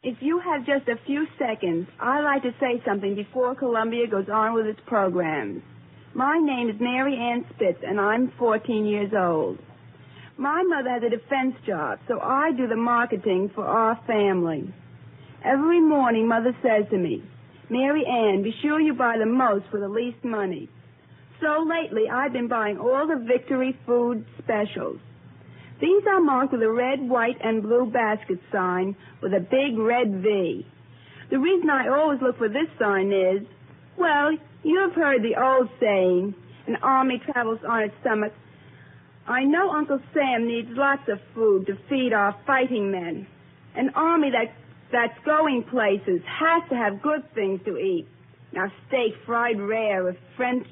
If you have just a few seconds, I'd like to say something before Columbia goes on with its programs. My name is Mary Ann Spitz, and I'm 14 years old. My mother has a defense job, so I do the marketing for our family. Every morning, Mother says to me, Mary Ann, be sure you buy the most for the least money. So lately, I've been buying all the Victory food specials. These are marked with a red, white, and blue basket sign with a big red V. The reason I always look for this sign is, well, you have heard the old saying, an army travels on its stomach. I know Uncle Sam needs lots of food to feed our fighting men. An army that's going places has to have good things to eat. Now, steak fried rare with French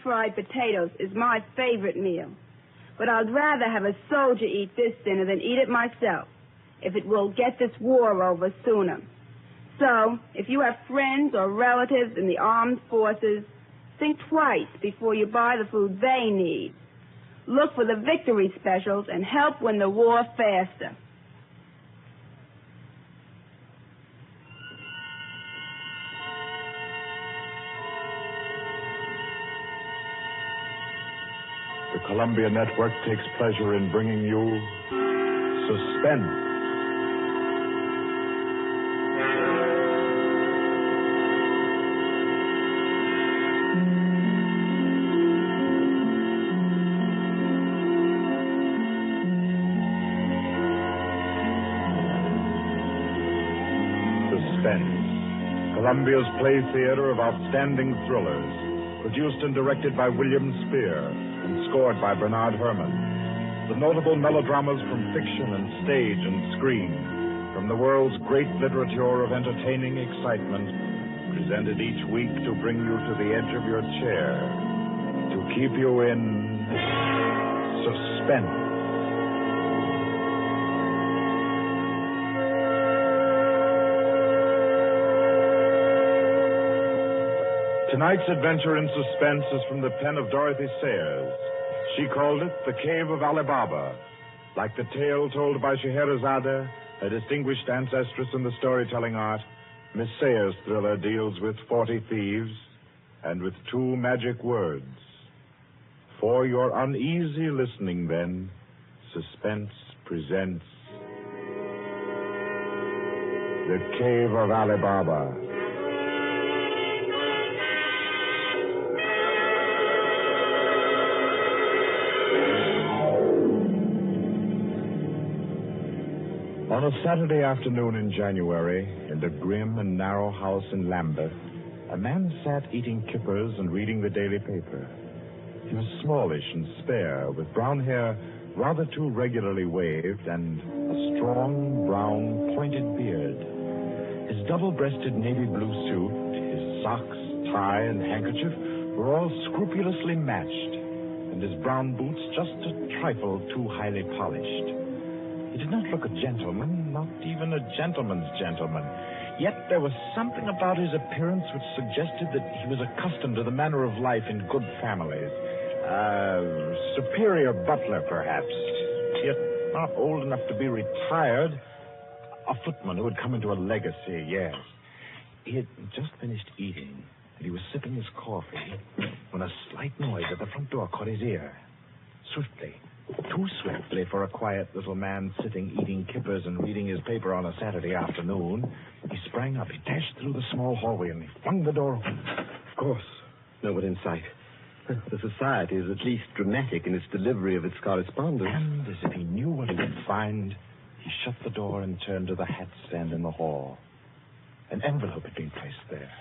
fried potatoes is my favorite meal. But I'd rather have a soldier eat this dinner than eat it myself, if it will get this war over sooner. So, if you have friends or relatives in the armed forces, think twice before you buy the food they need. Look for the Victory specials and help win the war faster. The Columbia Network takes pleasure in bringing you Suspense. Suspense, Columbia's play theater of outstanding thrillers, produced and directed by William Spear and scored by Bernard Herrmann. The notable melodramas from fiction and stage and screen, from the world's great literature of entertaining excitement, presented each week to bring you to the edge of your chair, to keep you in suspense. Tonight's adventure in suspense is from the pen of Dorothy Sayers. She called it The Cave of Ali Baba. Like the tale told by Scheherazade, a distinguished ancestress in the storytelling art, Miss Sayers' thriller deals with 40 thieves and with 2 magic words. For your uneasy listening, then, Suspense presents The Cave of Ali Baba. On a Saturday afternoon in January, in the grim and narrow house in Lambeth, a man sat eating kippers and reading the daily paper. He was smallish and spare, with brown hair rather too regularly waved and a strong, brown, pointed beard. His double-breasted navy blue suit, his socks, tie, and handkerchief were all scrupulously matched, and his brown boots just a trifle too highly polished. He did not look a gentleman, not even a gentleman's gentleman. Yet there was something about his appearance which suggested that he was accustomed to the manner of life in good families. Superior butler, perhaps, yet not old enough to be retired. A footman who had come into a legacy, yes. He had just finished eating, and he was sipping his coffee when a slight noise at the front door caught his ear. Swiftly, too swiftly for a quiet little man sitting eating kippers and reading his paper on a Saturday afternoon, he sprang up. He dashed through the small hallway and he flung the door open. Of course, no one in sight. The society is at least dramatic in its delivery of its correspondence. And as if he knew what he would find, he shut the door and turned to the hat stand in the hall. An envelope had been placed there.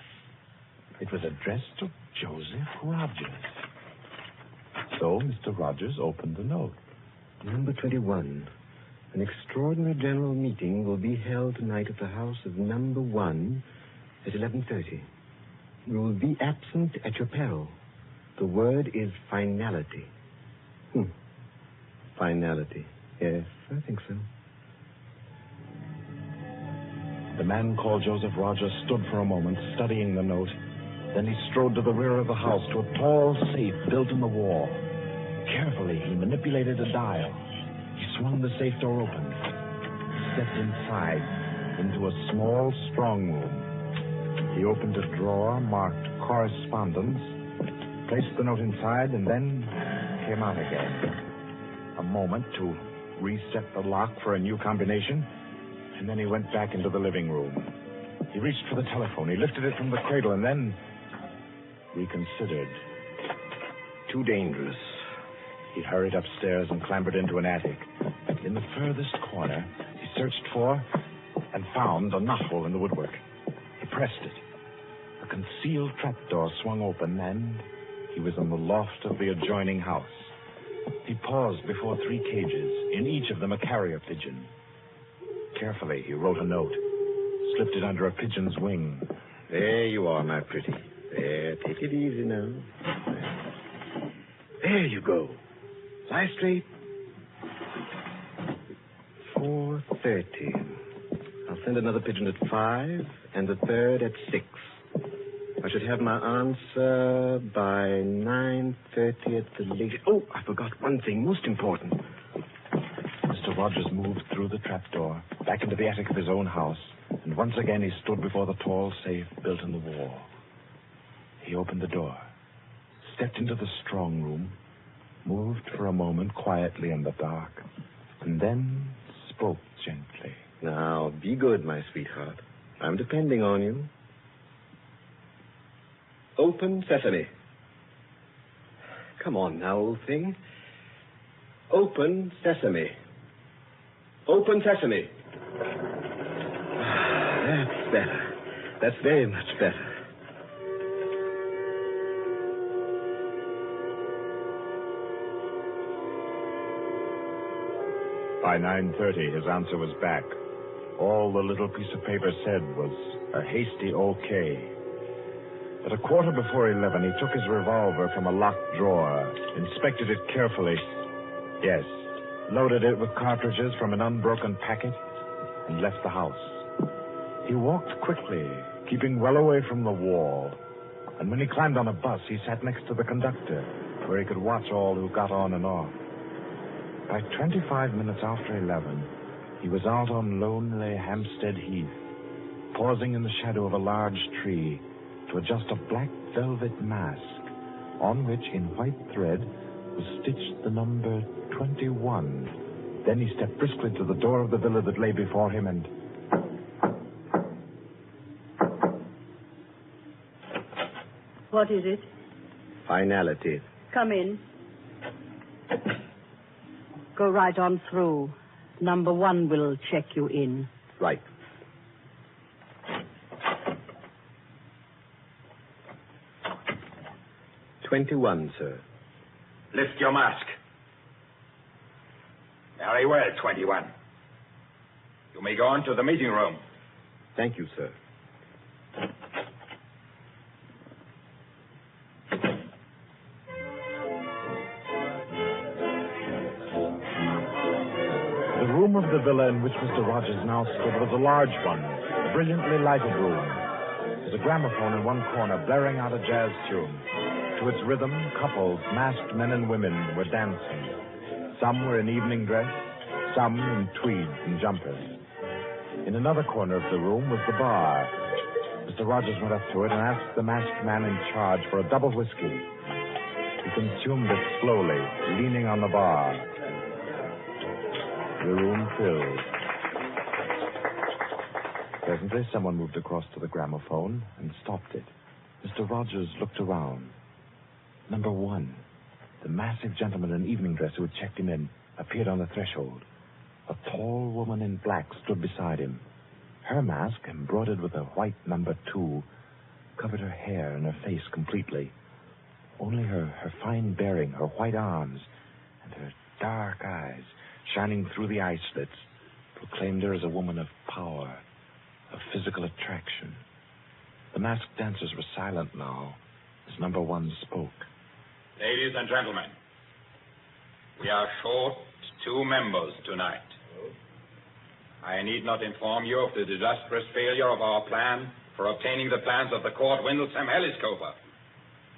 It was addressed to Joseph Rogers. So Mr. Rogers opened the note. Number 21. An extraordinary general meeting will be held tonight at the house of number 1 at 11:30. You will be absent at your peril. The word is finality. Finality. Yes, I think so. The man called Joseph Rogers stood for a moment, studying the note. Then he strode to the rear of the house, to a tall safe built in the wall. Carefully, he manipulated a dial. He swung the safe door open. He stepped inside. into a small strong room. He opened a drawer marked correspondence, placed the note inside, and then came out again. A moment to reset the lock for a new combination, and then he went back into the living room. He reached for the telephone. He lifted it from the cradle and then reconsidered. Too dangerous. He hurried upstairs and clambered into an attic. In the furthest corner, he searched for and found a knothole in the woodwork. He pressed it. A concealed trapdoor swung open, and he was in the loft of the adjoining house. He paused before 3 cages, in each of them a carrier pigeon. Carefully, he wrote a note, slipped it under a pigeon's wing. There you are, my pretty. There, take it easy now. There you go. Lie straight. 4:30. I'll send another pigeon at 5 and the third at 6. I should have my answer by 9:30 at the latest. Oh, I forgot one thing, most important. Mr. Rogers moved through the trapdoor, back into the attic of his own house, and once again he stood before the tall safe built in the wall. He opened the door, stepped into the strong room, moved for a moment quietly in the dark, and then spoke gently. Now, be good, my sweetheart. I'm depending on you. Open sesame. Come on now, old thing. Open sesame. Open sesame. That's better. That's very much better. By 9:30, his answer was back. All the little piece of paper said was a hasty okay. At 11:15, he took his revolver from a locked drawer, inspected it carefully. Yes, loaded it with cartridges from an unbroken packet, and left the house. He walked quickly, keeping well away from the wall. And when he climbed on a bus, he sat next to the conductor, where he could watch all who got on and off. By 25 minutes after 11, he was out on lonely Hampstead Heath, pausing in the shadow of a large tree to adjust a black velvet mask on which, in white thread, was stitched the number 21. Then he stepped briskly to the door of the villa that lay before him and... What is it? Finality. Come in. Go right on through. Number 1 will check you in. Right. $21, sir. Lift your mask. Very well, 21. You may go on to the meeting room. Thank you, sir. The room of the villa in which Mr. Rogers now stood was a large one, a brilliantly lighted room. There was a gramophone in one corner blaring out a jazz tune. To its rhythm, couples, masked men and women, were dancing. Some were in evening dress, some in tweeds and jumpers. In another corner of the room was the bar. Mr. Rogers went up to it and asked the masked man in charge for a double whiskey. He consumed it slowly, leaning on the bar. The room filled. Presently, someone moved across to the gramophone and stopped it. Mr. Rogers looked around. Number 1, the massive gentleman in evening dress who had checked him in, appeared on the threshold. A tall woman in black stood beside him. Her mask, embroidered with a white number 2, covered her hair and her face completely. Only her fine bearing, her white arms, and her dark eyes, shining through the eye slits, proclaimed her as a woman of power, of physical attraction. The masked dancers were silent now as number 1 spoke. Ladies and gentlemen, we are short 2 members tonight. I need not inform you of the disastrous failure of our plan for obtaining the plans of the court Windlesham Heliscoper.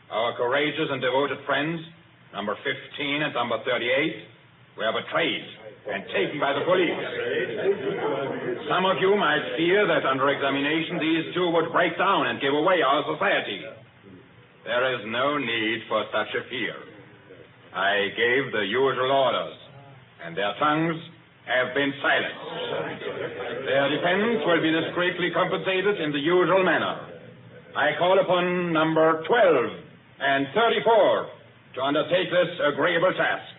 Our courageous and devoted friends, number 15 and number 38, were betrayed and taken by the police. Some of you might fear that under examination these two would break down and give away our society. There is no need for such a fear. I gave the usual orders, and their tongues have been silenced. Their defense will be discreetly compensated in the usual manner. I call upon number 12 and 34 to undertake this agreeable task.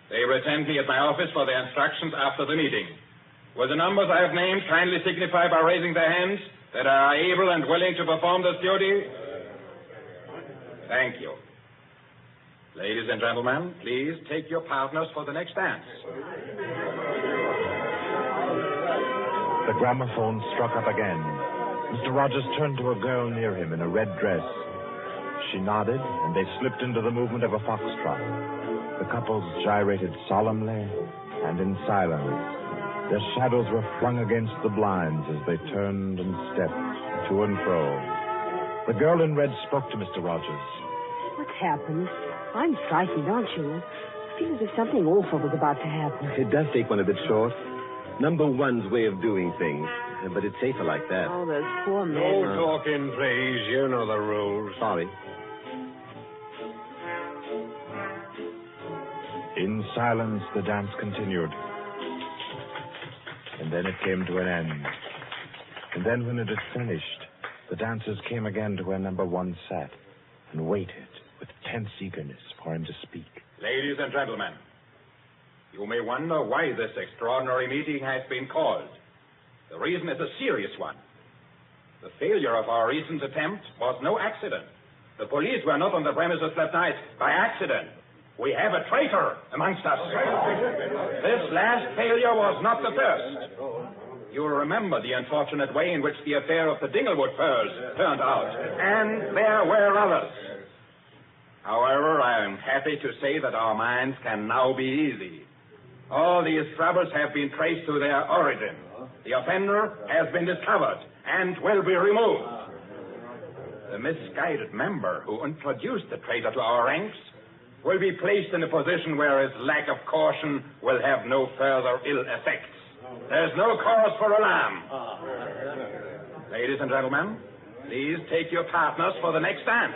They will attend me at my office for their instructions after the meeting. Will the numbers I have named kindly signify by raising their hands that I are able and willing to perform this duty? Thank you. Ladies and gentlemen, please take your partners for the next dance. The gramophone struck up again. Mr. Rogers turned to a girl near him in a red dress. She nodded, and they slipped into the movement of a foxtrot. The couples gyrated solemnly and in silence. Their shadows were flung against the blinds as they turned and stepped to and fro. The girl in red spoke to Mr. Rogers. What's happened? I'm frightened, aren't you? I feel as if something awful was about to happen. It does take one a bit short. Number one's way of doing things. But it's safer like that. Oh, those poor men. No talking, please. You know the rules. Sorry. In silence, the dance continued. And then it came to an end. And then when it had finished, the dancers came again to where number one sat and waited with tense eagerness for him to speak. Ladies and gentlemen, you may wonder why this extraordinary meeting has been called. The reason is a serious one. The failure of our recent attempt was no accident. The police were not on the premises last night by accident. We have a traitor amongst us. This last failure was not the first. You will remember the unfortunate way in which the affair of the Dinglewood pearls turned out. And there were others. However, I am happy to say that our minds can now be easy. All these troubles have been traced to their origin. The offender has been discovered and will be removed. The misguided member who introduced the traitor to our ranks will be placed in a position where his lack of caution will have no further ill effects. There's no cause for alarm. Ladies and gentlemen, please take your partners for the next dance.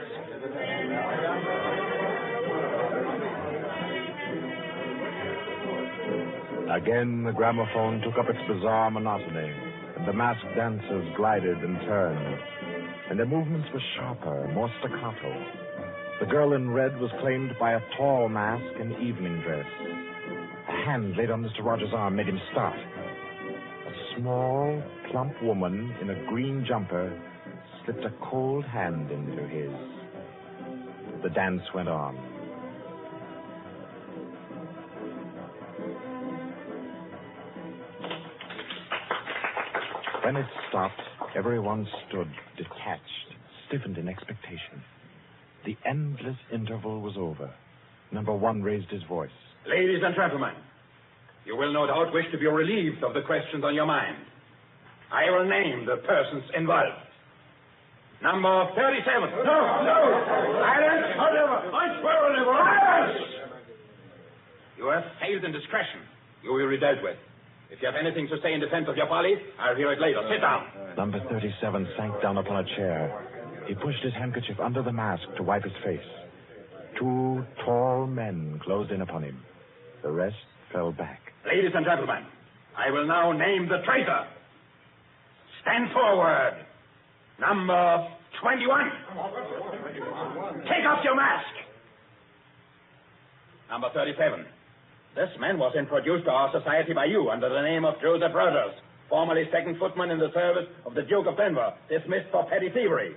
Again, the gramophone took up its bizarre monotony, and the masked dancers glided and turned, and their movements were sharper, more staccato. The girl in red was claimed by a tall mask and evening dress. A hand laid on Mr. Rogers' arm made him start. A small, plump woman in a green jumper slipped a cold hand into his. The dance went on. When it stopped, everyone stood detached, stiffened in expectation. The endless interval was over. Number one raised his voice. Ladies and gentlemen, you will no doubt wish to be relieved of the questions on your mind. I will name the persons involved. Number 37. No! Silence! I swear on never. Silence! You have failed in discretion. You will be dealt with. If you have anything to say in defense of your folly, I'll hear it later. Sit down. Number 37 sank down upon a chair. He pushed his handkerchief under the mask to wipe his face. Two tall men closed in upon him. The rest fell back. Ladies and gentlemen, I will now name the traitor. Stand forward. Number 21. Take off your mask. Number 37. This man was introduced to our society by you under the name of Joseph Rogers, formerly second footman in the service of the Duke of Denver, dismissed for petty thievery.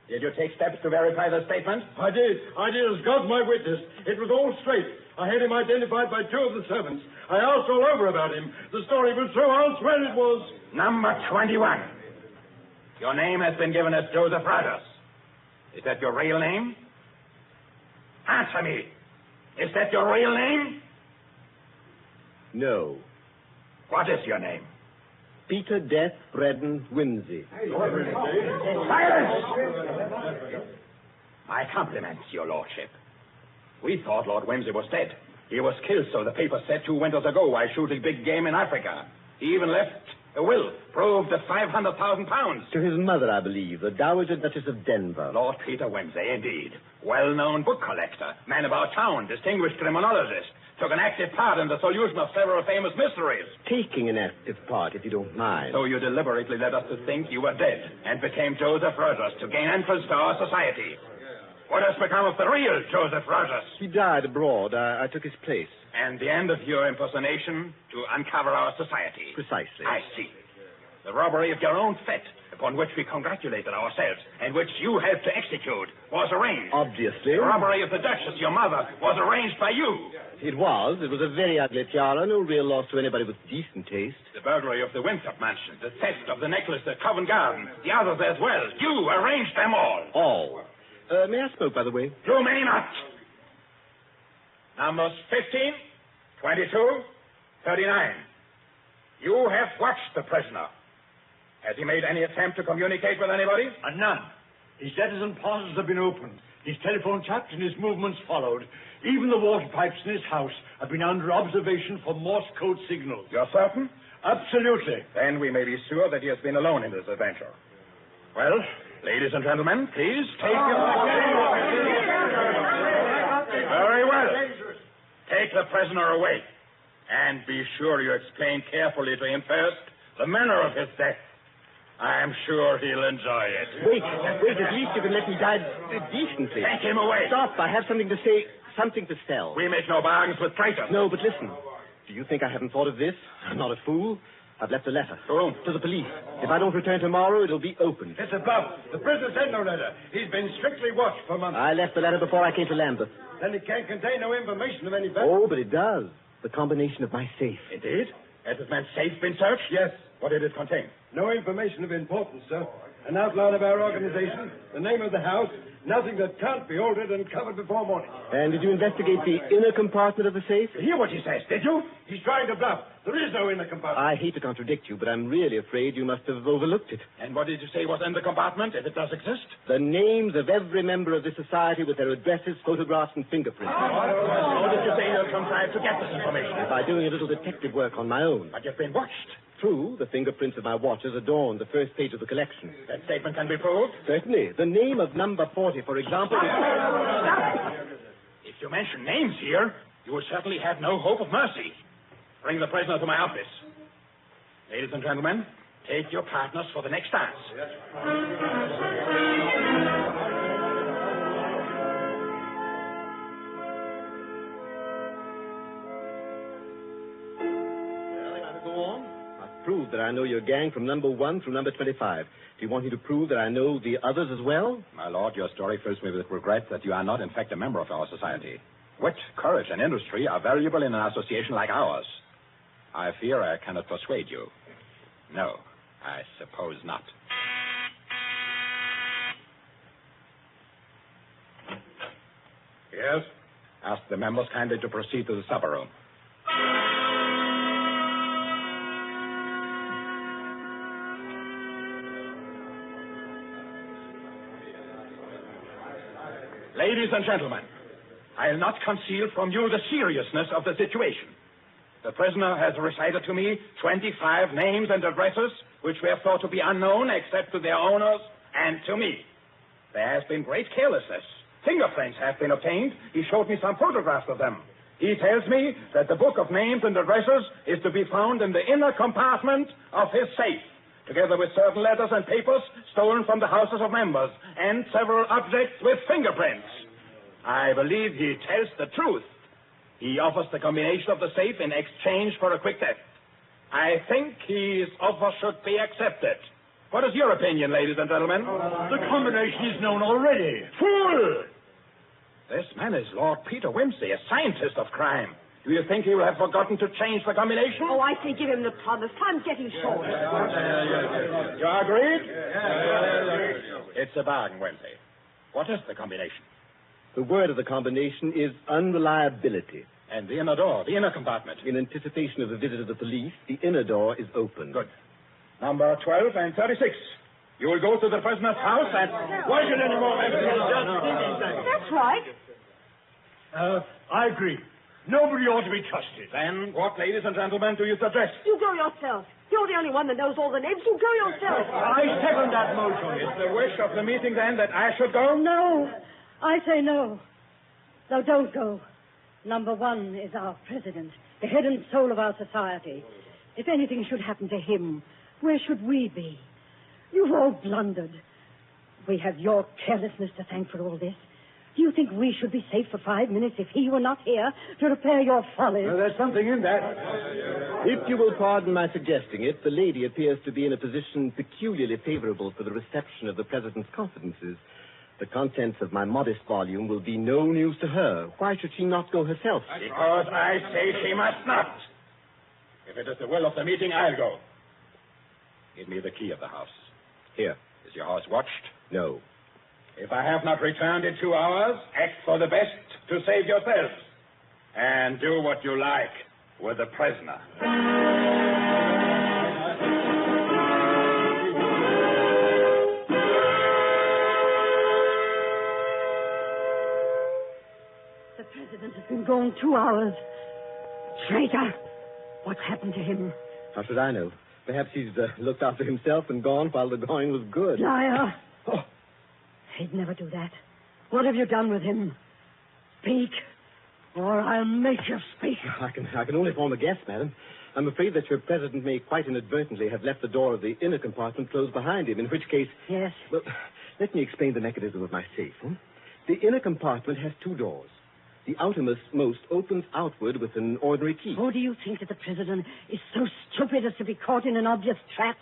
Did you take steps to verify the statement? I did as God's my witness. It was all straight. I had him identified by two of the servants. I asked all over about him. The story was true. I'll swear it was. Number 21. Your name has been given as Joseph Rogers. Is that your real name? Answer me. Is that your real name? No. What is your name? Peter Death Braden Whimsy. Silence! My compliments, your lordship. We thought Lord Whimsy was dead. He was killed, so the paper said 2 winters ago, while shooting big game in Africa. He even left a will, proved at £500,000. To his mother, I believe, the Dowager Duchess of Denver. Lord Peter Wimsey, indeed. Well-known book collector, man about town, distinguished criminologist. Took an active part in the solution of several famous mysteries. Taking an active part, if you don't mind. So you deliberately led us to think you were dead and became Joseph Rogers to gain entrance to our society. What has become of the real Joseph Rogers? He died abroad. I took his place. And the end of your impersonation to uncover our society. Precisely. I see. The robbery of your own fete, upon which we congratulated ourselves, and which you helped to execute, was arranged. Obviously. The robbery of the Duchess, your mother, was arranged by you. It was. It was a very ugly tiara. No real loss to anybody with decent taste. The burglary of the Winthrop mansion, the theft of the necklace at Covent Garden, the others as well. You arranged them all. All. May I smoke, by the way? You may not. Numbers 15, 22, 39. You have watched the prisoner. Has he made any attempt to communicate with anybody? None. His letters and parcels have been opened. His telephone tapped and his movements followed. Even the water pipes in his house have been under observation for Morse code signals. You're certain? Absolutely. Then we may be sure that he has been alone in this adventure. Well, ladies and gentlemen, please take your... Very well. Take the prisoner away. And be sure you explain carefully to him first the manner of his death. I am sure he'll enjoy it. Wait, at least you can let me die decently. Take him away. Stop, I have something to say, something to sell. We make no bargains with traitors. No, but listen. Do you think I haven't thought of this? I'm not a fool. I've left a letter. To whom? To the police. If I don't return tomorrow, it'll be opened. It's a bluff. The prisoner sent no letter. He's been strictly watched for months. I left the letter before I came to Lambeth. Then it can't contain no information of any value. Oh, but it does. The combination of my safe. It did? Has this man's safe been searched? Yes. What did it contain? No information of importance, sir. An outline of our organization, the name of the house, nothing that can't be altered and covered before morning. And did you investigate the inner compartment of the safe? Hear what he says, did you? He's trying to bluff. There is no inner compartment. I hate to contradict you, but I'm really afraid you must have overlooked it. And what did you say was in the compartment, if it does exist? The names of every member of this society with their addresses, photographs, and fingerprints. How did you say you'll contrive to get this information? By doing a little detective work on my own. But you've been watched. True, the fingerprints of my watches adorn the first page of the collection. That statement can be proved? Certainly. The name of number 40, for example, is... Stop! If you mention names here, you will certainly have no hope of mercy. Bring the prisoner to my office. Ladies and gentlemen, take your partners for the next dance. Prove that I know your gang from number 1 through number 25. Do you want me to prove that I know the others as well? My lord, your story fills me with regret that you are not, in fact, a member of our society. Wit, courage, and industry are valuable in an association like ours. I fear I cannot persuade you. No, I suppose not. Yes? Ask the members kindly to proceed to the supper room. Ladies and gentlemen, I'll not conceal from you the seriousness of the situation. The prisoner has recited to me 25 names and addresses which were thought to be unknown except to their owners and to me. There has been great carelessness. Fingerprints have been obtained. He showed me some photographs of them. He tells me that the book of names and addresses is to be found in the inner compartment of his safe, together with certain letters and papers stolen from the houses of members, and several objects with fingerprints. I believe he tells the truth. He offers the combination of the safe in exchange for a quick theft. I think his offer should be accepted. What is your opinion, ladies and gentlemen? The combination is known already. Fool! This man is Lord Peter Wimsey, a scientist of crime. Do you think he will have forgotten to change the combination? Oh, I say give him the promise. Time's getting short. You agreed? It's a bargain, Wimsey. What is the combination? The word of the combination is unreliability. And the inner door, the inner compartment. In anticipation of the visit of the police, the inner door is open. Good. Number 12 and 36. You will go to the prisoner's house and... Why should any more members... That's right. I agree. Nobody ought to be trusted. Then what, ladies and gentlemen, do you suggest? You go yourself. You're the only one that knows all the names. You go yourself. I second that motion. Is the wish of the meeting, then, that I should go? No. I say no. No, don't go. Number one is our president, the head and soul of our society. If anything should happen to him, where should we be? You've all blundered. We have your carelessness to thank for all this. Do you think we should be safe for 5 minutes if he were not here to repair your follies? Well, there's something in that. If you will pardon my suggesting it, the lady appears to be in a position peculiarly favorable for the reception of the President's confidences. The contents of my modest volume will be no news to her. Why should she not go herself? Because I say she must not. If it is the will of the meeting, I'll go. Give me the key of the house. Here. Is your house watched? No. If I have not returned in 2 hours, act for the best to save yourselves. And do what you like with the prisoner. The president has been gone 2 hours. Traitor! What's happened to him? How should I know? Perhaps he's looked after himself and gone while the going was good. Liar! Oh. He'd never do that. What have you done with him? Speak, or I'll make you speak. I can only form a guess, madam. I'm afraid that your president may quite inadvertently have left the door of the inner compartment closed behind him, in which case... Yes? Well, let me explain the mechanism of my safe. The inner compartment has 2 doors. The outermost opens outward with an ordinary key. Oh, do you think that the president is so stupid as to be caught in an obvious trap?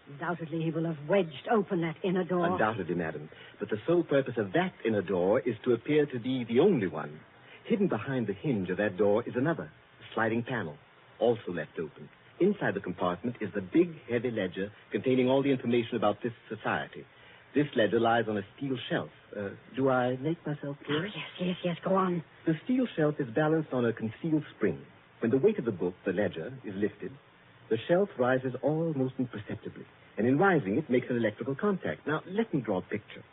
Undoubtedly, he will have wedged open that inner door. Undoubtedly, madam. But the sole purpose of that inner door is to appear to be the only one. Hidden behind the hinge of that door is another, a sliding panel, also left open. Inside the compartment is the big, heavy ledger containing all the information about this society. This ledger lies on a steel shelf. Do I make myself clear? Oh, yes, go on. The steel shelf is balanced on a concealed spring. When the weight of the book, the ledger, is lifted, the shelf rises almost imperceptibly. And in rising, it makes an electrical contact. Now, let me draw a picture.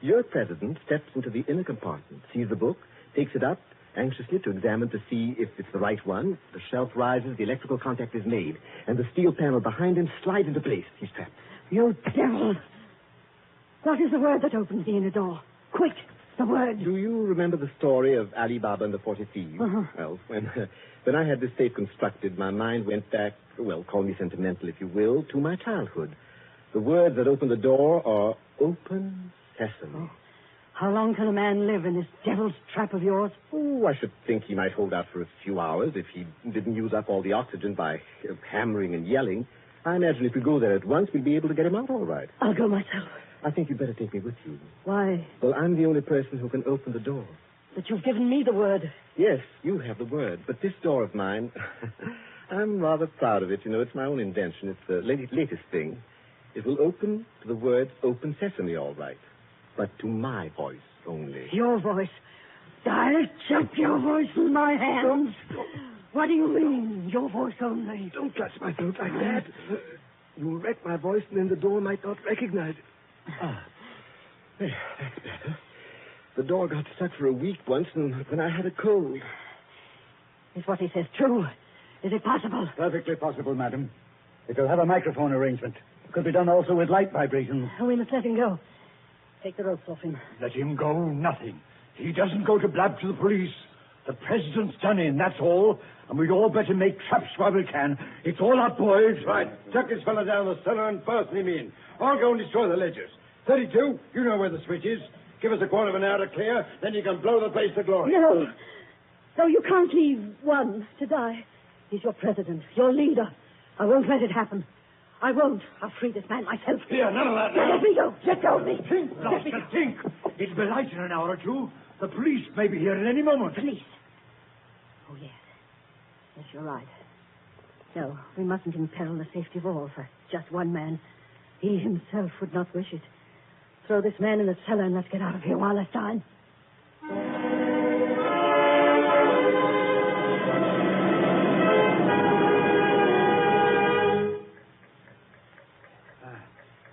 Your president steps into the inner compartment, sees the book, takes it up, anxiously to examine to see if it's the right one. The shelf rises, the electrical contact is made, and the steel panel behind him slides into place. He's trapped. You devil! What is the word that opens the inner door? Quick, the word. Do you remember the story of Ali Baba and the 40 Thieves? Uh-huh. Well, when I had this safe constructed, my mind went back, well, call me sentimental if you will, to my childhood. The words that open the door are open sesame. Oh. How long can a man live in this devil's trap of yours? Oh, I should think he might hold out for a few hours if he didn't use up all the oxygen by hammering and yelling. I imagine if we go there at once, we'll be able to get him out all right. I'll go myself. I think you'd better take me with you. Why? Well, I'm the only person who can open the door. But you've given me the word. Yes, you have the word. But this door of mine, I'm rather proud of it. You know, it's my own invention. It's the latest thing. It will open to the words open sesame, all right. But to my voice only. Your voice? I'll chop your voice in my hands. What do you mean, your voice only? Don't touch my throat like that. You'll wreck my voice, and then the door might not recognize it. There, that's better. The door got stuck for a week once, and when I had a cold. Is what he says true? Is it possible? Perfectly possible, madam. It'll have a microphone arrangement. Could be done also with light vibrations. We must let him go. Take the ropes off him. Let him go, nothing. He doesn't go to blab to the police. The president's done in, that's all. And we'd all better make traps while we can. It's all up, boys. Right. Tuck this fella down the cellar and fasten him in. I'll go and destroy the ledgers. 32, you know where the switch is. Give us a quarter of an hour to clear, then you can blow the place to glory. No. No, you can't leave one to die. He's your president, your leader. I won't let it happen. I won't. I'll free this man myself. Here, none of that now. Let me go. Let go of me. Think, Blaster, think. It'll be light in an hour or two. The police may be here at any moment. Police? Oh, yes. Yes, you're right. No, we mustn't imperil the safety of all for just one man. He himself would not wish it. Throw this man in the cellar and let's get out of here while there's time.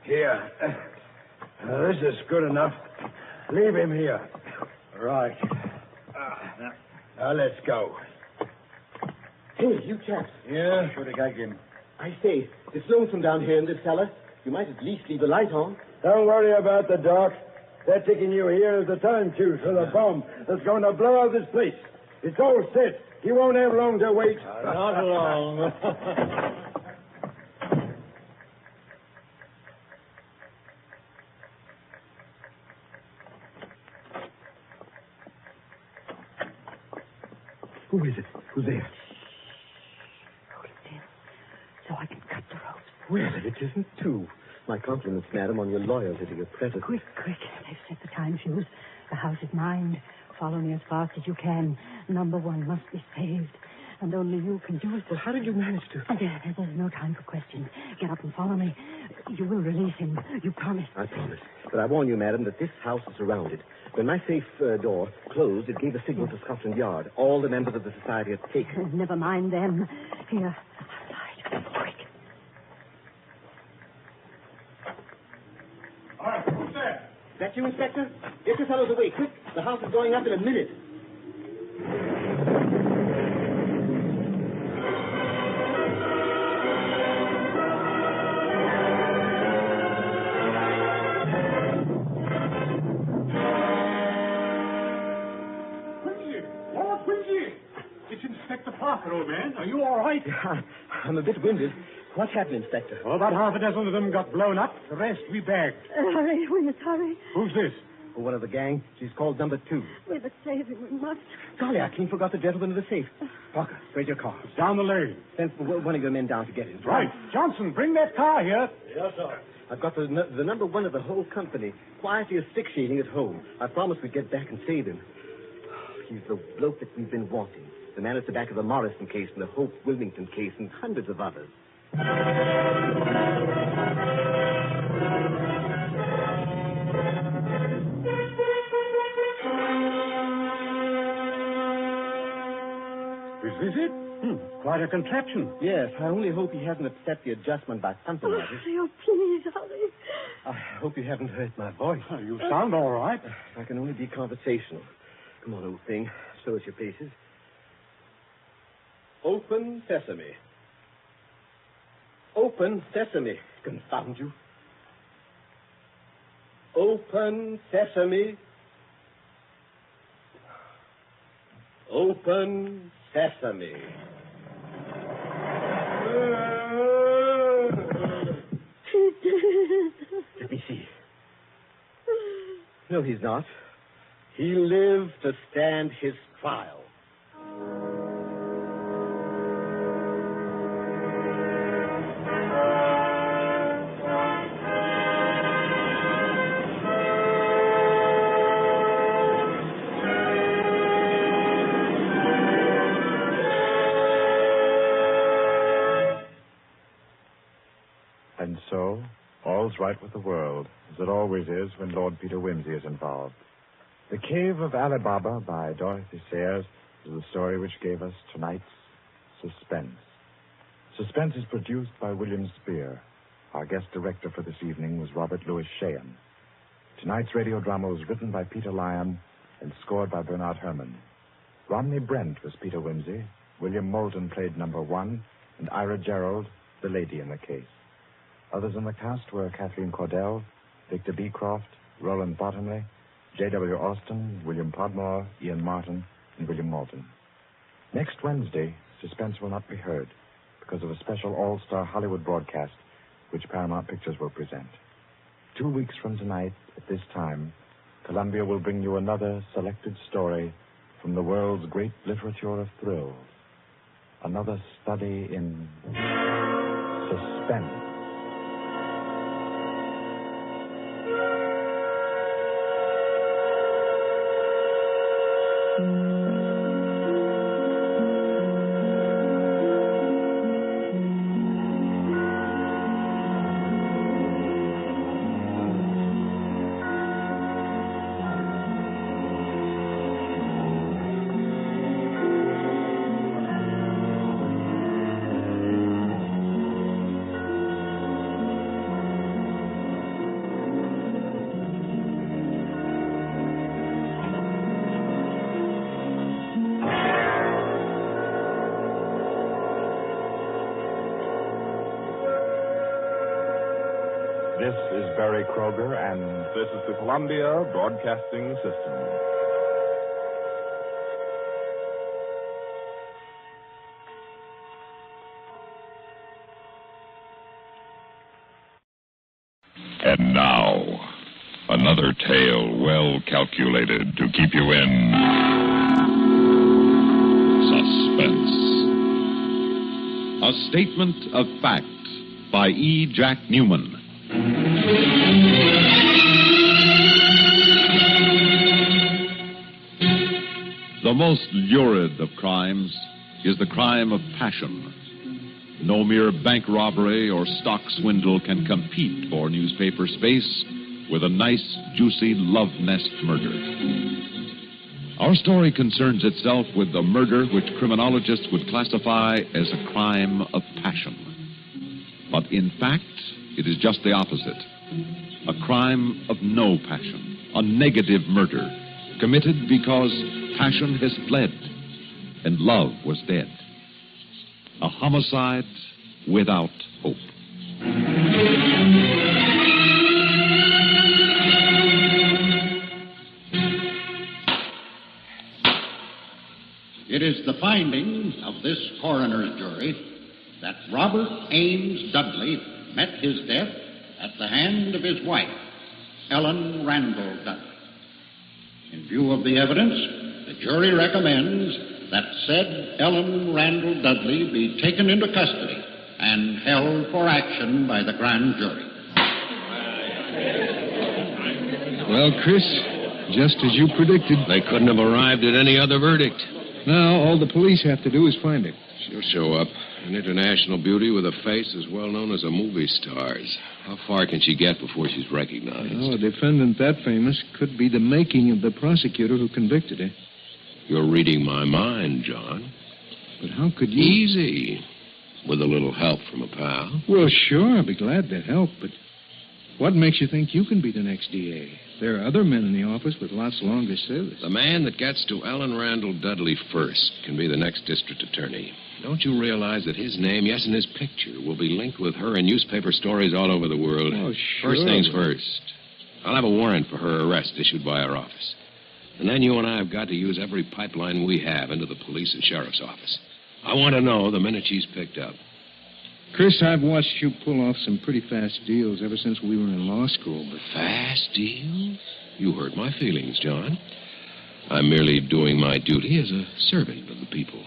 Here. This is good enough. Leave him here. Right. Now, let's go. Hey, you chaps. Yeah? Should have got him. I say, it's lonesome down here in this cellar. You might at least leave the light on. Don't worry about the dark. They're taking you here as a time fuse for the bomb that's going to blow up this place. It's all set. You won't have long to wait. Not long. Who is it? Who's there? Hold still, so I can cut the ropes. Well, it isn't two. My compliments, madam, on your loyalty to your president. Quick. They've set the time fuse. The house is mine. Follow me as fast as you can. Number one must be saved. And only you can do it. Well, how did you manage to... There's no time for questions. Get up and follow me. You will release him. You promise. I promise. But I warn you, madam, that this house is surrounded. When my safe door closed, it gave a signal to Scotland Yard. All the members of the society had taken. Never mind them. Here, outside. Quick. All right, who's there? That you, Inspector? Get your fellows away, quick. The house is going up in a minute. It's Inspector Parker, old man. Are you all right? I'm a bit winded. What happened, Inspector? Well, about half a dozen of them got blown up. The rest we bagged. Hurry, we must hurry. Who's this? Oh, one of the gang. She's called number 2. We must save him. We must. Golly, I clean forgot the gentleman in the safe. Parker, where's your car? It's down the lane. Send one of your men down to get it. Right. Johnson, bring that car here. Yes, sir. I've got the number 1 of the whole company. Quietly as stick shading at home. I promised we'd get back and save him. He's the bloke that we've been wanting. The man at the back of the Morrison case and the Hope Wilmington case and hundreds of others. Is this it? Quite a contraption. Yes, I only hope he hasn't upset the adjustment by something like it. Oh, please, hurry. I hope you haven't hurt my voice. Oh, you sound all right. I can only be conversational. Come on, old thing. Show us your paces. Open sesame. Open sesame. Confound you. Open sesame. Open sesame. He's dead. Let me see. No, he's not. He lived to stand his trial. And so, all's right with the world, as it always is when Lord Peter Wimsey is involved. The Cave of Ali Baba by Dorothy Sayers is the story which gave us tonight's Suspense. Suspense is produced by William Spear. Our guest director for this evening was Robert Louis Sheehan. Tonight's radio drama was written by Peter Lyon and scored by Bernard Herrmann. Romney Brent was Peter Wimsey, William Moulton played number 1, and Ira Gerald, the lady in the case. Others in the cast were Kathleen Cordell, Victor Beecroft, Roland Bottomley, J.W. Austin, William Podmore, Ian Martin, and William Moulton. Next Wednesday, Suspense will not be heard because of a special all-star Hollywood broadcast which Paramount Pictures will present. 2 weeks from tonight, at this time, Columbia will bring you another selected story from the world's great literature of thrills. Another study in suspense. This is Barry Kroger, and this is the Columbia Broadcasting System. And now, another tale well calculated to keep you in suspense. A Statement of Fact by E. Jack Newman. The most lurid of crimes is the crime of passion. No mere bank robbery or stock swindle can compete for newspaper space with a nice, juicy love nest murder. Our story concerns itself with a murder which criminologists would classify as a crime of passion. But in fact, it is just the opposite. A crime of no passion, a negative murder, committed because passion has fled and love was dead. A homicide without hope. It is the finding of this coroner's jury that Robert Ames Dudley met his death at the hand of his wife, Ellen Randall Dudley. In view of the evidence, the jury recommends that said Ellen Randall Dudley be taken into custody and held for action by the grand jury. Well, Chris, just as you predicted. They couldn't have arrived at any other verdict. Now, all the police have to do is find her. She'll show up. An international beauty with a face as well known as a movie star's. How far can she get before she's recognized? Well, a defendant that famous could be the making of the prosecutor who convicted her. You're reading my mind, John. But how could you... Easy. With a little help from a pal. Well, sure, I'll be glad to help, but what makes you think you can be the next DA? There are other men in the office with lots longer service. The man that gets to Ellen Randall Dudley first can be the next district attorney. Don't you realize that his name, yes, and his picture, will be linked with her in newspaper stories all over the world? Oh, sure. First things first. I'll have a warrant for her arrest issued by our office. And then you and I have got to use every pipeline we have into the police and sheriff's office. I want to know the minute she's picked up. Chris, I've watched you pull off some pretty fast deals ever since we were in law school, but... Fast deals? You hurt my feelings, John. I'm merely doing my duty as a servant of the people.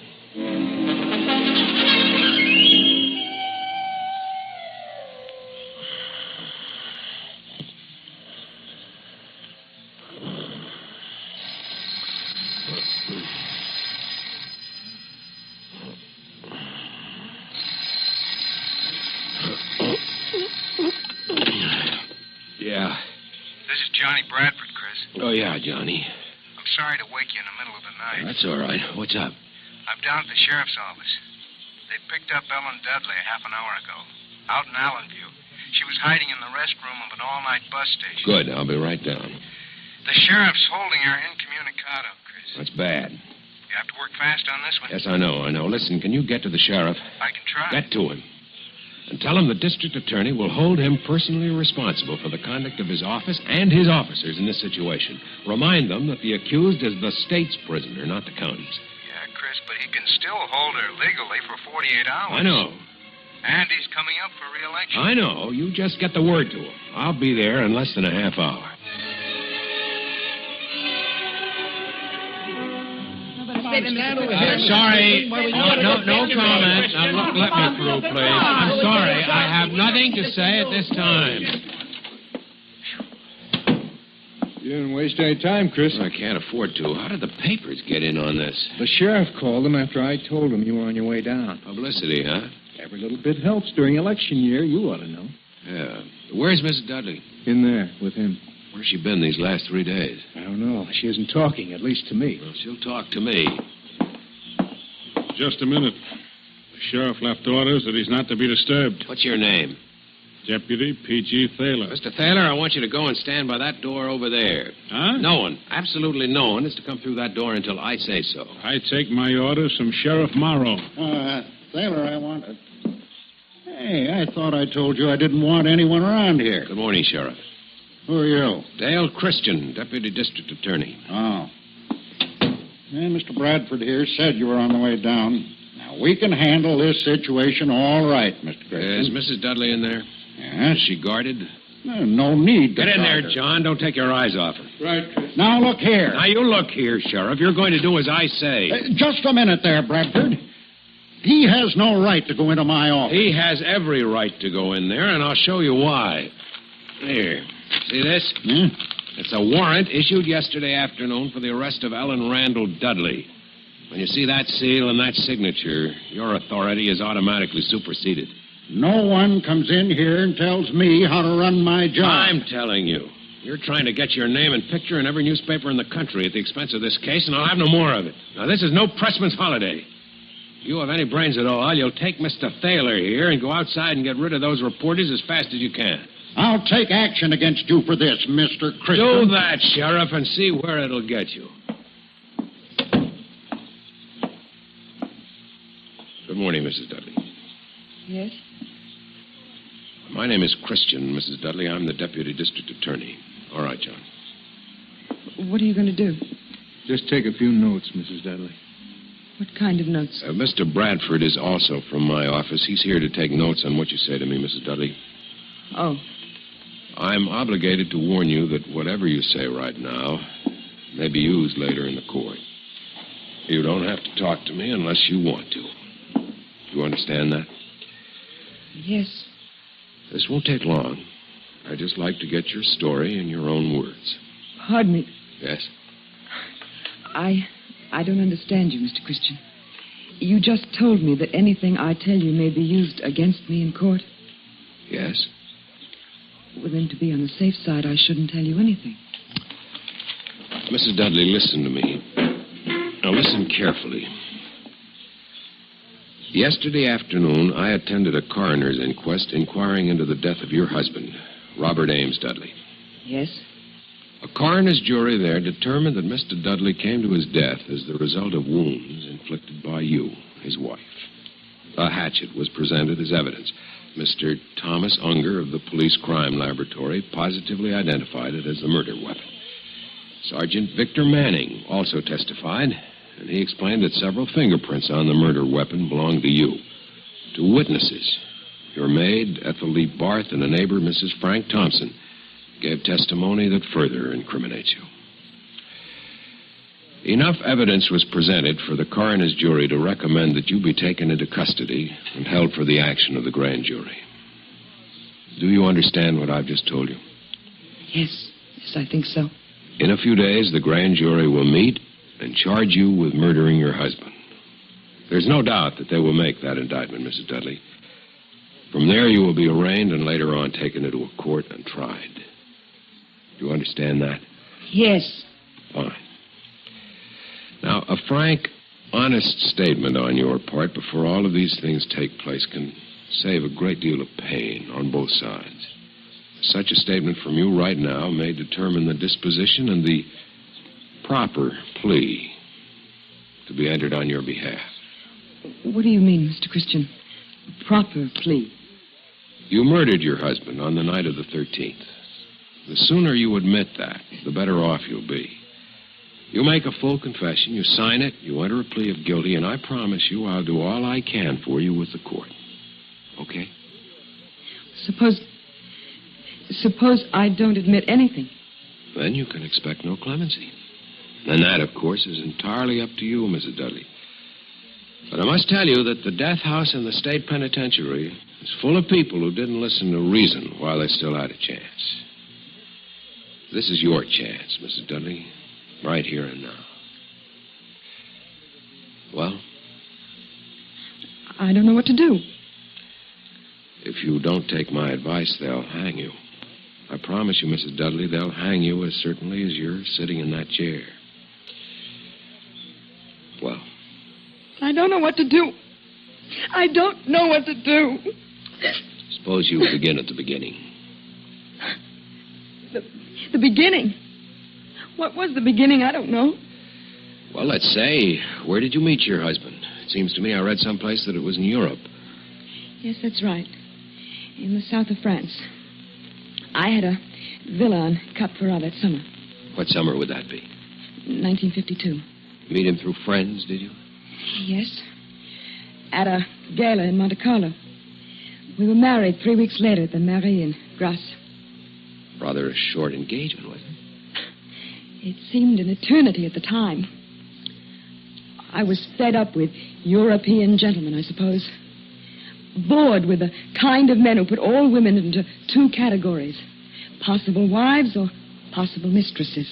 Yeah. This is Johnny Bradford, Chris. Oh, yeah, Johnny. I'm sorry to wake you in the middle of the night. That's all right. What's up? I'm down at the sheriff's office. They picked up Ellen Dudley half an hour ago, out in Allenview. She was hiding in the restroom of an all-night bus station. Good. I'll be right down. The sheriff's holding her incommunicado, Chris. That's bad. You have to work fast on this one. Yes, I know. Listen, can you get to the sheriff? I can try. Get to him. And tell him the district attorney will hold him personally responsible for the conduct of his office and his officers in this situation. Remind them that the accused is the state's prisoner, not the county's. Yeah, Chris, but he can still hold her legally for 48 hours. I know. And he's coming up for re-election. I know. You just get the word to him. I'll be there in less than a half hour. Sorry. No comment. Now, let me through, please. I'm sorry. I have nothing to say at this time. You didn't waste any time, Chris. I can't afford to. How did the papers get in on this? The sheriff called them after I told him you were on your way down. Publicity, huh? Every little bit helps during election year. You ought to know. Yeah. Where's Mrs. Dudley? In there, with him. Where's she been these last 3 days? I don't know. She isn't talking, at least to me. Well, she'll talk to me. Just a minute. The sheriff left orders that he's not to be disturbed. What's your name? Deputy P.G. Thaler. Mr. Thaler, I want you to go and stand by that door over there. Huh? No one, absolutely no one, is to come through that door until I say so. I take my orders from Sheriff Morrow. Thaler, I want... Hey, I thought I told you I didn't want anyone around here. Good morning, Sheriff. Who are you? Dale Christian, Deputy District Attorney. Oh. Yeah, Mr. Bradford here said you were on the way down. Now, we can handle this situation all right, Mr. Christian. Is Mrs. Dudley in there? Yes. Is she guarded? No need to Get in guard there, her. John. Don't take your eyes off her. Right. Now, look here. Now, you look here, Sheriff. You're going to do as I say. Just a minute there, Bradford. He has no right to go into my office. He has every right to go in there, and I'll show you why. Here. See this? Hmm? It's a warrant issued yesterday afternoon for the arrest of Ellen Randall Dudley. When you see that seal and that signature, your authority is automatically superseded. No one comes in here and tells me how to run my job. I'm telling you. You're trying to get your name and picture in every newspaper in the country at the expense of this case, and I'll have no more of it. Now, this is no pressman's holiday. If you have any brains at all, you'll take Mr. Thaler here and go outside and get rid of those reporters as fast as you can. I'll take action against you for this, Mr. Christian. Do that, Sheriff, and see where it'll get you. Good morning, Mrs. Dudley. Yes? My name is Christian, Mrs. Dudley. I'm the Deputy District Attorney. All right, John. What are you going to do? Just take a few notes, Mrs. Dudley. What kind of notes? Mr. Bradford is also from my office. He's here to take notes on what you say to me, Mrs. Dudley. Oh. I'm obligated to warn you that whatever you say right now may be used later in the court. You don't have to talk to me unless you want to. You understand that? Yes. This won't take long. I'd just like to get your story in your own words. Pardon me. Yes? I don't understand you, Mr. Christian. You just told me that anything I tell you may be used against me in court. Yes? Well, then, to be on the safe side, I shouldn't tell you anything. Mrs. Dudley, listen to me. Now, listen carefully. Yesterday afternoon, I attended a coroner's inquest inquiring into the death of your husband, Robert Ames Dudley. Yes? A coroner's jury there determined that Mr. Dudley came to his death as the result of wounds inflicted by you, his wife. A hatchet was presented as evidence. Mr. Thomas Unger of the Police Crime Laboratory positively identified it as the murder weapon. Sergeant Victor Manning also testified, and he explained that several fingerprints on the murder weapon belonged to you. Two witnesses, your maid, Ethel Lee Barth, and a neighbor, Mrs. Frank Thompson, gave testimony that further incriminates you. Enough evidence was presented for the coroner's jury to recommend that you be taken into custody and held for the action of the grand jury. Do you understand what I've just told you? Yes, I think so. In a few days, the grand jury will meet and charge you with murdering your husband. There's no doubt that they will make that indictment, Mrs. Dudley. From there, you will be arraigned and later on taken into a court and tried. Do you understand that? Yes. Fine. Now, a frank, honest statement on your part before all of these things take place can save a great deal of pain on both sides. Such a statement from you right now may determine the disposition and the proper plea to be entered on your behalf. What do you mean, Mr. Christian? Proper plea? You murdered your husband on the night of the 13th. The sooner you admit that, the better off you'll be. You make a full confession, you sign it, you enter a plea of guilty, and I promise you I'll do all I can for you with the court. Okay? Suppose I don't admit anything. Then you can expect no clemency. And that, of course, is entirely up to you, Mrs. Dudley. But I must tell you that the death house in the state penitentiary is full of people who didn't listen to reason while they still had a chance. This is your chance, Mrs. Dudley, right here and now. Well? I don't know what to do. If you don't take my advice, they'll hang you. I promise you, Mrs. Dudley, they'll hang you as certainly as you're sitting in that chair. Well? I don't know what to do. I don't know what to do. Suppose you begin at the beginning. The beginning? What was the beginning? I don't know. Well, let's say, where did you meet your husband? It seems to me I read someplace that it was in Europe. Yes, that's right. in the south of France. I had a villa on Cap Ferrat that summer. What summer would that be? 1952. Meet him through friends, did you? Yes. At a gala in Monte Carlo. We were married 3 weeks later at the Mairie in Grasse. Rather a short engagement, wasn't it? It seemed an eternity at the time. I was fed up with European gentlemen, I suppose. Bored with the kind of men who put all women into 2 categories. Possible wives or possible mistresses.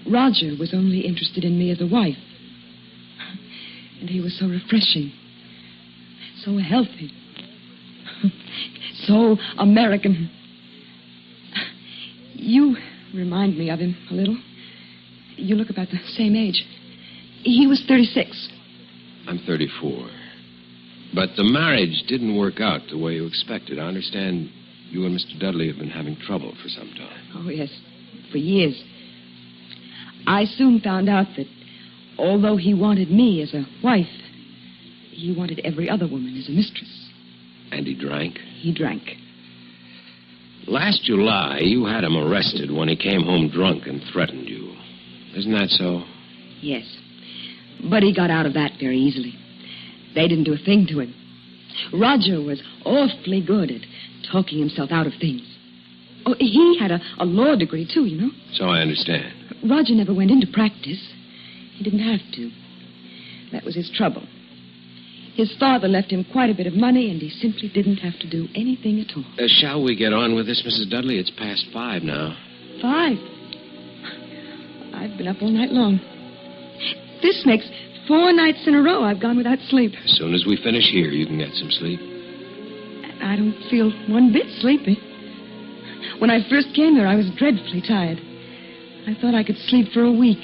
Roger was only interested in me as a wife. And he was so refreshing. So healthy. So American. You remind me of him a little. You look about the same age. He was 36. I'm 34. But the marriage didn't work out the way you expected. I understand you and Mr. Dudley have been having trouble for some time. Oh, yes. For years. I soon found out that although he wanted me as a wife, he wanted every other woman as a mistress. And he drank? He drank. Last July, you had him arrested when he came home drunk and threatened you. Isn't that so? Yes. But he got out of that very easily. They didn't do a thing to him. Roger was awfully good at talking himself out of things. Oh, he had a law degree, too, you know. So I understand. Roger never went into practice. He didn't have to. That was his trouble. His father left him quite a bit of money, and he simply didn't have to do anything at all. Shall we get on with this, Mrs. Dudley? It's past 5 now. 5? I've been up all night long. This makes 4 nights in a row I've gone without sleep. As soon as we finish here, you can get some sleep. I don't feel one bit sleepy. When I first came here, I was dreadfully tired. I thought I could sleep for a week.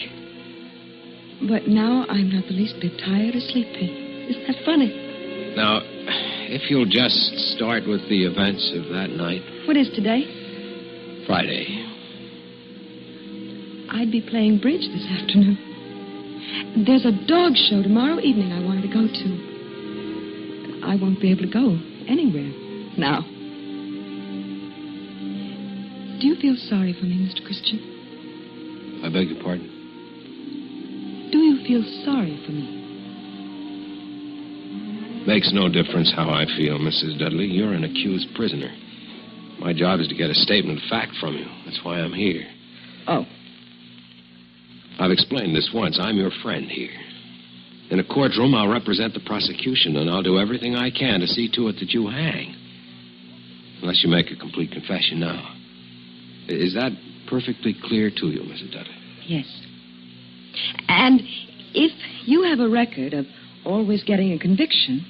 But now I'm not the least bit tired or sleepy. Isn't that funny? Now, if you'll just start with the events of that night. What is today? Friday. I'd be playing bridge this afternoon. There's a dog show tomorrow evening I wanted to go to. I won't be able to go anywhere now. Do you feel sorry for me, Mr. Christian? I beg your pardon? Do you feel sorry for me? Makes no difference how I feel, Mrs. Dudley. You're an accused prisoner. My job is to get a statement of fact from you. That's why I'm here. Oh. I've explained this once. I'm your friend here. In a courtroom, I'll represent the prosecution, and I'll do everything I can to see to it that you hang. Unless you make a complete confession now. Is that perfectly clear to you, Mrs. Dudley? Yes. And if you have a record of always getting a conviction,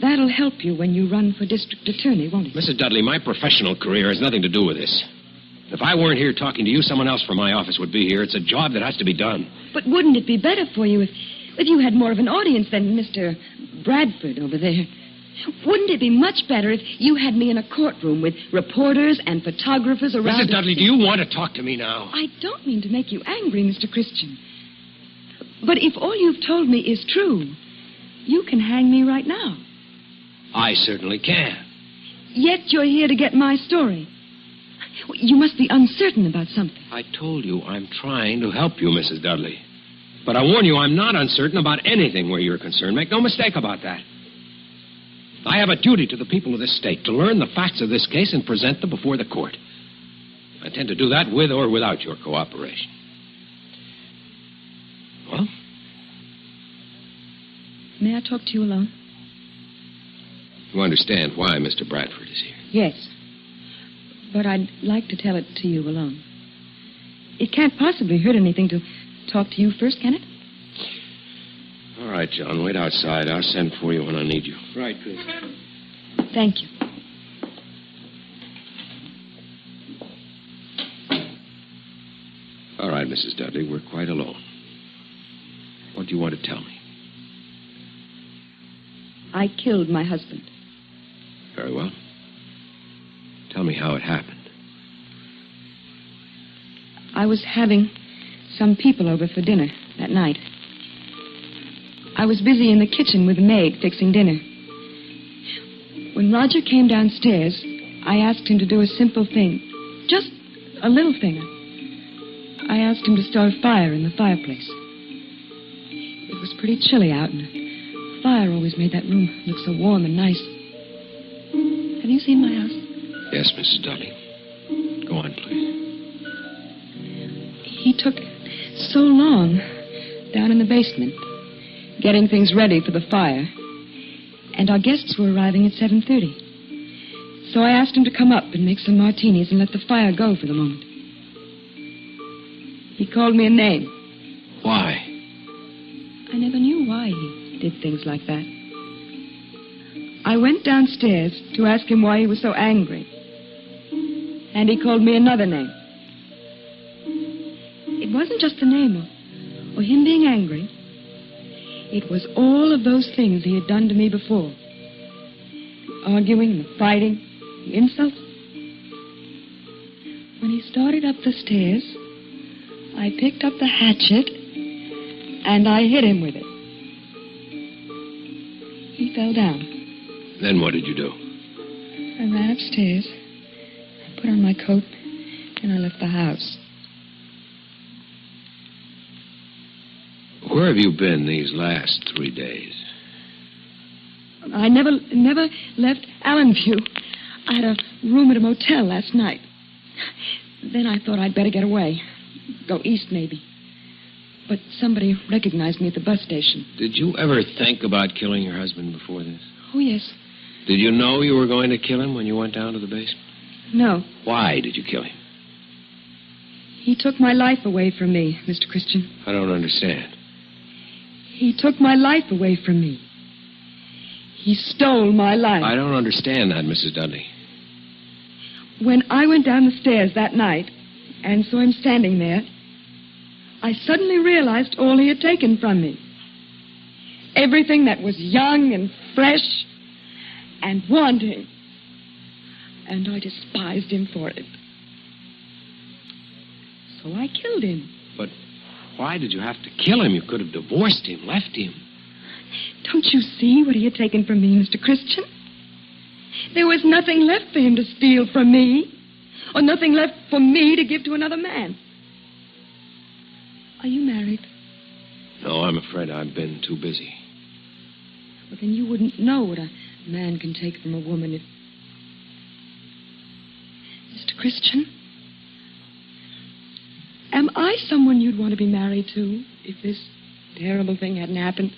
that'll help you when you run for district attorney, won't it? Mrs. Dudley, my professional career has nothing to do with this. If I weren't here talking to you, someone else from my office would be here. It's a job that has to be done. But wouldn't it be better for you if you had more of an audience than Mr. Bradford over there? Wouldn't it be much better if you had me in a courtroom with reporters and photographers around? Mrs. Dudley, do you want to talk to me now? I don't mean to make you angry, Mr. Christian. But if all you've told me is true, you can hang me right now. I certainly can. Yet you're here to get my story. You must be uncertain about something. I told you I'm trying to help you, Mrs. Dudley. But I warn you, I'm not uncertain about anything where you're concerned. Make no mistake about that. I have a duty to the people of this state to learn the facts of this case and present them before the court. I intend to do that with or without your cooperation. Well? May I talk to you alone? You understand why Mr. Bradford is here? Yes. But I'd like to tell it to you alone. It can't possibly hurt anything to talk to you first, can it? All right, John. Wait outside. I'll send for you when I need you. Right, Chris. Thank you. All right, Mrs. Dudley. We're quite alone. What do you want to tell me? I killed my husband. Very well. Tell me how it happened. I was having some people over for dinner that night. I was busy in the kitchen with the maid fixing dinner. When Roger came downstairs, I asked him to do a simple thing. Just a little thing. I asked him to start a fire in the fireplace. It was pretty chilly out, and a fire always made that room look so warm and nice. Have you seen my house? Yes, Mrs. Dudley. Go on, please. He took so long down in the basement, getting things ready for the fire. And our guests were arriving at 7:30. So I asked him to come up and make some martinis and let the fire go for the moment. He called me a name. Why? I never knew why he did things like that. I went downstairs to ask him why he was so angry. And he called me another name. It wasn't just the name or him being angry. It was all of those things he had done to me before. The arguing, the fighting, the insults. When he started up the stairs, I picked up the hatchet and I hit him with it. He fell down. Then what did you do? I ran upstairs, I put on my coat, and I left the house. Where have you been these last 3 days? I never left Allenview. I had a room at a motel last night. Then I thought I'd better get away. Go east, maybe. But somebody recognized me at the bus station. Did you ever think about killing your husband before this? Oh, yes. Did you know you were going to kill him when you went down to the basement? No. Why did you kill him? He took my life away from me, Mr. Christian. I don't understand. He took my life away from me. He stole my life. I don't understand that, Mrs. Dudley. When I went down the stairs that night and saw him standing there, I suddenly realized all he had taken from me. Everything that was young and fresh and wanting. And I despised him for it. So I killed him. But why did you have to kill him? You could have divorced him, left him. Don't you see what he had taken from me, Mr. Christian? There was nothing left for him to steal from me, or nothing left for me to give to another man. Are you married? No, I'm afraid I've been too busy. Well, then you wouldn't know what a man can take from a woman if... Mr. Christian, am I someone you'd want to be married to if this terrible thing hadn't happened?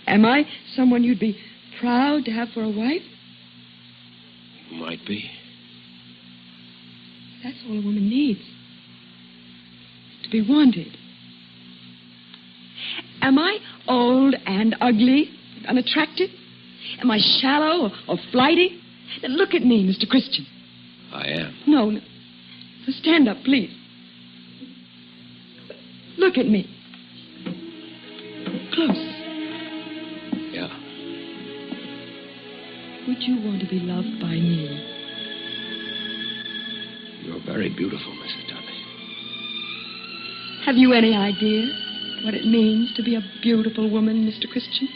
Am I someone you'd be proud to have for a wife? Might be. That's all a woman needs. To be wanted. Am I old and ugly, unattractive? Am I shallow or flighty? Then look at me, Mr. Christian. I am. No. So stand up, please. Look at me. Close. Yeah. Would you want to be loved by me? You're very beautiful, Mrs. Dudley. Have you any idea what it means to be a beautiful woman, Mr. Christian?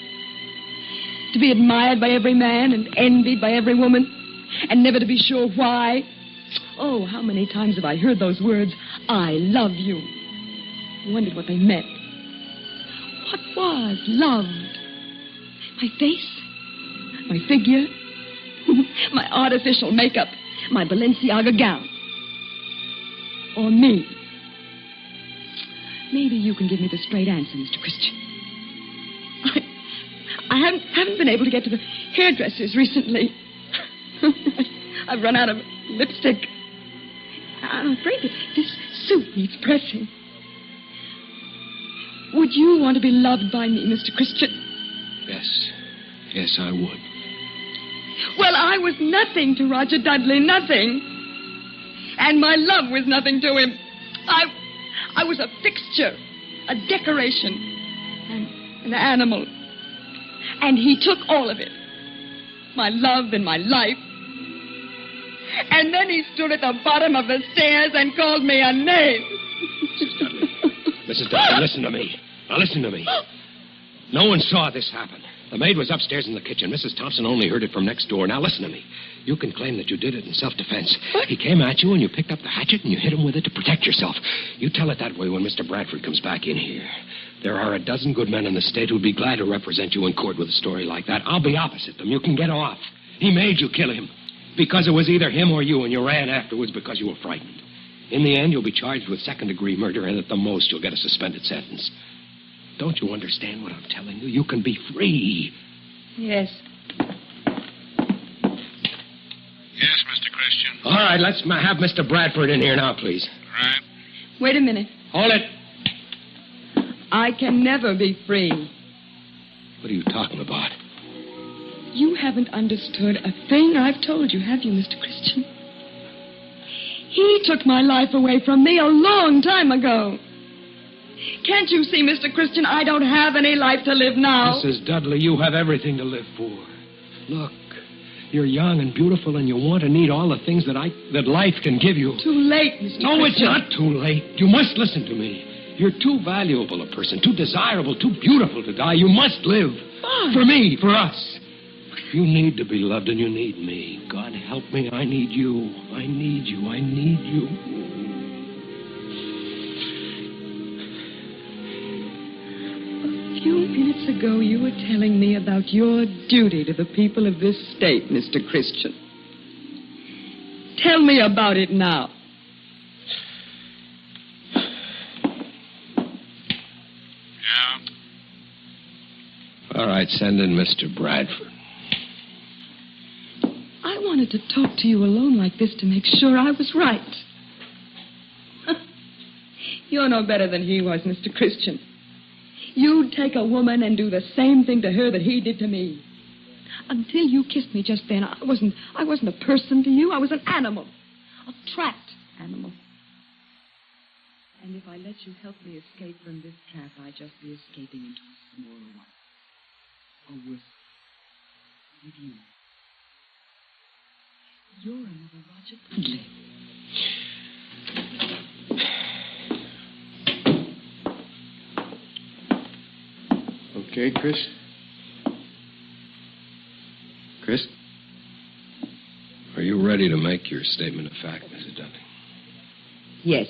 To be admired by every man and envied by every woman, and never to be sure why? Oh, how many times have I heard those words, I love you. Wondered what they meant. What was loved? My face? My figure? My artificial makeup? My Balenciaga gown? Or me? Maybe you can give me the straight answer, Mr. Christian. I haven't been able to get to the hairdressers recently. I've run out of lipstick. I'm afraid that this suit needs pressing. Would you want to be loved by me, Mr. Christian? Yes. Yes, I would. Well, I was nothing to Roger Dudley, nothing. And my love was nothing to him. I was a fixture, a decoration, an animal. And he took all of it. My love and my life. And then he stood at the bottom of the stairs and called me a name. Mrs. Dudley, listen to me. Now, listen to me. No one saw this happen. The maid was upstairs in the kitchen. Mrs. Thompson only heard it from next door. Now, listen to me. You can claim that you did it in self-defense. He came at you, and you picked up the hatchet, and you hit him with it to protect yourself. You tell it that way when Mr. Bradford comes back in here. There are a dozen good men in the state who'd be glad to represent you in court with a story like that. I'll be opposite them. You can get off. He made you kill him because it was either him or you, and you ran afterwards because you were frightened. In the end, you'll be charged with second-degree murder, and at the most, you'll get a suspended sentence. Don't you understand what I'm telling you? You can be free. Yes. Yes, Mr. Christian. All right, let's have Mr. Bradford in here now, please. Right. Wait a minute. Hold it. I can never be free. What are you talking about? You haven't understood a thing I've told you, have you, Mr. Christian? He took my life away from me a long time ago. Can't you see, Mr. Christian, I don't have any life to live now? Mrs. Dudley, you have everything to live for. Look, you're young and beautiful, and you want and need all the things that life can give you. Too late, Mr. No, Christian. it's not too late. You must listen to me. You're too valuable a person, too desirable, too beautiful to die. You must live. Fine. For me, for us. You need to be loved, and you need me. God help me, I need you. I need you. I need you. A few minutes ago, you were telling me about your duty to the people of this state, Mr. Christian. Tell me about it now. Yeah? All right, send in Mr. Bradford. I wanted to talk to you alone like this to make sure I was right. You're no better than he was, Mr. Christian. You'd take a woman and do the same thing to her that he did to me. Until you kissed me just then, I wasn't a person to you. I was an animal. A trapped animal. And if I let you help me escape from this trap, I'd just be escaping into a smaller one. Or worse, with you. You're another Roger Dudley. Okay, Chris? Chris? Are you ready to make your statement of fact, Mrs. Dudley? Yes.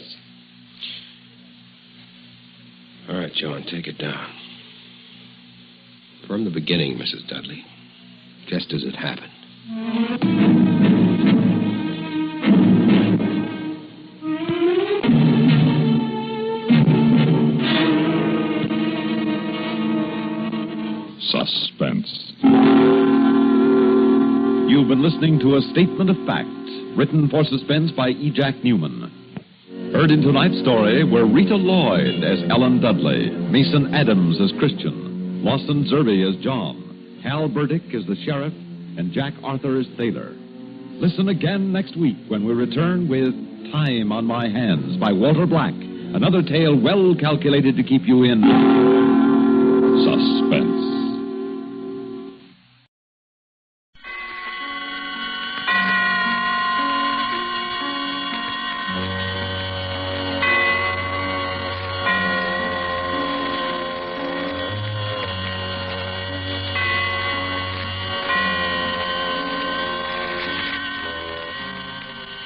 All right, John, take it down. From the beginning, Mrs. Dudley, just as it happened. Suspense. You've been listening to a statement of fact, written for Suspense by E. Jack Newman. Heard in tonight's story were Rita Lloyd as Ellen Dudley, Mason Adams as Christian, Lawson Zerby as John, Hal Burdick as the sheriff, and Jack Arthur as Thaler. Listen again next week when we return with Time on My Hands by Walter Black, another tale well calculated to keep you in suspense.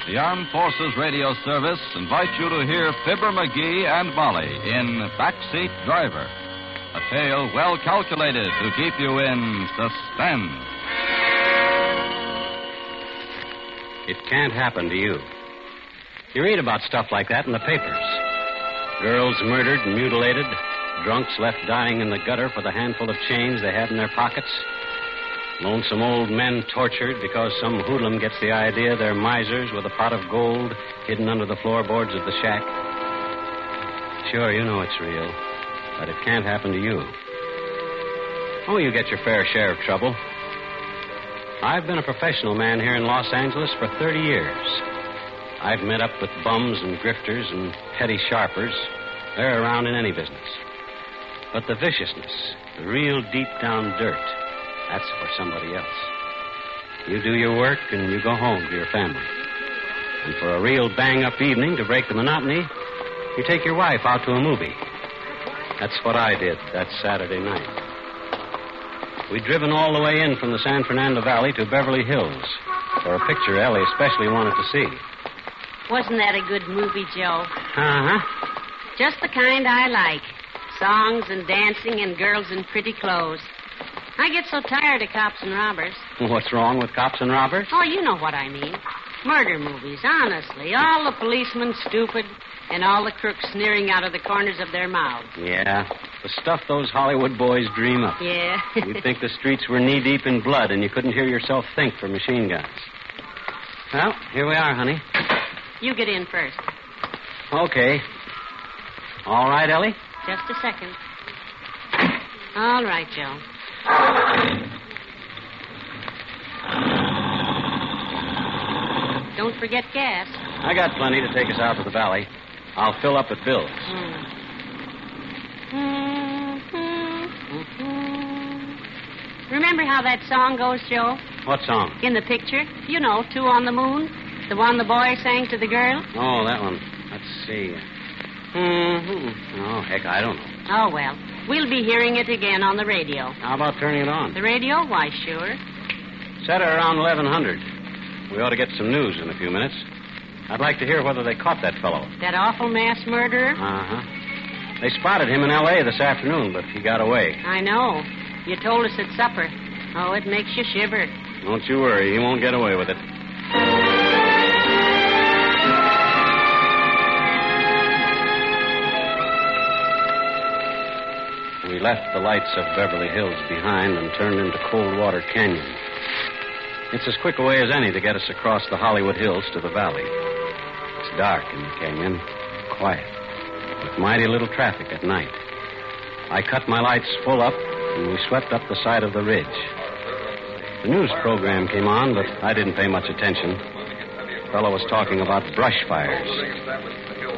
The Armed Forces Radio Service invites you to hear Fibber McGee and Molly in Backseat Driver, a tale well calculated to keep you in suspense. It can't happen to you. You read about stuff like that in the papers. Girls murdered and mutilated, drunks left dying in the gutter for the handful of change they had in their pockets, lonesome old men tortured because some hoodlum gets the idea they're misers with a pot of gold hidden under the floorboards of the shack. Sure, you know it's real, but it can't happen to you. Oh, you get your fair share of trouble. I've been a professional man here in Los Angeles for 30 years. I've met up with bums and grifters and petty sharpers. They're around in any business. But the viciousness, the real deep-down dirt, that's for somebody else. You do your work and you go home to your family. And for a real bang-up evening to break the monotony, you take your wife out to a movie. That's what I did that Saturday night. We'd driven all the way in from the San Fernando Valley to Beverly Hills for a picture Ellie especially wanted to see. Wasn't that a good movie, Joe? Uh-huh. Just the kind I like. Songs and dancing and girls in pretty clothes. I get so tired of cops and robbers. What's wrong with cops and robbers? Oh, you know what I mean. Murder movies, honestly. All the policemen stupid and all the crooks sneering out of the corners of their mouths. Yeah, the stuff those Hollywood boys dream up. Yeah. You'd think the streets were knee-deep in blood and you couldn't hear yourself think for machine guns. Well, here we are, honey. You get in first. Okay. All right, Ellie? Just a second. All right, Joe. Don't forget gas. I got plenty to take us out to the valley. I'll fill up at Bill's. Remember how that song goes, Joe? What song? In the picture. You know, Two on the Moon. The one the boy sang to the girl. Oh, that one. Let's see. Oh, heck, I don't know. Oh, well. We'll be hearing it again on the radio. How about turning it on? The radio? Why, sure. Set it around 1100. We ought to get some news in a few minutes. I'd like to hear whether they caught that fellow. That awful mass murderer? Uh-huh. They spotted him in L.A. this afternoon, but he got away. I know. You told us at supper. Oh, it makes you shiver. Don't you worry. He won't get away with it. We left the lights of Beverly Hills behind and turned into Coldwater Canyon. It's as quick a way as any to get us across the Hollywood Hills to the valley. It's dark in the canyon, quiet, with mighty little traffic at night. I cut my lights full up, and we swept up the side of the ridge. The news program came on, but I didn't pay much attention. The fellow was talking about brush fires.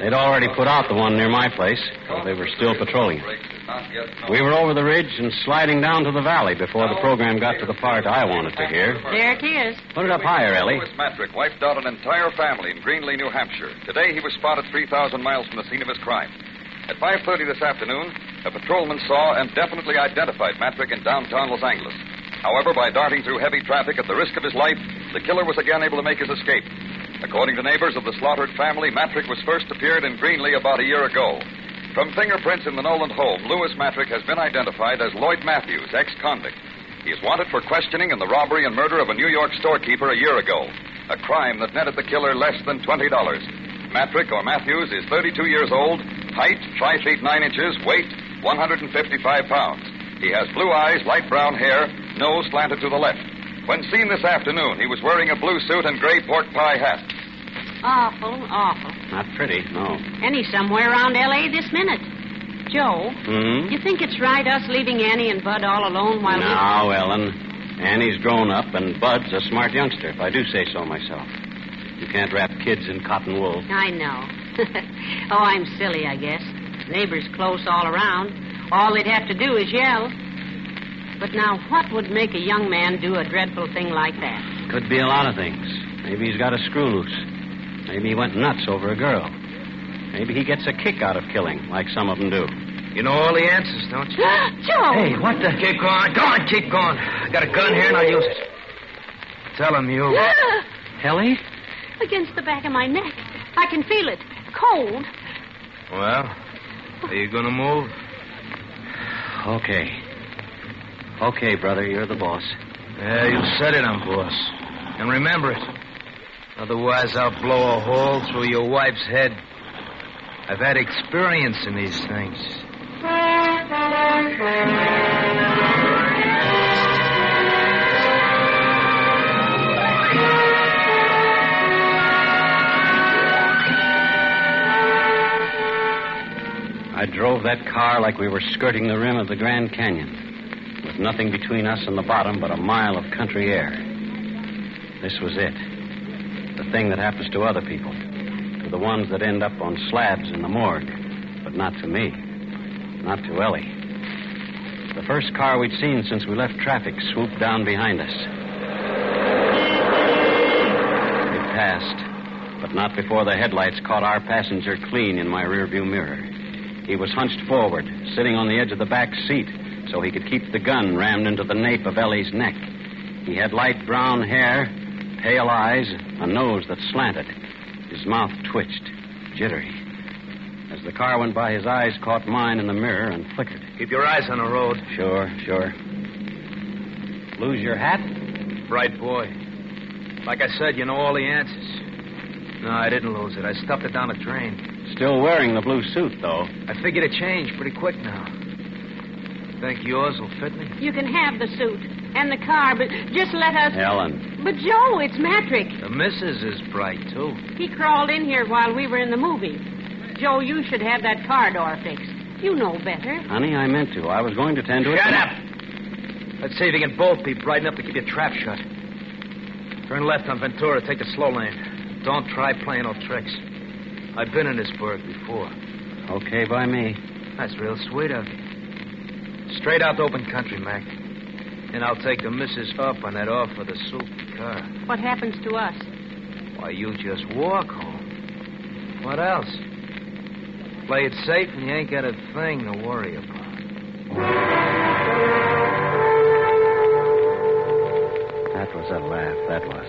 They'd already put out the one near my place, so they were still patrolling it. We were over the ridge and sliding down to the valley before the program got to the part I wanted to hear. There it is. Put it up higher, Ellie. Lewis Matrick wiped out an entire family in Greenlee, New Hampshire. Today he was spotted 3,000 miles from the scene of his crime. At 5:30 this afternoon, a patrolman saw and definitely identified Matrick in downtown Los Angeles. However, by darting through heavy traffic at the risk of his life, the killer was again able to make his escape. According to neighbors of the slaughtered family, Matrick was first appeared in Greenlee about a year ago. From fingerprints in the Noland home, Lewis Matrick has been identified as Lloyd Matthews, ex-convict. He is wanted for questioning in the robbery and murder of a New York storekeeper a year ago, a crime that netted the killer less than $20. Matrick, or Matthews, is 32 years old, height 5 feet 9 inches, weight 155 pounds. He has blue eyes, light brown hair, nose slanted to the left. When seen this afternoon, he was wearing a blue suit and gray pork pie hat. Awful, awful. Not pretty, no. And he's somewhere around L.A. this minute. Joe, you think it's right us leaving Annie and Bud all alone while Now, Ellen, Annie's grown up and Bud's a smart youngster, if I do say so myself. You can't wrap kids in cotton wool. I know. Oh, I'm silly, I guess. Neighbors close all around. All they'd have to do is yell. But now, what would make a young man do a dreadful thing like that? Could be a lot of things. Maybe he's got a screw loose. Maybe he went nuts over a girl. Maybe he gets a kick out of killing, like some of them do. You know all the answers, don't you? Joe! Hey, what the? Keep going. Go on, keep going. I got a gun here and I'll use it. Tell him you. Ellie? Against the back of my neck. I can feel it. Cold. Well, are you going to move? Okay. Okay, brother, you're the boss. Yeah, you said it, I'm boss. And remember it. Otherwise, I'll blow a hole through your wife's head. I've had experience in these things. I drove that car like we were skirting the rim of the Grand Canyon, with nothing between us and the bottom but a mile of country air. This was it. The thing that happens to other people, to the ones that end up on slabs in the morgue, but not to me, not to Ellie. The first car we'd seen since we left traffic swooped down behind us. It passed, but not before the headlights caught our passenger clean in my rearview mirror. He was hunched forward, sitting on the edge of the back seat, so he could keep the gun rammed into the nape of Ellie's neck. He had light brown hair, pale eyes, a nose that slanted. His mouth twitched, jittery. As the car went by, his eyes caught mine in the mirror and flickered. Keep your eyes on the road. Sure. Lose your hat? Bright boy. Like I said, you know all the answers. No, I didn't lose it. I stuffed it down the drain. Still wearing the blue suit, though. I figured it changed pretty quick now. Think yours will fit me? You can have the suit and the car, but just let us... Ellen. But, Joe, it's Matrick. The missus is bright, too. He crawled in here while we were in the movie. Joe, you should have that car door fixed. You know better. Honey, I meant to. I was going to tend to it. Shut up! Let's see if you can both be bright enough to keep your trap shut. Turn left on Ventura. Take the slow lane. Don't try playing no tricks. I've been in this burg before. Okay by me. That's real sweet of you. Straight out to open country, Mac. And I'll take the missus up on that offer of the soup and car. What happens to us? Why, you just walk home. What else? Play it safe and you ain't got a thing to worry about. That was a laugh, that was.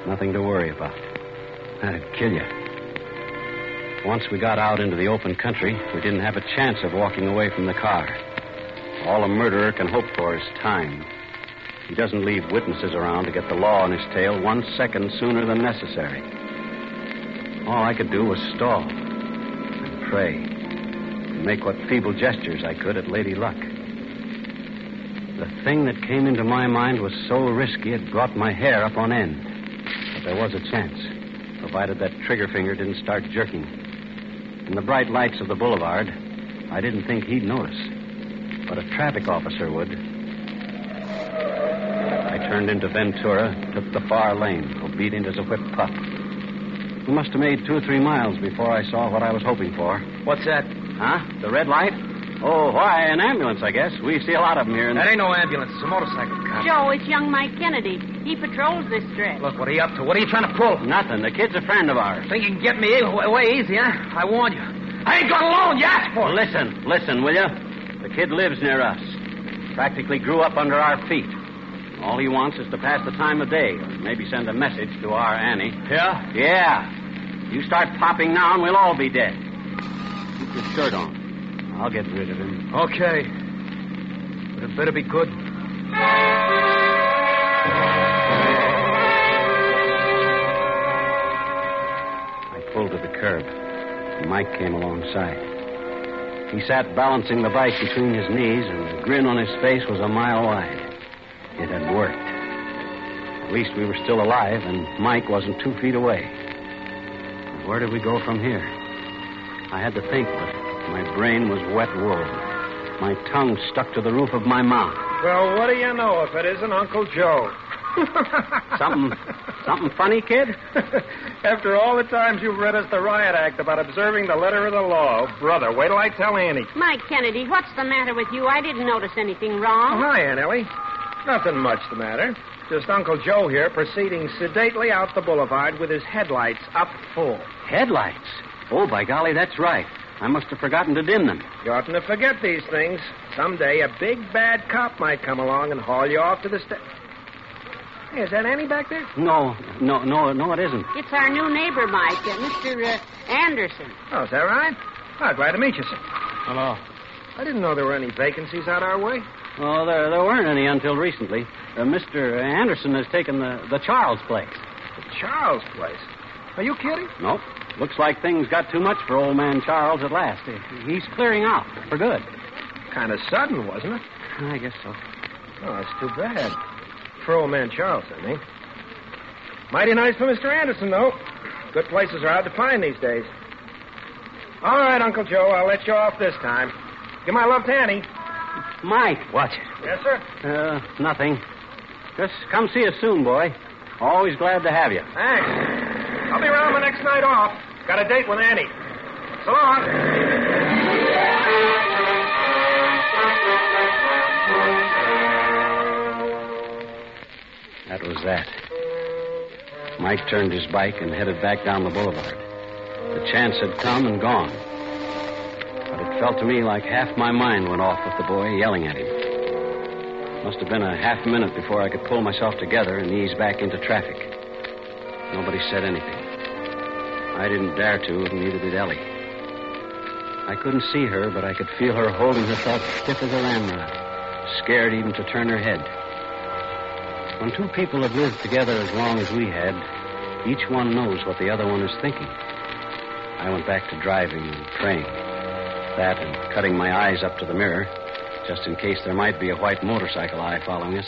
Nothing to worry about. That'd kill you. Once we got out into the open country, we didn't have a chance of walking away from the car. All a murderer can hope for is time. He doesn't leave witnesses around to get the law on his tail 1 second sooner than necessary. All I could do was stall and pray and make what feeble gestures I could at Lady Luck. The thing that came into my mind was so risky it brought my hair up on end. But there was a chance, provided that trigger finger didn't start jerking. In the bright lights of the boulevard, I didn't think he'd notice. But a traffic officer would. I turned into Ventura, took the far lane, obedient as a whipped pup. We must have made 2 or 3 miles before I saw what I was hoping for. What's that? Huh? The red light? Oh, why, an ambulance, I guess. We see a lot of them here. That ain't no ambulance. It's a motorcycle cop. Joe, it's young Mike Kennedy. He patrols this stretch. Look, what are you up to? What are you trying to pull? Nothing. The kid's a friend of ours. Think you can get me away easy, huh? I warned you. I ain't going alone. You asked for it. Listen, will you? The kid lives near us. Practically grew up under our feet. All he wants is to pass the time of day, or maybe send a message to our Annie. Yeah? Yeah. You start popping now and we'll all be dead. Keep your shirt on. I'll get rid of him. Okay. But it better be good. I pulled to the curb. Mike came alongside. He sat balancing the bike between his knees, and the grin on his face was a mile wide. It had worked. At least we were still alive, and Mike wasn't 2 feet away. But where did we go from here? I had to think, but my brain was wet wool. My tongue stuck to the roof of my mouth. Well, what do you know if it isn't Uncle Joe? Something funny, kid? After all the times you've read us the riot act about observing the letter of the law, brother, wait till I tell Annie. Mike Kennedy, what's the matter with you? I didn't notice anything wrong. Oh, hi, Aunt Ellie. Nothing much the matter. Just Uncle Joe here proceeding sedately out the boulevard with his headlights up full. Headlights? Oh, by golly, that's right. I must have forgotten to dim them. You oughtn't to forget these things. Someday a big, bad cop might come along and haul you off to the Hey, is that Annie back there? No, it isn't. It's our new neighbor, Mike, Mr. Anderson. Oh, is that right? Oh, glad to meet you, sir. Hello. I didn't know there were any vacancies out our way. Oh, there weren't any until recently. Mr. Anderson has taken the Charles place. The Charles place? Are you kidding? Nope. Looks like things got too much for old man Charles at last. He's clearing out for good. Kind of sudden, wasn't it? I guess so. Oh, that's too bad. For old man Charles, I mean. Mighty nice for Mr. Anderson, though. Good places are hard to find these days. All right, Uncle Joe, I'll let you off this time. Give my love to Annie. Mike. Watch it. Yes, sir? Nothing. Just come see us soon, boy. Always glad to have you. Thanks. I'll be around my next night off. Got a date with Annie. So long. That was that. Mike turned his bike and headed back down the boulevard. The chance had come and gone. But it felt to me like half my mind went off with the boy yelling at him. Must have been a half minute before I could pull myself together and ease back into traffic. Nobody said anything. I didn't dare to, and neither did Ellie. I couldn't see her, but I could feel her holding herself stiff as a ramrod, scared even to turn her head. When two people have lived together as long as we had, each one knows what the other one is thinking. I went back to driving and praying. That and cutting my eyes up to the mirror, just in case there might be a white motorcycle eye following us.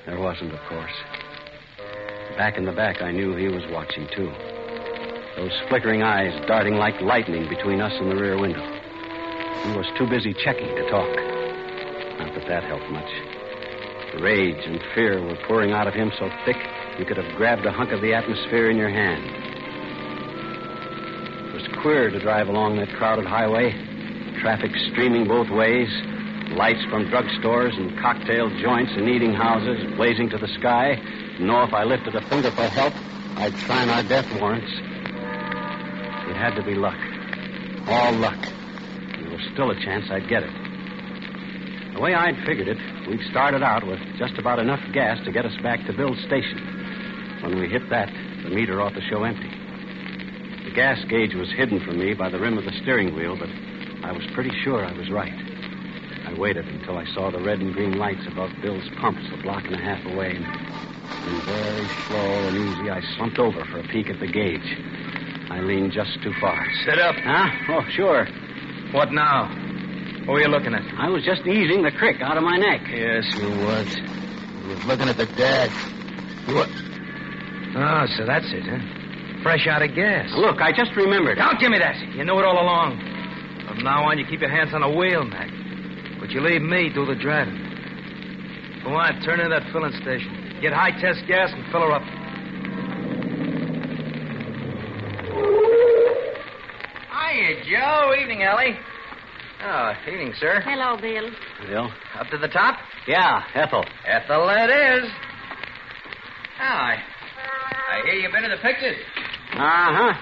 There wasn't, of course. Back in the back, I knew he was watching, too. Those flickering eyes darting like lightning between us and the rear window. He was too busy checking to talk. Not that that helped much. Rage and fear were pouring out of him so thick you could have grabbed a hunk of the atmosphere in your hand. It was queer to drive along that crowded highway, traffic streaming both ways, lights from drugstores and cocktail joints and eating houses blazing to the sky, to know if I lifted a finger for help, I'd sign our death warrants. It had to be luck. All luck. And there was still a chance I'd get it. The way I'd figured it, we'd started out with just about enough gas to get us back to Bill's station. When we hit that, the meter ought to show empty. The gas gauge was hidden from me by the rim of the steering wheel, but I was pretty sure I was right. I waited until I saw the red and green lights above Bill's pumps a block and a half away. And very slow and easy, I slumped over for a peek at the gauge. I leaned just too far. Sit up. Huh? Oh, sure. What now? What were you looking at? I was just easing the crick out of my neck. Yes, you was. You was looking at the dad. What? Oh, so that's it, huh? Fresh out of gas. Look, I just remembered. Don't give me that. You knew it all along. From now on, you keep your hands on the wheel, Mac. But you leave me do the driving. Go on, turn in that filling station. Get high-test gas and fill her up. Hiya, Joe. Evening, Ellie. Oh, evening, sir. Hello, Bill. Bill? Up to the top? Yeah, Ethel. Ethel it is. Oh, I hear you've been to the pictures. Uh-huh.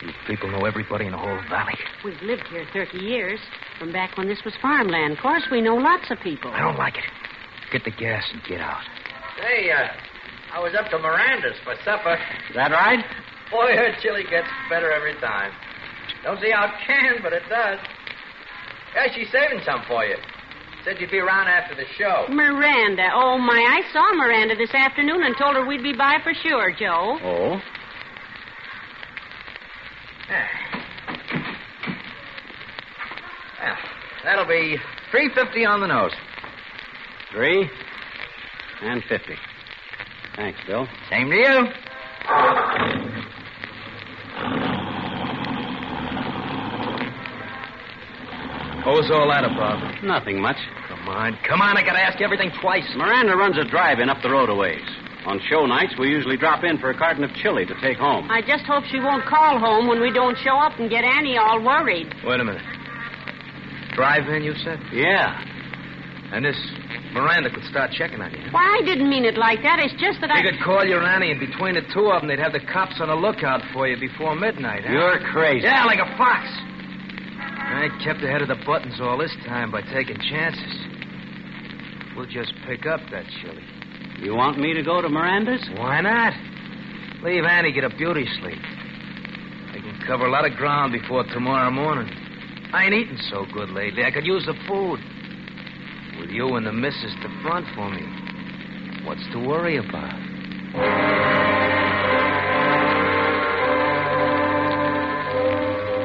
These people know everybody in the whole valley. We've lived here 30 years, from back when this was farmland. Of course, we know lots of people. I don't like it. Get the gas and get out. Hey, I was up to Miranda's for supper. Is that right? Boy, her chili gets better every time. Don't see how it can, but it does. Yeah, she's saving some for you. Said you'd be around after the show. Miranda. Oh, my, I saw Miranda this afternoon and told her we'd be by for sure, Joe. Oh? Well, that'll be $3.50 on the nose. 3 and 50. Thanks, Bill. Same to you. What was all that about? Nothing much. Come on, I gotta ask you everything twice. Miranda runs a drive-in up the road a ways. On show nights, we usually drop in for a carton of chili to take home. I just hope she won't call home when we don't show up and get Annie all worried. Wait a minute. Drive-in, you said? Yeah. And this Miranda could start checking on you. Why, I didn't mean it like that. It's just that They could call your Annie, and between the two of them, they'd have the cops on the lookout for you before midnight, huh? You're crazy. Yeah, like a fox. I kept ahead of the buttons all this time by taking chances. We'll just pick up that chili. You want me to go to Miranda's? Why not? Leave Annie get a beauty sleep. I can cover a lot of ground before tomorrow morning. I ain't eaten so good lately. I could use the food. With you and the missus to front for me, what's to worry about?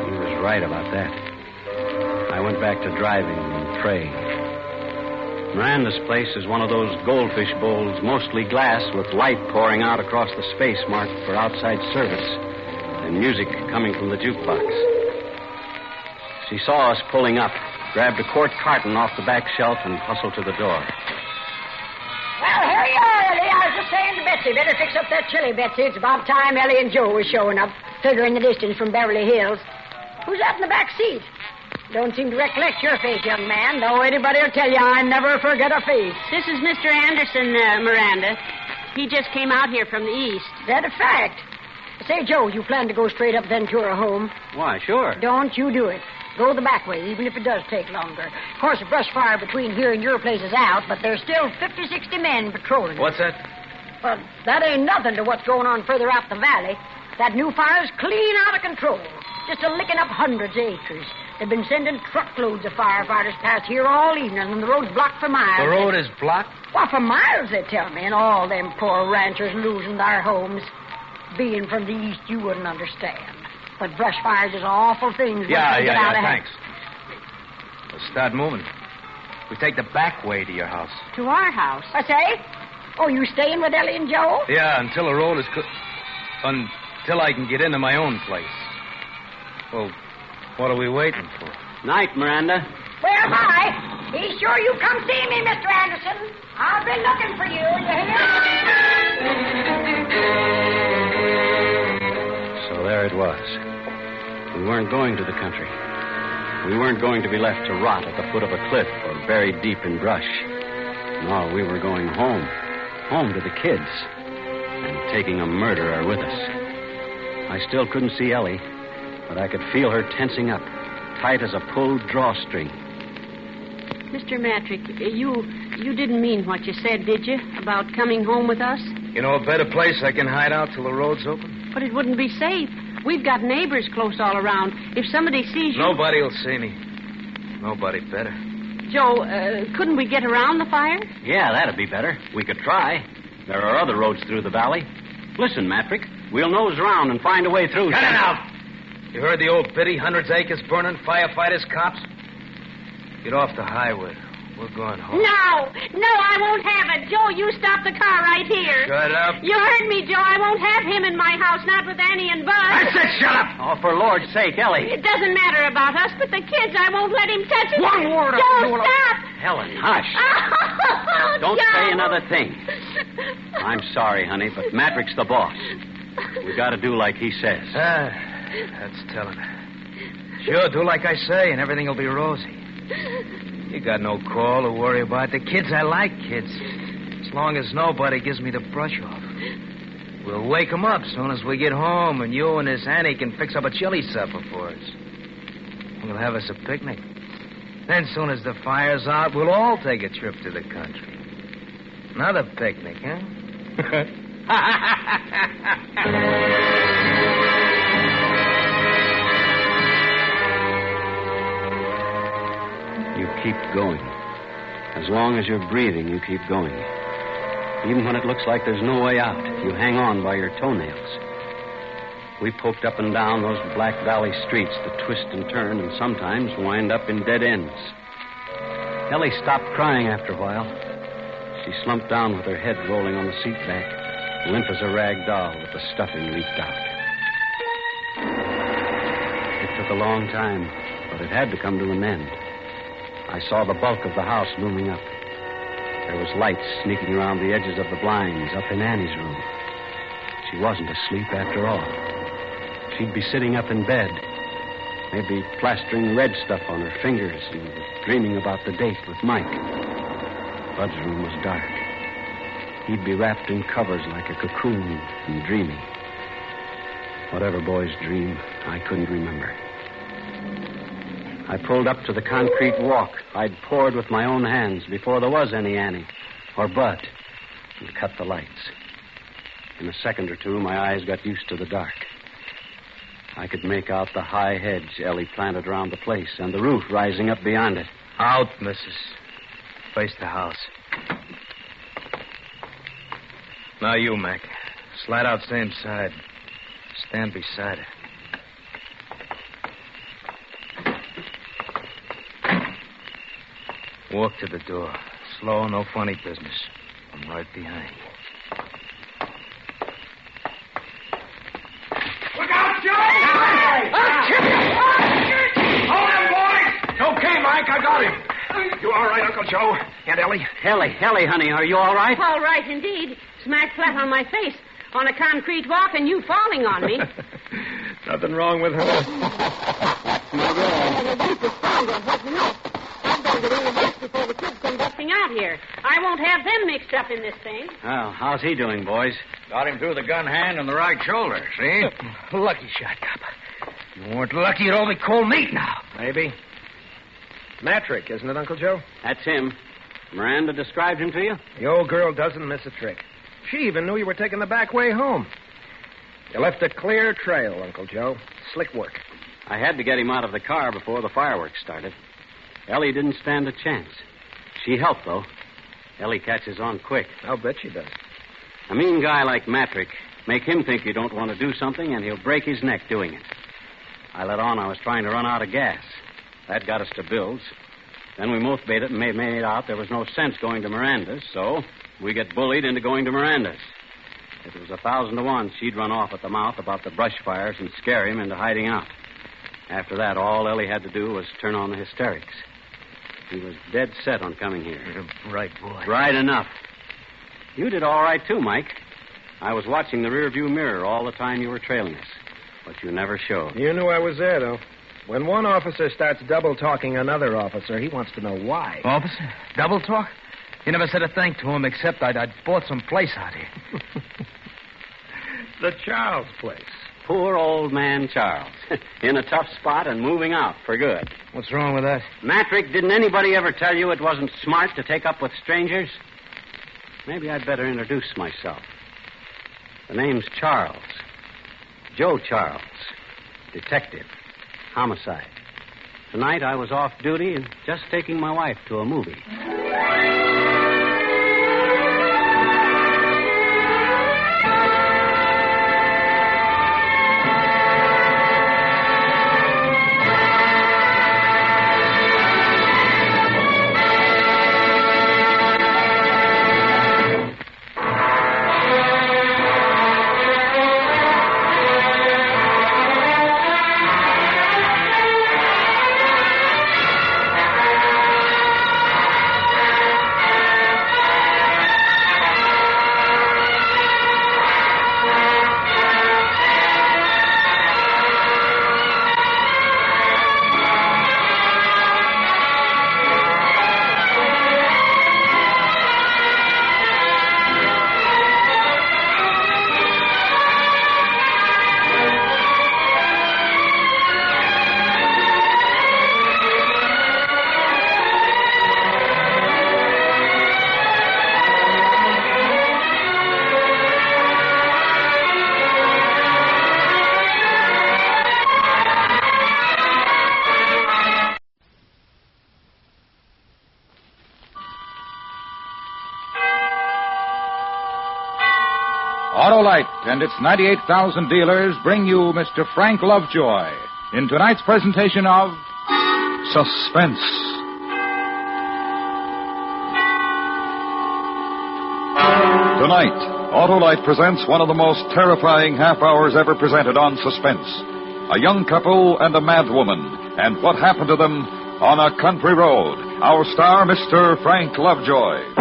He was right about that. I went back to driving and praying. Miranda's place is one of those goldfish bowls, mostly glass, with light pouring out across the space marked for outside service, and music coming from the jukebox. She saw us pulling up, grabbed a quart carton off the back shelf, and hustled to the door. Well, here you are, Ellie. I was just saying to Betsy, better fix up that chili, Betsy. It's about time Ellie and Joe were showing up, figuring the distance from Beverly Hills. Who's that in the back seat? Don't seem to recollect your face, young man, though anybody will tell you I never forget a face. This is Mr. Anderson, Miranda. He just came out here from the east. Is that a fact? Say, Joe, you plan to go straight up Ventura home? Why, sure. Don't you do it. Go the back way, even if it does take longer. Of course, the brush fire between here and your place is out, but there's still 50, 60 men patrolling it. What's that? Well, that ain't nothing to what's going on further out the valley. That new fire's clean out of control. Just licking up hundreds of acres. They've been sending truckloads of firefighters past here all evening, and the road's blocked for miles. The road is blocked? Well, for miles, they tell me, and all them poor ranchers losing their homes. Being from the east, you wouldn't understand. But brush fires is awful things. Yeah, thanks. We'll start moving. We take the back way to your house. To our house? I say? Oh, you staying with Ellie and Joe? Yeah, until the road is... until I can get into my own place. Well, what are we waiting for? Night, Miranda. Well, hi. Be sure you come see me, Mr. Anderson. I'll be looking for you, you hear? So there it was. We weren't going to the country. We weren't going to be left to rot at the foot of a cliff or buried deep in brush. No, we were going home. Home to the kids. And taking a murderer with us. I still couldn't see Ellie, but I could feel her tensing up, tight as a pulled drawstring. Mr. Matrick, you didn't mean what you said, did you, about coming home with us? You know a better place I can hide out till the road's open? But it wouldn't be safe. We've got neighbors close all around. If somebody sees you... Nobody will see me. Nobody better. Joe, couldn't we get around the fire? Yeah, that'd be better. We could try. There are other roads through the valley. Listen, Matrick, we'll nose around and find a way through. Cut it out! You heard the old biddy, hundreds of acres burning, firefighters, cops? Get off the highway. We're going home. No, I won't have it. Joe, you stop the car right here. Shut up. You heard me, Joe. I won't have him in my house, not with Annie and Bud. I said shut up! Oh, for Lord's sake, Ellie. It doesn't matter about us, but the kids, I won't let him touch it. One word. Joe, stop. Helen, hush. Oh, Don't Joe. say another thing. I'm sorry, honey, but Matrick's the boss. We got to do like he says. That's telling. Sure, do like I say, and everything will be rosy. You got no call to worry about. The kids, I like kids. As long as nobody gives me the brush off. We'll wake 'em up as soon as we get home, and you and this Annie can fix up a chili supper for us. We'll have us a picnic. Then, as soon as the fire's out, we'll all take a trip to the country. Another picnic, huh? You keep going. As long as you're breathing, you keep going. Even when it looks like there's no way out, you hang on by your toenails. We poked up and down those Black Valley streets that twist and turn and sometimes wind up in dead ends. Ellie stopped crying after a while. She slumped down with her head rolling on the seat back, limp as a rag doll with the stuffing leaked out. It took a long time, but it had to come to an end. I saw the bulk of the house looming up. There was light sneaking around the edges of the blinds up in Annie's room. She wasn't asleep after all. She'd be sitting up in bed, maybe plastering red stuff on her fingers and dreaming about the date with Mike. Bud's room was dark. He'd be wrapped in covers like a cocoon and dreaming. Whatever boys dream, I couldn't remember. I pulled up to the concrete walk I'd poured with my own hands before there was any Annie or Bud, and cut the lights. In a second or two, my eyes got used to the dark. I could make out the high hedge Ellie planted around the place and the roof rising up beyond it. Out, missus. Face the house. Now you, Mac. Slide out same side. Stand beside her. Walk to the door. Slow, no funny business. I'm right behind you. Look out, Joe! Hold him, boys! Okay, Mike, I got him. You all right, Uncle Joe? And Ellie? Ellie, honey, are you all right? All right, indeed. Smacked flat on my face on a concrete walk and you falling on me. Nothing wrong with her. I'm going to do the best before the kids come busting out. out here. I won't have them mixed up in this thing. Well, how's he doing, boys? Got him through the gun hand and the right shoulder, see? Lucky shot, Cop. You weren't lucky, it'd all be cold meat now. Maybe. Matrick, isn't it, Uncle Joe? That's him. Miranda described him to you? The old girl doesn't miss a trick. She even knew you were taking the back way home. You left a clear trail, Uncle Joe. Slick work. I had to get him out of the car before the fireworks started. Ellie didn't stand a chance. She helped, though. Ellie catches on quick. I'll bet she does. A mean guy like Matrick, make him think you don't want to do something, and he'll break his neck doing it. I let on I was trying to run out of gas. That got us to Bill's. Then we both made it and made out there was no sense going to Miranda's, so we get bullied into going to Miranda's. If it was 1,000 to 1, she'd run off at the mouth about the brush fires and scare him into hiding out. After that, all Ellie had to do was turn on the hysterics. He was dead set on coming here. You're a bright boy. Right enough. You did all right, too, Mike. I was watching the rearview mirror all the time you were trailing us, but you never showed. You knew I was there, though. When one officer starts double-talking another officer, he wants to know why. Officer? Double talk? You never said a thing to him except I'd bought some place out here. The Charles place. Poor old man Charles. In a tough spot and moving out for good. What's wrong with that? Matrick, didn't anybody ever tell you it wasn't smart to take up with strangers? Maybe I'd better introduce myself. The name's Charles. Joe Charles. Detective. Homicide. Tonight I was off duty and just taking my wife to a movie. Autolite and its 98,000 dealers bring you Mr. Frank Lovejoy in tonight's presentation of Suspense. Tonight, Autolite presents one of the most terrifying half hours ever presented on Suspense. A young couple and a mad woman, and what happened to them on a country road. Our star, Mr. Frank Lovejoy.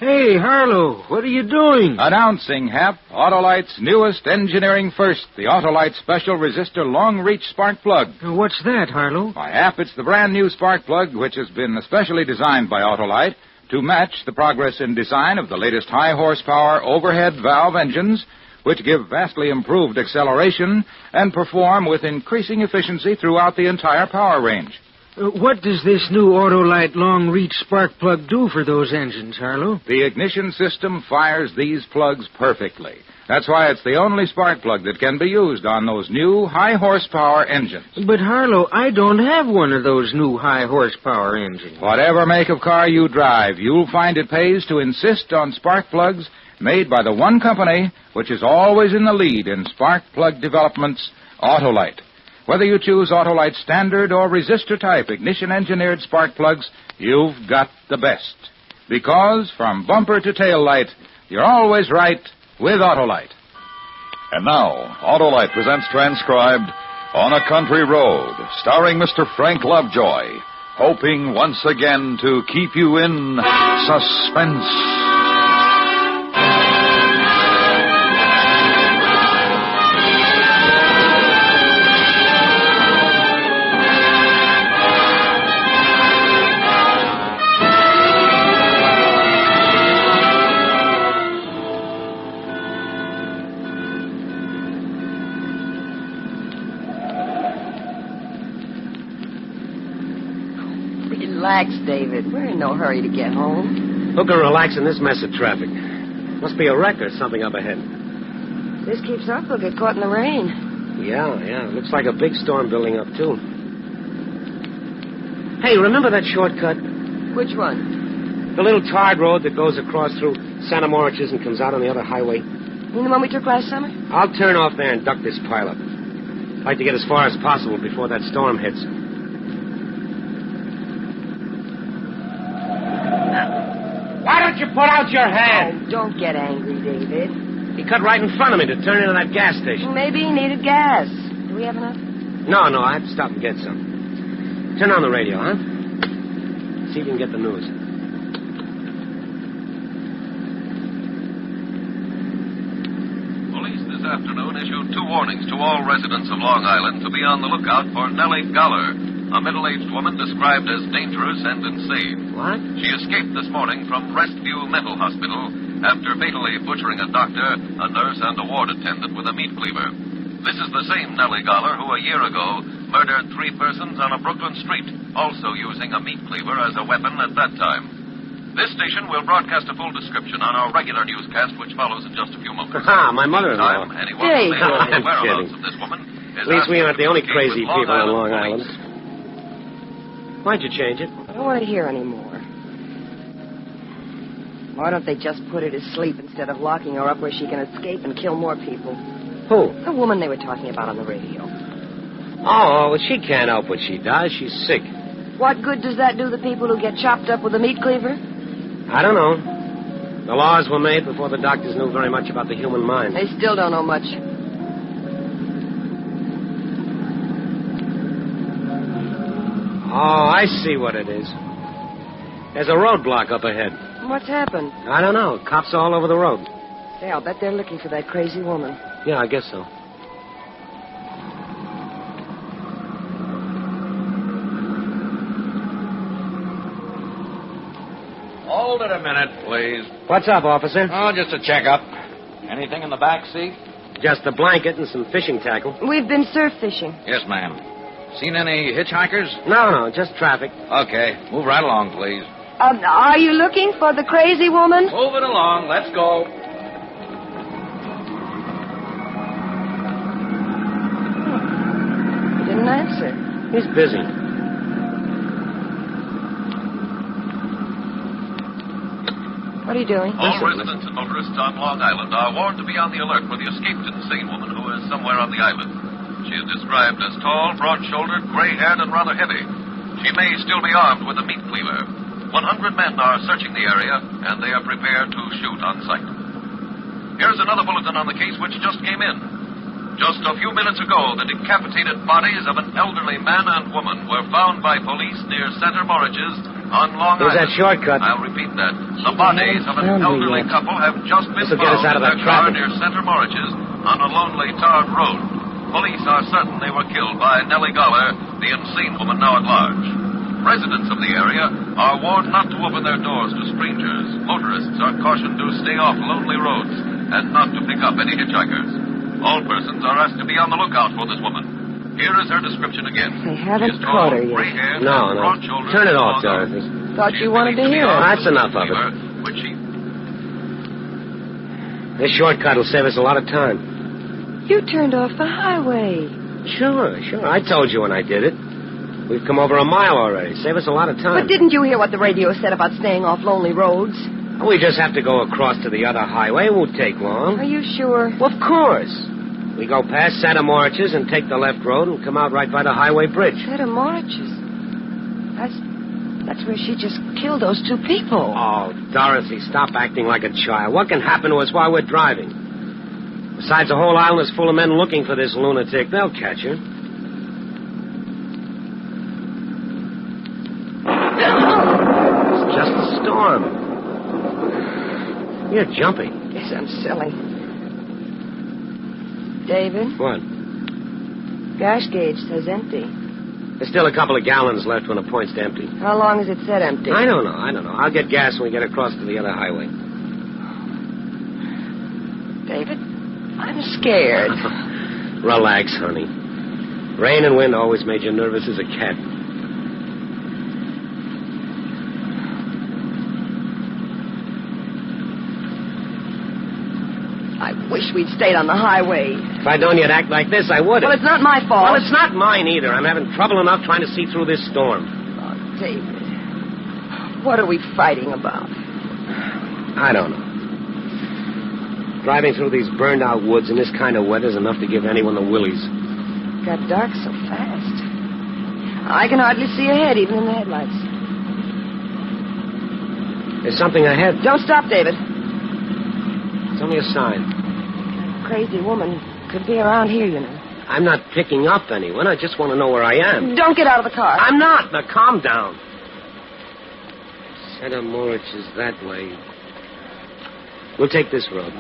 Hey, Harlow, what are you doing? Announcing, Hap, Autolite's newest engineering first, the Autolite Special Resistor Long-Reach Spark Plug. What's that, Harlow? Why, Hap, it's the brand new spark plug which has been especially designed by Autolite to match the progress in design of the latest high-horsepower overhead valve engines, which give vastly improved acceleration and perform with increasing efficiency throughout the entire power range. What does this new Autolite long-reach spark plug do for those engines, Harlow? The ignition system fires these plugs perfectly. That's why it's the only spark plug that can be used on those new high-horsepower engines. But, Harlow, I don't have one of those new high-horsepower engines. Whatever make of car you drive, you'll find it pays to insist on spark plugs made by the one company which is always in the lead in spark plug developments, Autolite. Whether you choose Autolite standard or resistor-type ignition-engineered spark plugs, you've got the best. Because from bumper to tail light, you're always right with Autolite. And now, Autolite presents transcribed On a Country Road, starring Mr. Frank Lovejoy, hoping once again to keep you in suspense. Relax, David. We're in no hurry to get home. Who can relax in this mess of traffic? Must be a wreck or something up ahead. If this keeps up, we'll get caught in the rain. Yeah. Looks like a big storm building up, too. Hey, remember that shortcut? Which one? The little tarred road that goes across through Santa Moriches and comes out on the other highway. You mean the one we took last summer? I'll turn off there and duck this pileup. I'd like to get as far as possible before that storm hits. Why don't you put out your hand? Oh, don't get angry, David. He cut right in front of me to turn into that gas station. Maybe he needed gas. Do we have enough? No, I have to stop and get some. Turn on the radio, huh? See if you can get the news. Police this afternoon issued 2 warnings to all residents of Long Island to be on the lookout for Nellie Goller, a middle-aged woman described as dangerous and insane. What? She escaped this morning from Restview Mental Hospital after fatally butchering a doctor, a nurse, and a ward attendant with a meat cleaver. This is the same Nellie Goller who a year ago murdered 3 persons on a Brooklyn street, also using a meat cleaver as a weapon at that time. This station will broadcast a full description on our regular newscast, which follows in just a few moments. My mother-in-law. Anyone who may know the I'm whereabouts kidding. of this woman is At least we aren't the only asked to crazy communicate people with on Long Police. Island. Why'd you change it? I don't want to hear anymore. Why don't they just put her to sleep instead of locking her up where she can escape and kill more people? Who? The woman they were talking about on the radio. Oh, well, she can't help what she does. She's sick. What good does that do the people who get chopped up with a meat cleaver? I don't know. The laws were made before the doctors knew very much about the human mind. They still don't know much. Oh, I see what it is. There's a roadblock up ahead. What's happened? I don't know. Cops all over the road. Say, I'll bet they're looking for that crazy woman. Yeah, I guess so. Hold it a minute, please. What's up, officer? Oh, just a checkup. Anything in the back seat? Just a blanket and some fishing tackle. We've been surf fishing. Yes, ma'am. Seen any hitchhikers? No, just traffic. Okay, move right along, please. Are you looking for the crazy woman? Move it along. Let's go. He didn't answer. He's busy. What are you doing? All residents and motorists on Long Island are warned to be on the alert for the escaped insane woman who is somewhere on the island. She is described as tall, broad-shouldered, gray-haired, and rather heavy. She may still be armed with a meat cleaver. 100 men are searching the area, and they are prepared to shoot on sight. Here's another bulletin on the case which just came in. Just a few minutes ago, the decapitated bodies of an elderly man and woman were found by police near Santa Moriches on Long There's Island. that shortcut. I'll repeat that. The bodies of an elderly couple have just been This'll get us found out of in that their car traffic. near Santa Moriches on a lonely tarred road. Police are certain they were killed by Nellie Goller, the insane woman now at large. Residents of the area are warned not to open their doors to strangers. Motorists are cautioned to stay off lonely roads and not to pick up any hitchhikers. All persons are asked to be on the lookout for this woman. Here is her description again. They haven't caught her yet. Gray-haired, No. broad-shouldered, Turn it off, long-armed. Dorothy. Thought you wanted to hear it. That's enough of it. Which she... This shortcut will save us a lot of time. You turned off the highway. Sure. I told you when I did it. We've come over a mile already. Save us a lot of time. But didn't you hear what the radio said about staying off lonely roads? We just have to go across to the other highway. It won't take long. Are you sure? Well, of course. We go past Santa Moriches and take the left road and come out right by the highway bridge. Santa Moriches. That's where she just killed those 2 people. Oh, Dorothy, stop acting like a child. What can happen to us while we're driving? Besides, the whole island is full of men looking for this lunatic. They'll catch her. It's just a storm. You're jumping. Guess I'm silly. David? What? Gas gauge says empty. There's still a couple of gallons left when it points to empty. How long has it said empty? I don't know. I'll get gas when we get across to the other highway. David, I'm scared. Relax, honey. Rain and wind always made you nervous as a cat. wish we'd stayed on the highway. If I'd known you'd act like this, I would have. Well, it's not my fault. Well, it's not mine either. I'm having trouble enough trying to see through this storm. Oh, David. What are we fighting about? I don't know. Driving through these burned-out woods in this kind of weather is enough to give anyone the willies. It got dark so fast. I can hardly see ahead, even in the headlights. There's something ahead. Don't stop, David. It's only a sign. Crazy woman could be around here, you know. I'm not picking up anyone. I just want to know where I am. Don't get out of the car. I'm not. Now, calm down. Santa Moritz is that way. We'll take this road.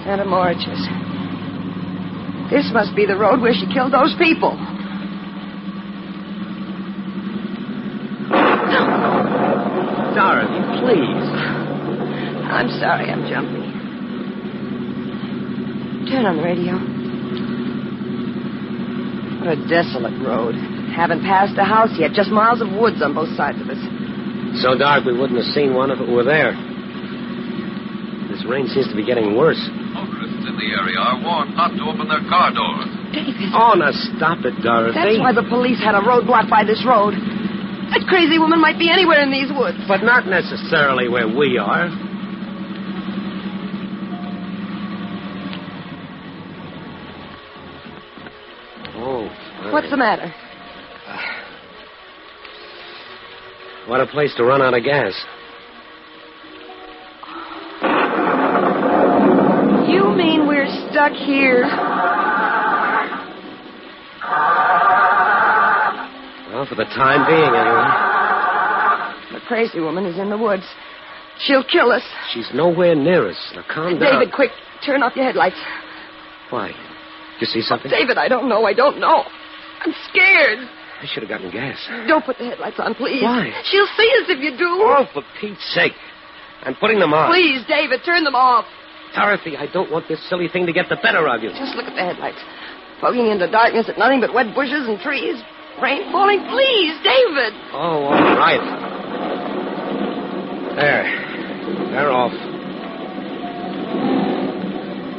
Santa Moritz. This must be the road where she killed those people. Dorothy, please. I'm sorry, I'm jumpy. Turn on the radio. What a desolate road. Haven't passed a house yet, just miles of woods on both sides of us. So dark we wouldn't have seen one if it were there. This rain seems to be getting worse. Motorists in the area are warned not to open their car doors. David. Oh, now stop it, Dorothy. That's why the police had a roadblock by this road. That crazy woman might be anywhere in these woods. But not necessarily where we are. Oh. What's the matter? What a place to run out of gas. You mean we're stuck here? Well, for the time being, anyway. The crazy woman is in the woods. She'll kill us. She's nowhere near us. Now, calm down. David, quick, turn off your headlights. Why? You see something? David, I don't know. I'm scared. I should have gotten gas. Don't put the headlights on, please. Why? She'll see us if you do. Oh, for Pete's sake. I'm putting them on. Please, David, turn them off. Dorothy, I don't want this silly thing to get the better of you. Just look at the headlights. Poking into darkness at nothing but wet bushes and trees. Rain falling. Please, David. Oh, all right. There. They're off.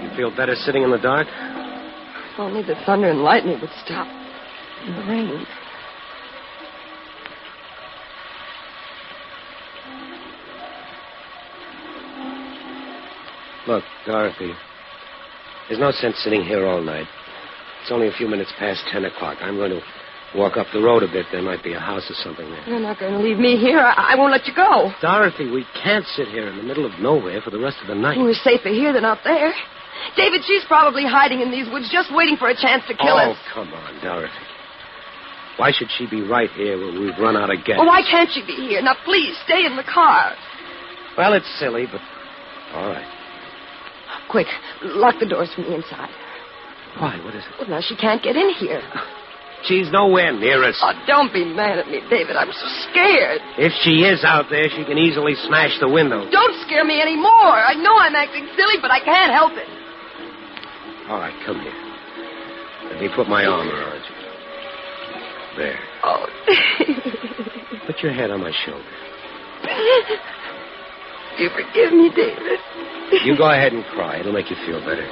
You feel better sitting in the dark? If only the thunder and lightning would stop. And the rain. Look, Dorothy, there's no sense sitting here all night. It's only a few minutes past 10 o'clock. I'm going to walk up the road a bit. There might be a house or something there. You're not going to leave me here. I won't let you go. Dorothy, we can't sit here in the middle of nowhere for the rest of the night. We're safer here than out there. David, she's probably hiding in these woods just waiting for a chance to kill us. Oh, come on, Dorothy. Why should she be right here when we've run out of gas? Well, why can't she be here? Now, please, stay in the car. Well, it's silly, but all right. Quick, lock the doors from the inside. Why? What is it? Well, now she can't get in here. She's nowhere near us. Oh, don't be mad at me, David. I'm so scared. If she is out there, she can easily smash the window. Don't scare me anymore. I know I'm acting silly, but I can't help it. All right, come here. Let me put my arm around you. There. Oh. Put your head on my shoulder. You forgive me, David. You go ahead and cry. It'll make you feel better.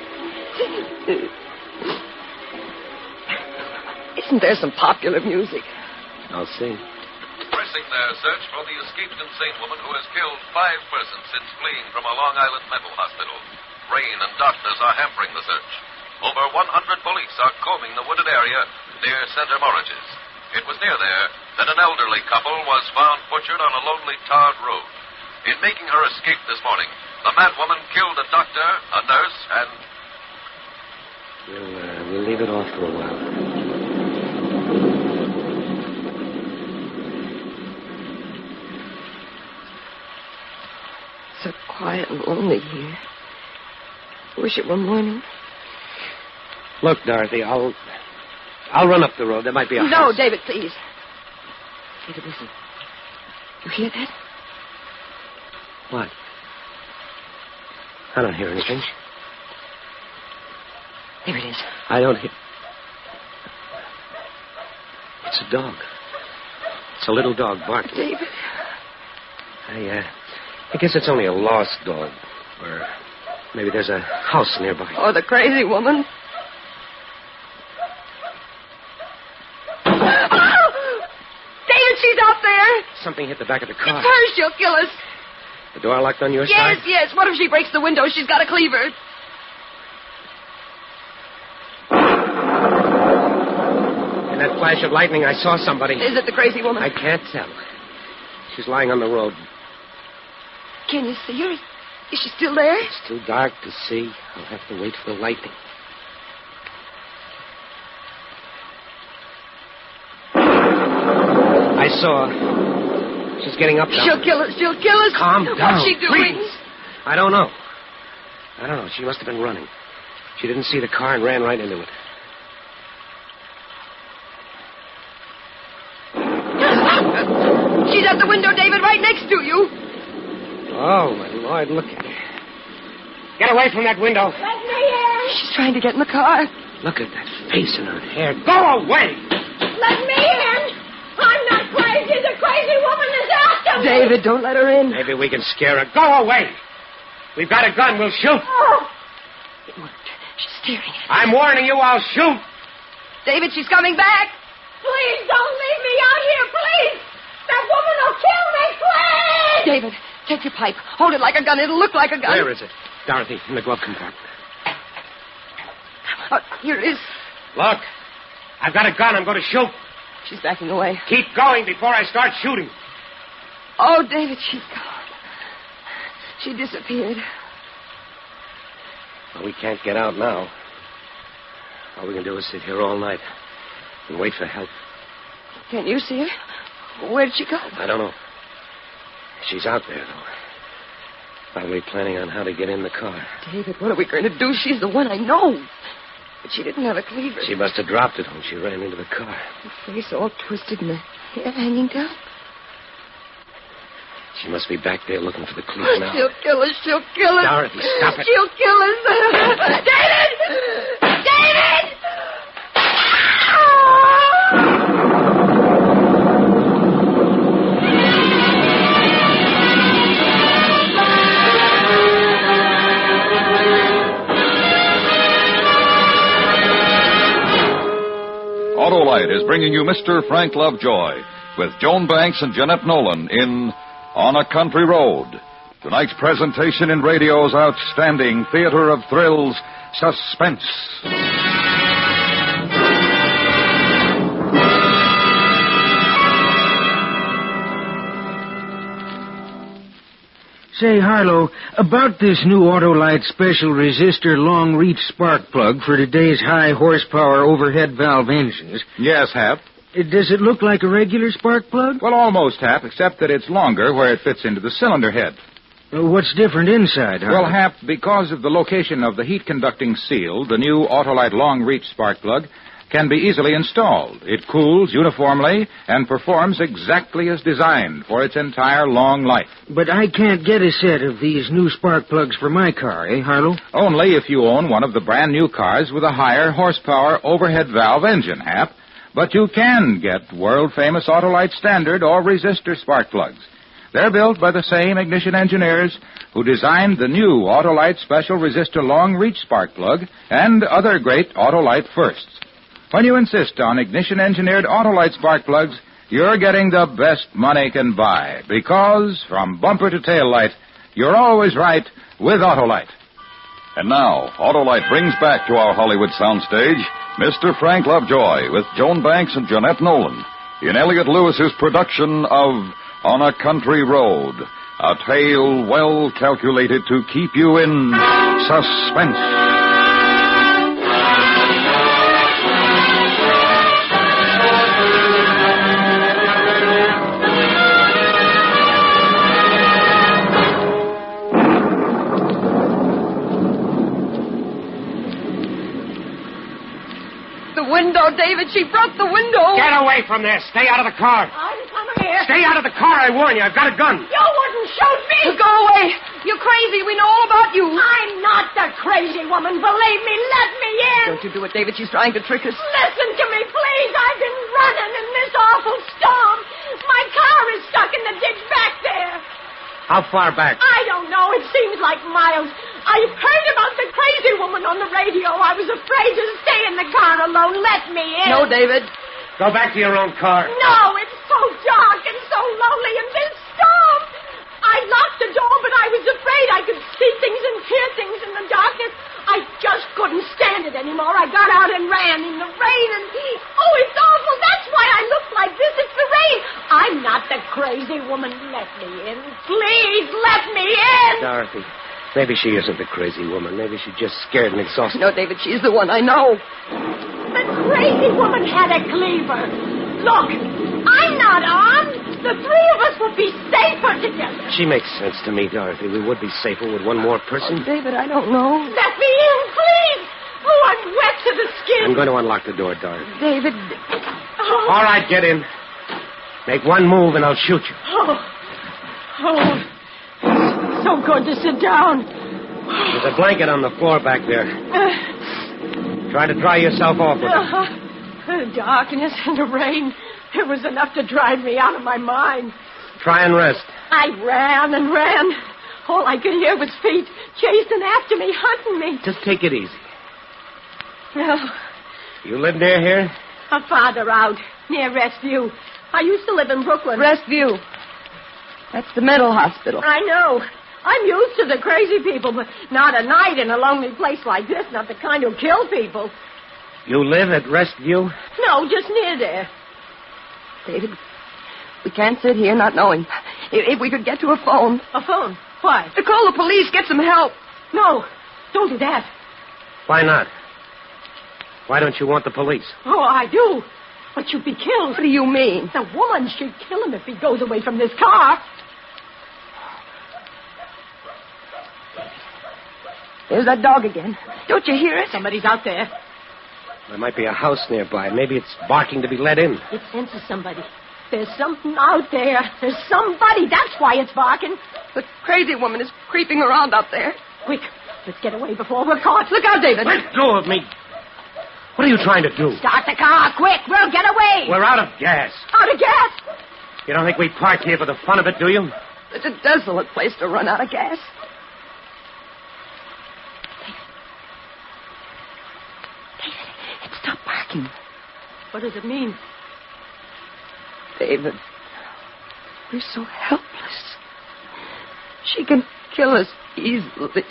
Isn't there some popular music? I'll sing. Pressing their search for the escaped insane woman who has killed 5 persons since fleeing from a Long Island mental hospital. Rain and darkness are hampering the search. Over 100 police are combing the wooded area near Center Moritz. It was near there that an elderly couple was found butchered on a lonely tarred road. In making her escape this morning, the mad woman killed a doctor, a nurse, and... We'll leave it off for a while. So quiet and lonely here. Wish it were morning. Look, Dorothy, I'll run up the road. There might be a house. No, David, please. David, listen. You hear that? What? I don't hear anything. There it is. I don't hear... It's a dog. It's a little dog barking. David. I guess it's only a lost dog. Or Maybe there's a house nearby. Or the crazy woman. David, she's out there. Something hit the back of the car. It's her. She'll kill us. The door locked on your side? Yes. What if she breaks the window? She's got a cleaver. In that flash of lightning, I saw somebody. Is it the crazy woman? I can't tell. She's lying on the road. Can you see her? Is she still there? It's too dark to see. I'll have to wait for the lightning. I saw her. She's getting up now. She'll kill us. Calm down. What's she doing? Please. I don't know. She must have been running. She didn't see the car and ran right into it. She's at the window, David, right next to you. Oh, my Lord, look at her. Get away from that window. Let me in. She's trying to get in the car. Look at that face and her hair. Go away! Let me in. I'm not crazy. The crazy woman is after me. David, don't let her in. Maybe we can scare her. Go away! We've got a gun. We'll shoot. Oh. It worked. She's staring at us. I'm warning you. I'll shoot. David, she's coming back. Please don't leave me out here, please. That woman will kill me, please. David, take your pipe. Hold it like a gun. It'll look like a gun. Where is it? Dorothy, in the glove compartment. Oh, here it is. Look, I've got a gun. I'm going to shoot. She's backing away. Keep going before I start shooting. Oh, David, she's gone. She disappeared. Well, we can't get out now. All we can do is sit here all night and wait for help. Can't you see her? Where did she go? I don't know. She's out there, though. Probably planning on how to get in the car. David, what are we going to do? She's the one I know. But she didn't have a cleaver. She must have dropped it when she ran into the car. Her face all twisted and the hair hanging down. She must be back there looking for the cleaver now. She'll kill us. Dorothy, stop it. She'll kill us. David! David! Autolite is bringing you Mr. Frank Lovejoy with Joan Banks and Jeanette Nolan in On a Country Road. Tonight's presentation in radio's outstanding theater of thrills, Suspense. Say, Harlow, about this new Autolite special resistor long-reach spark plug for today's high-horsepower overhead valve engines. Yes, Hap. Does it look like a regular spark plug? Well, almost, Hap, except that it's longer where it fits into the cylinder head. What's different inside, Harlow? Well, Hap, because of the location of the heat-conducting seal, the new Autolite long-reach spark plug can be easily installed. It cools uniformly and performs exactly as designed for its entire long life. But I can't get a set of these new spark plugs for my car, eh, Harlow? Only if you own one of the brand-new cars with a higher horsepower overhead valve engine, Hap. But you can get world-famous Autolite standard or resistor spark plugs. They're built by the same ignition engineers who designed the new Autolite special resistor long-reach spark plug and other great Autolite firsts. When you insist on ignition-engineered Autolite spark plugs, you're getting the best money can buy, because from bumper to tail light, you're always right with Autolite. And now, Autolite brings back to our Hollywood soundstage Mr. Frank Lovejoy with Joan Banks and Jeanette Nolan in Elliott Lewis's production of On a Country Road, a tale well calculated to keep you in suspense. Window, David. She broke the window. Get away from there. Stay out of the car. I'm coming here. Stay out of the car, I warn you. I've got a gun. You wouldn't shoot me. Go away. You're crazy. We know all about you. I'm not the crazy woman. Believe me. Let me in. Don't you do it, David. She's trying to trick us. Listen to me, please. I've been running in this awful storm. My car is stuck in the ditch back there. How far back? I don't know. It seems like miles. I heard about the crazy woman on the radio. I was afraid to stay in the car alone. Let me in. No, David. Go back to your own car. No, it's so dark and so lonely in this storm. I locked the door, but I was afraid I could see things and hear things in the darkness. I just couldn't stand it anymore. I got out and ran in the rain and... Oh, it's awful. That's why I look like this. It's the rain. I'm not the crazy woman. Let me in. Please, let me in. Dorothy, maybe she isn't the crazy woman. Maybe she's just scared and exhausted. No, David, she's the one I know. The crazy woman had a cleaver. Look, I'm not armed. The three of us would be safer together. She makes sense to me, Dorothy. We would be safer with one more person. Oh, David, I don't know. Let me in, please. Oh, I'm wet to the skin. I'm going to unlock the door, Dorothy. David. Oh. All right, get in. Make one move and I'll shoot you. So good to sit down. There's a blanket on the floor back there. Try to dry yourself off with it. The darkness and the rain. It was enough to drive me out of my mind. Try and rest. I ran and ran. All I could hear was feet chasing after me, hunting me. Just take it easy. Well, You live near here? farther out, near Restview. I used to live in Brooklyn. Restview. That's the mental hospital. I know. I'm used to the crazy people, but not at night in a lonely place like this. Not the kind who kill people. You live at Restview? No, just near there. David, we can't sit here not knowing. If we could get to a phone. A phone? Why? To call the police, get some help. No, don't do that. Why not? Why don't you want the police? Oh, I do. But you'd be killed. What do you mean? The woman should kill him if he goes away from this car. There's that dog again. Don't you hear it? Somebody's out there. There might be a house nearby. Maybe it's barking to be let in. It senses somebody. There's something out there. There's somebody. That's why it's barking. The crazy woman is creeping around out there. Quick, let's get away before we're caught. Look out, David. Let go of me. What are you trying to do? Start the car, quick. We'll get away. We're out of gas. Out of gas? You don't think we parked here for the fun of it, do you? It's a desolate place to run out of gas. David, it stopped barking. What does it mean? David, we're so helpless. She can kill us easily.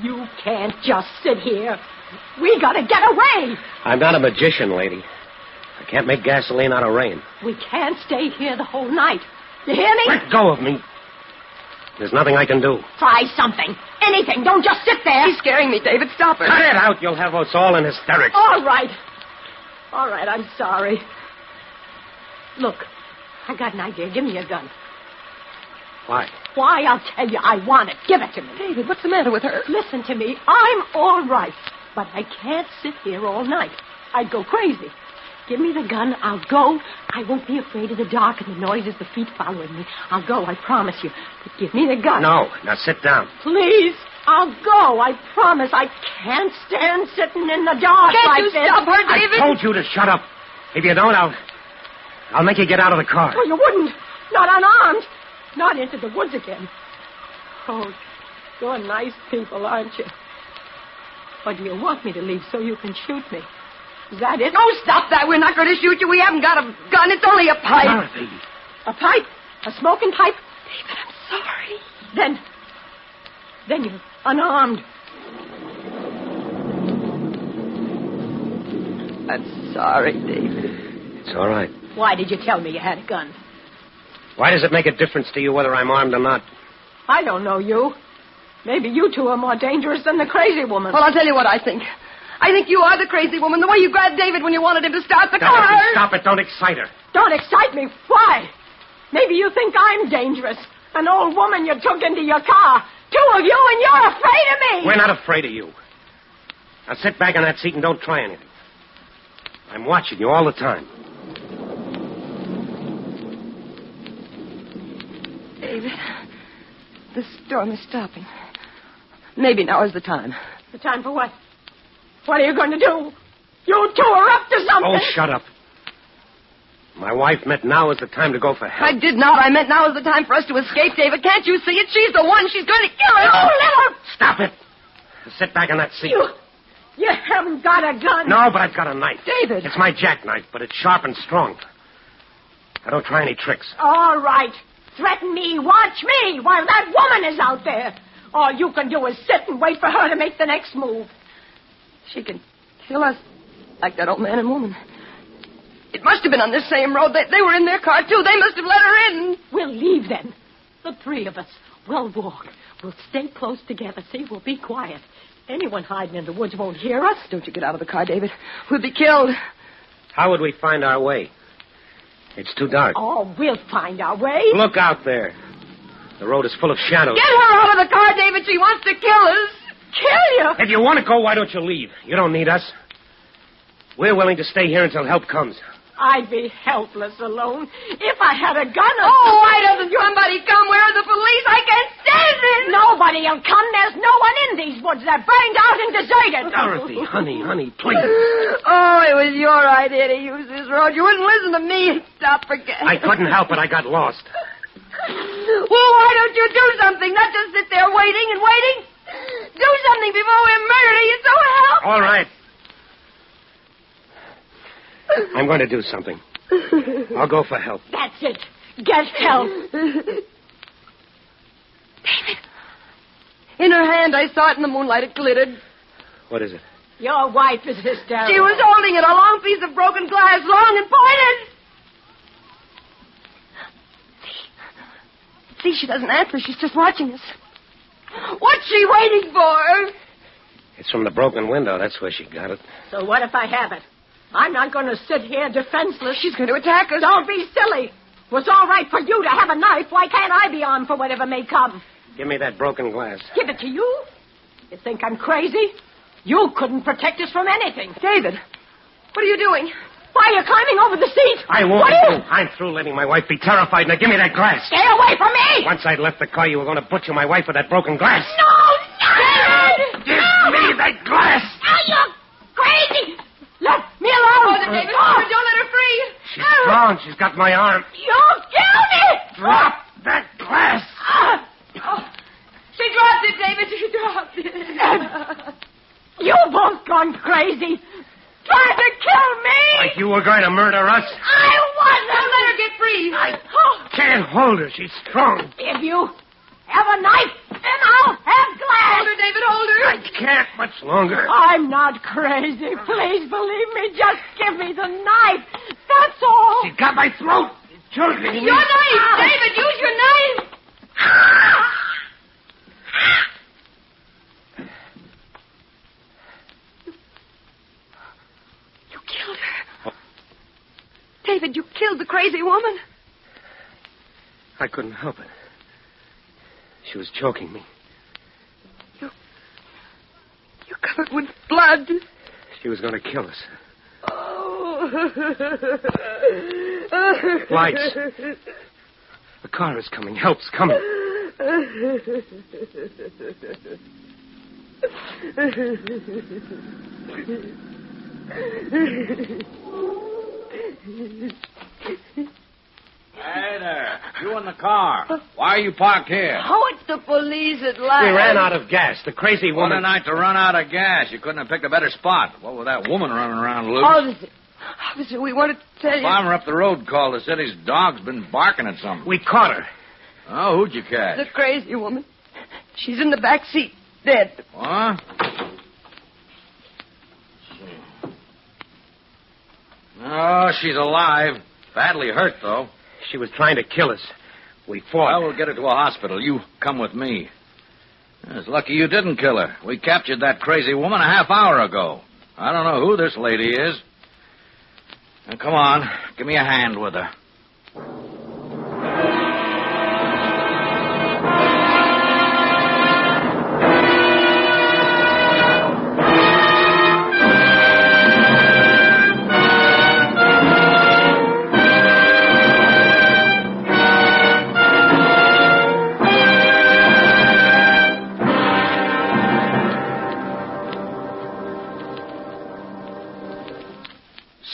You can't just sit here. We gotta get away. I'm not a magician, lady. I can't make gasoline out of rain. We can't stay here the whole night. You hear me? Let go of me. There's nothing I can do. Try something. Anything. Don't just sit there. She's scaring me, David. Stop her. Cut it out. You'll have us all in hysterics. All right. All right, I'm sorry. Look, I got an idea. Give me your gun. Why? Why? I'll tell you. I want it. Give it to me. David, what's the matter with her? Listen to me. I'm all right. But I can't sit here all night. I'd go crazy. Give me the gun. I'll go. I won't be afraid of the dark and the noises, the feet following me. I'll go, I promise you. But give me the gun. No. Now sit down. Please. I'll go. I promise. I can't stand sitting in the dark Can't like you this. stop her, David? I told you to shut up. If you don't, I'll make you get out of the car. Oh, you wouldn't. Not unarmed. Not into the woods again. Oh, you're nice people, aren't you? Or do you want me to leave so you can shoot me? Is that it? Oh, stop that. We're not going to shoot you. We haven't got a gun. It's only a pipe. Dorothy. A pipe? A smoking pipe? David, I'm sorry. Then you're unarmed. I'm sorry, David. It's all right. Why did you tell me you had a gun? Why does it make a difference to you whether I'm armed or not? I don't know you. Maybe you two are more dangerous than the crazy woman. Well, I'll tell you what I think. I think you are the crazy woman, the way you grabbed David when you wanted him to start the car. Dorothy, stop it. Don't excite her. Don't excite me. Why? Maybe you think I'm dangerous. An old woman you took into your car. Two of you, and you're afraid of me. We're not afraid of you. Now sit back in that seat and don't try anything. I'm watching you all the time. David, the storm is stopping. Maybe now is the time. The time for what? What are you going to do? You two are up to something. Oh, shut up. My wife meant now is the time to go for help. I did not. I meant now is the time for us to escape, David. Can't you see it? She's the one. She's going to kill us. Oh, let her... Stop it. Sit back in that seat. You haven't got a gun. No, but I've got a knife. David. It's my jackknife, but it's sharp and strong. I don't try any tricks. All right. Threaten me. Watch me while that woman is out there. All you can do is sit and wait for her to make the next move. She can kill us like that old man and woman. It must have been on this same road. They were in their car, too. They must have let her in. We'll leave then. The three of us. We'll walk. We'll stay close together. See, we'll be quiet. Anyone hiding in the woods won't hear us. Don't you get out of the car, David. We'll be killed. How would we find our way? It's too dark. Oh, we'll find our way. Look out there. The road is full of shadows. Get her out of the car, David. She wants to kill us. Kill you? If you want to go, why don't you leave? You don't need us. We're willing to stay here until help comes. I'd be helpless alone if I had a gun. Oh, why doesn't somebody come? Where are the police? I can't stand it. Nobody'll come. There's no one in these woods. They're burned out and deserted. Dorothy, honey, please. Oh, it was your idea to use this road. You wouldn't listen to me and stop for gas. I couldn't help it. I got lost. Well, why don't you do something? Not just sit there waiting and waiting. Do something before we're murdered. Are you so help? All right. I'm going to do something. I'll go for help. That's it. Get help. David. In her hand, I saw it in the moonlight. It glittered. What is it? Your wife is hysterical. She was holding it, a long piece of broken glass, long and pointed. See, she doesn't answer. She's just watching us. What's she waiting for? It's from the broken window. That's where she got it. So what if I have it? I'm not going to sit here defenseless. She's going to attack us. Don't be silly. It was all right for you to have a knife. Why can't I be armed for whatever may come? Give me that broken glass. Give it to you? You think I'm crazy? You couldn't protect us from anything. David, what are you doing? Why are you climbing over the seat? I won't. I'm through letting my wife be terrified. Now give me that glass. Stay away from me! Once I'd left the car, you were going to butcher my wife with that broken glass. No! David! Give me that glass! Are you crazy? Let me alone! Oh, David, don't let her free! She's strong. She's got my arm. You'll kill me! Drop that glass! She dropped it, David. She dropped it. You both gone crazy. Trying to kill me! Like you were going to murder us? I wasn't! Don't let her get free. I can't hold her. She's strong. If you have a knife, then I'll have glass. Hold her, David, hold her. I can't much longer. I'm not crazy. Please believe me. Just give me the knife. That's all. She's got my throat. Children. Your knife, David. Use your knife. You killed her. David, you killed the crazy woman. I couldn't help it. She was choking me. You're covered with blood. She was going to kill us. Oh. Lights. The car is coming. Help's coming. Hey there. You in the car. Why are you parked here? Oh, it's the police at last. We ran out of gas. The crazy What woman... a night to run out of gas. You couldn't have picked a better spot. What with that woman running around loose? Officer, we wanted to tell you. Farmer up the road called us. Said his dog's been barking at something. We caught her. Oh, who'd you catch? The crazy woman. She's in the back seat, dead. What? Oh, she's alive. Badly hurt, though. She was trying to kill us. We fought. Well, we'll get her to a hospital. You come with me. It's lucky you didn't kill her. We captured that crazy woman a half hour ago. I don't know who this lady is. Now, come on. Give me a hand with her.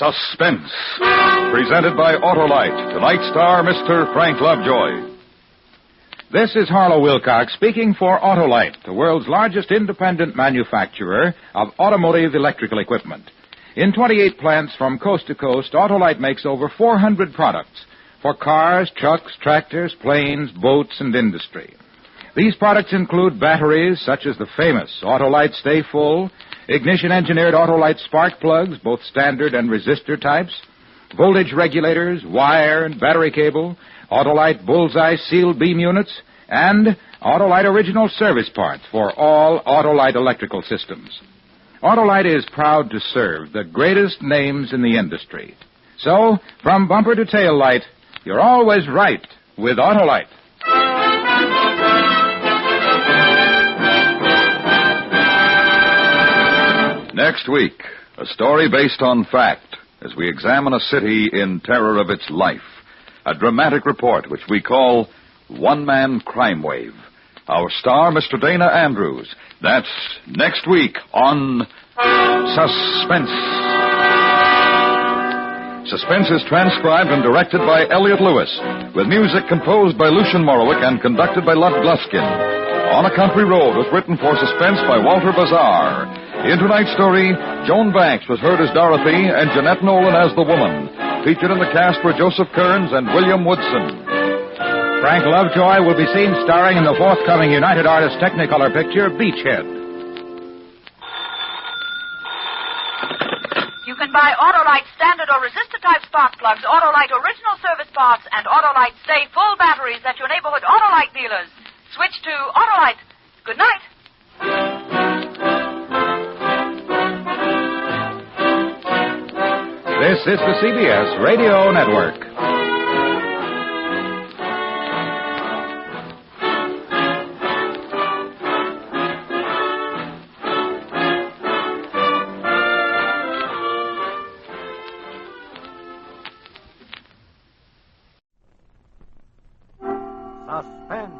Suspense. Presented by Autolite. Tonight's star, Mr. Frank Lovejoy. This is Harlow Wilcox speaking for Autolite, the world's largest independent manufacturer of automotive electrical equipment. In 28 plants from coast to coast, Autolite makes over 400 products for cars, trucks, tractors, planes, boats, and industry. These products include batteries such as the famous Autolite Stay Full, ignition-engineered Autolite spark plugs, both standard and resistor types, voltage regulators, wire and battery cable, Autolite Bullseye sealed beam units, and Autolite original service parts for all Autolite electrical systems. Autolite is proud to serve the greatest names in the industry. So, from bumper to tail light, you're always right with Autolite. Next week, a story based on fact as we examine a city in terror of its life. A dramatic report which we call One-Man Crime Wave. Our star, Mr. Dana Andrews. That's next week on Suspense. Suspense is transcribed and directed by Elliot Lewis, with music composed by Lucian Morowick and conducted by Lud Gluskin. On a Country Road was written for Suspense by Walter Bazar. In tonight's story, Joan Banks was heard as Dorothy and Jeanette Nolan as the woman. Featured in the cast were Joseph Kearns and William Woodson. Frank Lovejoy will be seen starring in the forthcoming United Artists Technicolor picture, Beachhead. You can buy Autolite standard or resistor-type spark plugs, Autolite original service parts, and Autolite Stay Full batteries at your neighborhood Autolite dealers. Switch to Autolite. Good night. This is the CBS Radio Network. Suspense.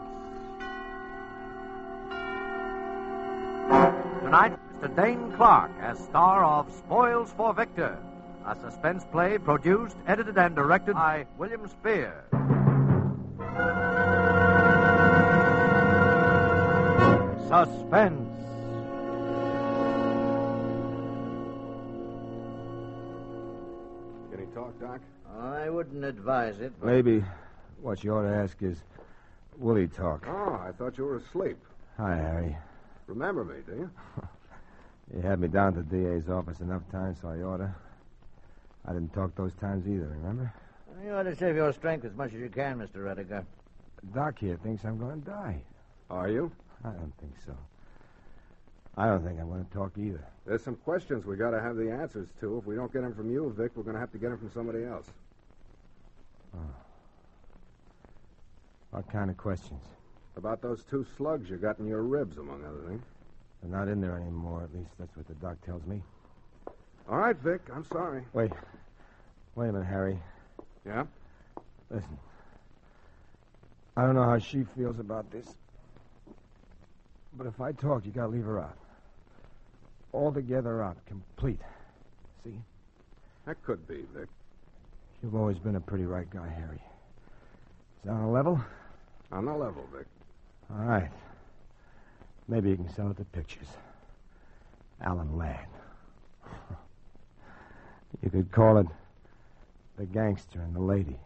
Tonight, Mr. Dane Clark as star of Spoils for Victor, a suspense play produced, edited, and directed by William Spear. Suspense. Can he talk, Doc? I wouldn't advise it. But... Maybe what you ought to ask is, will he talk? Oh, I thought you were asleep. Hi, Harry. Remember me, do you? You had me down to the DA's office enough times, so I oughta. I didn't talk those times either, remember? You ought to save your strength as much as you can, Mr. Rediger. Doc here thinks I'm going to die. Are you? I don't think so. I don't think I'm going to talk either. There's some questions we got to have the answers to. If we don't get them from you, Vic, we're going to have to get them from somebody else. Oh. What kind of questions? About those 2 slugs you got in your ribs, among other things. They're not in there anymore. At least that's what the doc tells me. All right, Vic. I'm sorry. Wait a minute, Harry. Yeah? Listen. I don't know how she feels about this. But if I talk, you gotta leave her out. Altogether out. Complete. See? That could be, Vic. You've always been a pretty right guy, Harry. Is that on a level? On the level, Vic. All right. Maybe you can sell it to pictures. Alan Ladd. You could call it The Gangster and the Lady.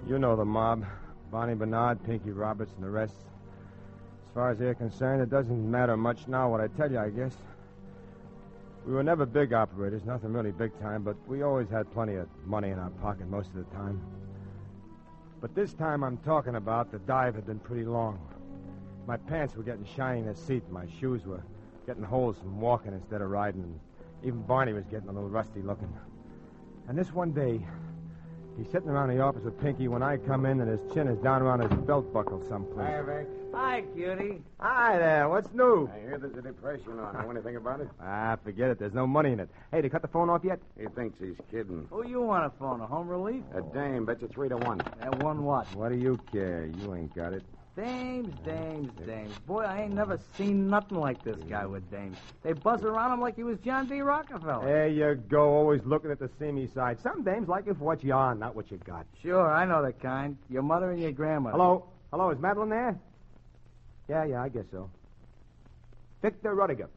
You know the mob. Bonnie Bernard, Pinky Roberts, and the rest. As far as they're concerned, it doesn't matter much now what I tell you, I guess. We were never big operators, nothing really big time, but we always had plenty of money in our pocket most of the time. But this time I'm talking about, the dive had been pretty long. My pants were getting shiny in the seat, and my shoes were getting holes from walking instead of riding, and even Barney was getting a little rusty looking. And this one day, he's sitting around the office with Pinky when I come in, and his chin is down around his belt buckle someplace. Hi, Vic. Hi, cutie. Hi there, what's new? I hear there's a depression on. Know anything about it? Ah, forget it. There's no money in it. Hey, they cut the phone off yet? He thinks he's kidding. Who you want to phone? A home relief? A dame. Bet you 3 to 1. That one what? What do you care? You ain't got it. Dames. Boy, I ain't never seen nothing like this guy with dames. They buzz around him like he was John D. Rockefeller. There you go, always looking at the seamy side. Some dames like you for what you are, not what you got. Sure, I know the kind. Your mother and your grandmother. Hello, is Madeline there? Yeah, I guess so. Victor Rudiger.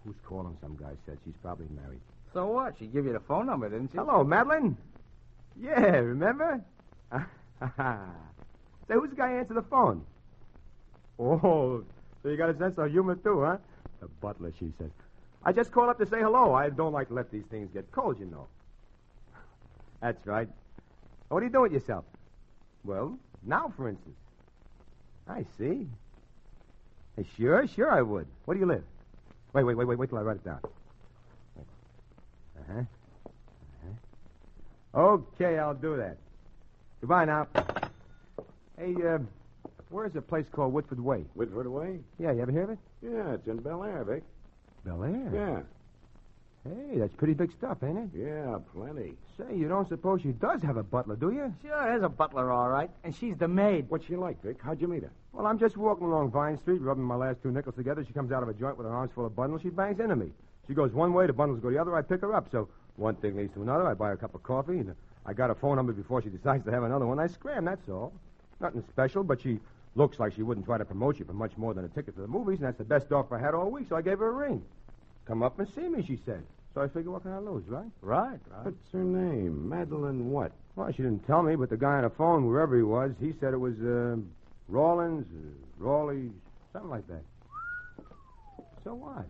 Who's calling, some guy said. She's probably married. So what? She gave you the phone number, didn't she? Hello, Madeline. Yeah, remember? Say, who's the guy answer the phone? Oh, so you got a sense of humor, too, huh? The butler, she said. I just called up to say hello. I don't like to let these things get cold, you know. That's right. What are you doing with yourself? Well, now, for instance. I see. Hey, sure I would. Where do you live? Wait till I write it down. Okay, I'll do that. Goodbye now. Hey, where's a place called Whitford Way? Whitford Way? Yeah, you ever hear of it? Yeah, it's in Bel Air, Vic. Bel Air? Yeah. Hey, that's pretty big stuff, ain't it? Yeah, plenty. Say, you don't suppose she does have a butler, do you? Sure, there's a butler, all right. And she's the maid. What's she like, Vic? How'd you meet her? Well, I'm just walking along Vine Street, rubbing my last 2 nickels together. She comes out of a joint with her arms full of bundles. She bangs into me. She goes one way, the bundles go the other. I pick her up. So one thing leads to another. I buy her a cup of coffee, and I got her phone number before she decides to have another one. I scram, that's all. Nothing special, but she looks like she wouldn't try to promote you for much more than a ticket to the movies, and that's the best offer I had all week, so I gave her a ring. Come up and see me, she said. So I figure, what can I lose, right? Right. What's her name? Madeline what? Well, she didn't tell me, but the guy on the phone, wherever he was, he said it was Rawlins, Rawley, something like that. So what?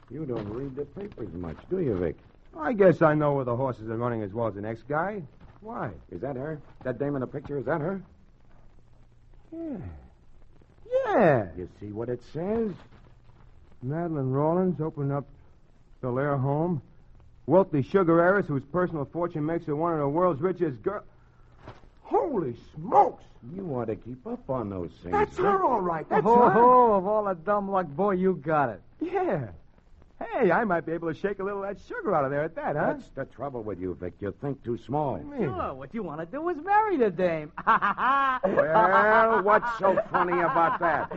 You don't read the papers much, do you, Vic? I guess I know where the horses are running as well as the next guy. Why? Is that her? That dame in the picture, is that her? Yeah. You see what it says? Madeline Rawlins opened up Bel Air home. Wealthy sugar heiress whose personal fortune makes her one of the world's richest girls. Holy smokes! You ought to keep up on those things. That's her, all right. That's her. her. Of all the dumb luck, boy, you got it. Yeah. Hey, I might be able to shake a little of that sugar out of there at that, huh? That's the trouble with you, Vic. You think too small. Sure, what you want to do is marry the dame. Well, what's so funny about that?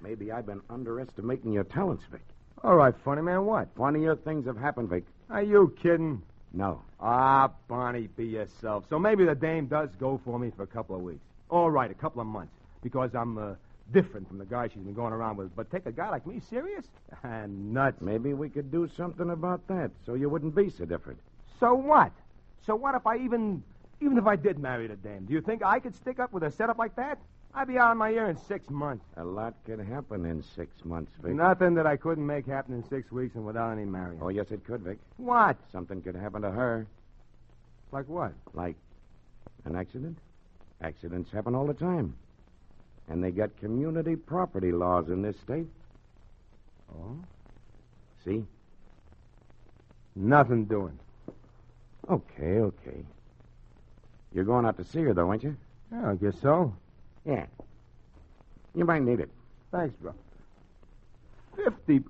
Maybe I've been underestimating your talents, Vic. All right, funny man, what? Funnier things have happened, Vic. Are you kidding? No. Ah, Bonnie, be yourself. So maybe the dame does go for me for a couple of weeks. All right, a couple of months. Because I'm different from the guy she's been going around with. But take a guy like me serious? Nuts. Maybe we could do something about that so you wouldn't be so different. So what? So what if I even if I did marry the dame? Do you think I could stick up with a setup like that? I'd be out of my ear in 6 months. A lot could happen in 6 months, Vic. Nothing that I couldn't make happen in 6 weeks and without any marrying. Oh, yes, it could, Vic. What? Something could happen to her. Like what? Like an accident. Accidents happen all the time. And they got community property laws in this state. Oh? See? Nothing doing. Okay. You're going out to see her, though, ain't you? Yeah, I guess so. Yeah. You might need it. Thanks, bro. 50.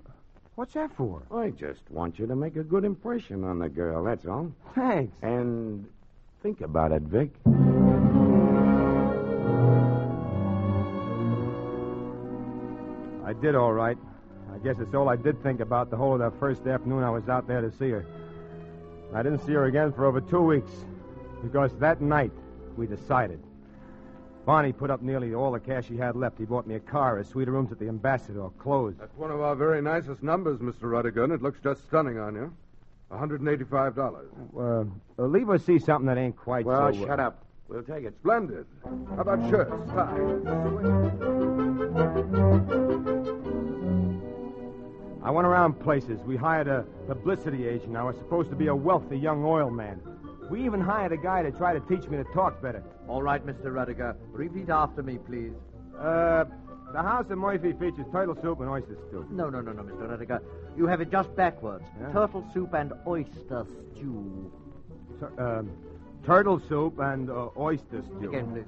What's that for? I just want you to make a good impression on the girl, that's all. Thanks. And think about it, Vic. I did all right. I guess it's all I did think about the whole of that first afternoon I was out there to see her. I didn't see her again for over 2 weeks. Because that night, we decided. Barney put up nearly all the cash he had left. He bought me a car, a suite of rooms at the Ambassador, clothes. That's one of our very nicest numbers, Mr. Rudiger, and it looks just stunning on you. $185. Leave her see something that ain't quite well, so... shut up. We'll take it. Splendid. How about shirts, ties? I went around places. We hired a publicity agent. I was supposed to be a wealthy young oil man. We even hired a guy to try to teach me to talk better. All right, Mr. Rudiger. Repeat after me, please. The house of Murphy features turtle soup and oyster stew. No, Mr. Rudiger. You have it just backwards. Yeah? Turtle soup and oyster stew. Turtle soup and oyster stew. Again, please.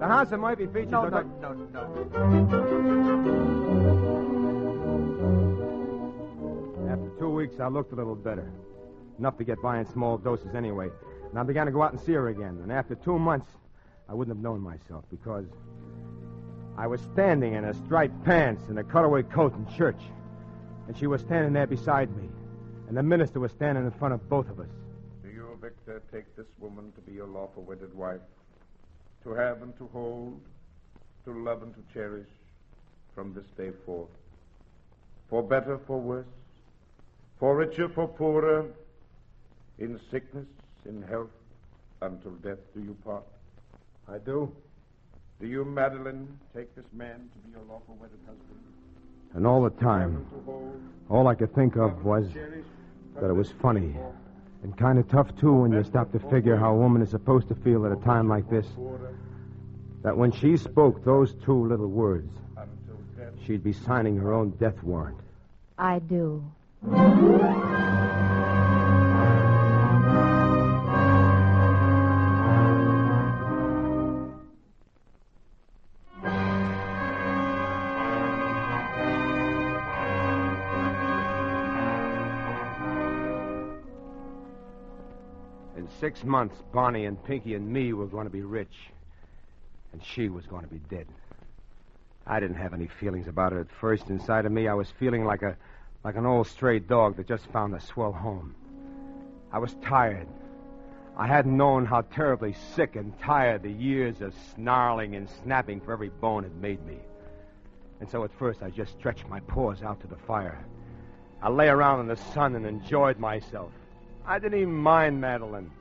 The house of Murphy features... No. After 2 weeks, I looked a little better. Enough to get by in small doses anyway. And I began to go out and see her again. And after 2 months, I wouldn't have known myself because I was standing in a striped pants and a cutaway coat in church. And she was standing there beside me. And the minister was standing in front of both of us. Do you, Victor, take this woman to be your lawful wedded wife? To have and to hold, to love and to cherish from this day forth? For better, for worse, for richer, for poorer, in sickness, in health, until death do you part? I do. Do you, Madeline, take this man to be your lawful wedded husband? And all the time, all I could think of was that it was funny. And kind of tough, too, when you stop to figure how a woman is supposed to feel at a time like this. That when she spoke those two little words, she'd be signing her own death warrant. I do. In 6 months, Bonnie and Pinky and me were going to be rich. And she was going to be dead. I didn't have any feelings about it at first. Inside of me, I was feeling like an old stray dog that just found a swell home. I was tired. I hadn't known how terribly sick and tired the years of snarling and snapping for every bone had made me. And so at first, I just stretched my paws out to the fire. I lay around in the sun and enjoyed myself. I didn't even mind Madeline.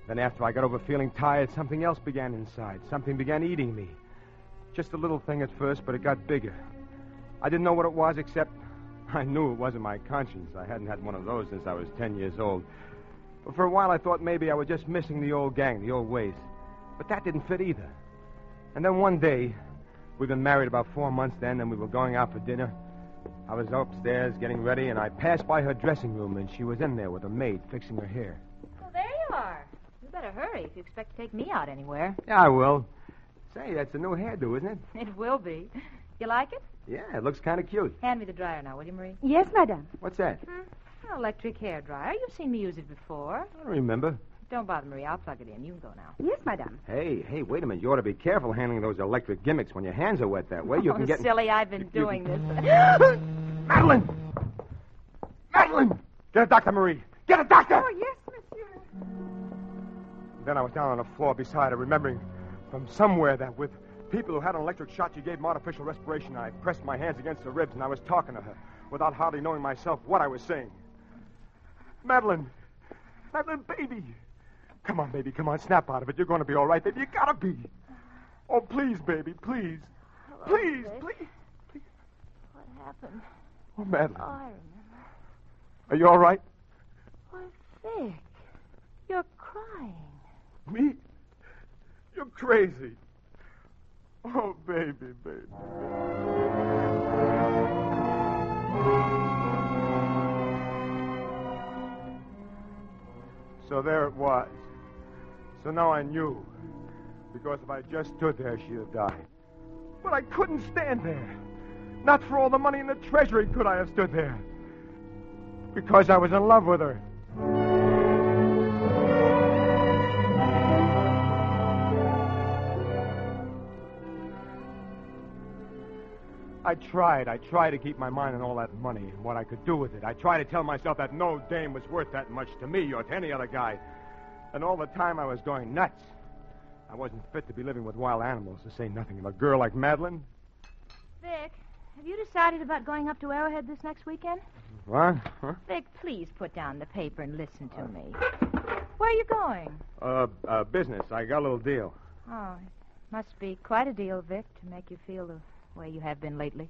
Then after I got over feeling tired, something else began inside. Something began eating me. Just a little thing at first, but it got bigger. I didn't know what it was, except I knew it wasn't my conscience. I hadn't had one of those since I was 10 years old. But for a while, I thought maybe I was just missing the old gang, the old ways. But that didn't fit either. And then one day, we'd been married about 4 months then, and we were going out for dinner. I was upstairs getting ready, and I passed by her dressing room, and she was in there with a maid fixing her hair. Well, there you are. You better hurry if you expect to take me out anywhere. Yeah, I will. Say, that's a new hairdo, isn't it? It will be. You like it? Yeah, it looks kind of cute. Hand me the dryer now, will you, Marie? Yes, madame. What's that? An electric hair dryer. You've seen me use it before. I don't remember. Don't bother, Marie. I'll plug it in. You can go now. Yes, madame. Hey, wait a minute. You ought to be careful handling those electric gimmicks when your hands are wet that way. You can get... silly. I've been doing this. Madeline! Madeline! Get a doctor, Marie. Get a doctor! Oh, yes, monsieur. Then I was down on the floor beside her, remembering from somewhere that with people who had an electric shock, you gave them artificial respiration. I pressed my hands against her ribs, and I was talking to her without hardly knowing myself what I was saying. Madeline! Madeline, baby! Come on, baby, come on. Snap out of it. You're going to be all right, baby. You gotta be. Oh, please, baby, please. Hello, please, Vic. please. What happened? Oh, Madeline. Oh, I remember. Are you all right? Why, Vic, you're crying. Me? You're crazy. Oh, baby, baby. So there it was. So now I knew. Because if I just stood there, she'd have died. But I couldn't stand there. Not for all the money in the treasury could I have stood there. Because I was in love with her. I tried to keep my mind on all that money and what I could do with it. I tried to tell myself that no dame was worth that much to me or to any other guy. And all the time I was going nuts. I wasn't fit to be living with wild animals, to say nothing of a girl like Madeline. Vic, have you decided about going up to Arrowhead this next weekend? What? Huh? Vic, please put down the paper and listen to me. Where are you going? Business. I got a little deal. Oh, it must be quite a deal, Vic, to make you feel the way you have been lately.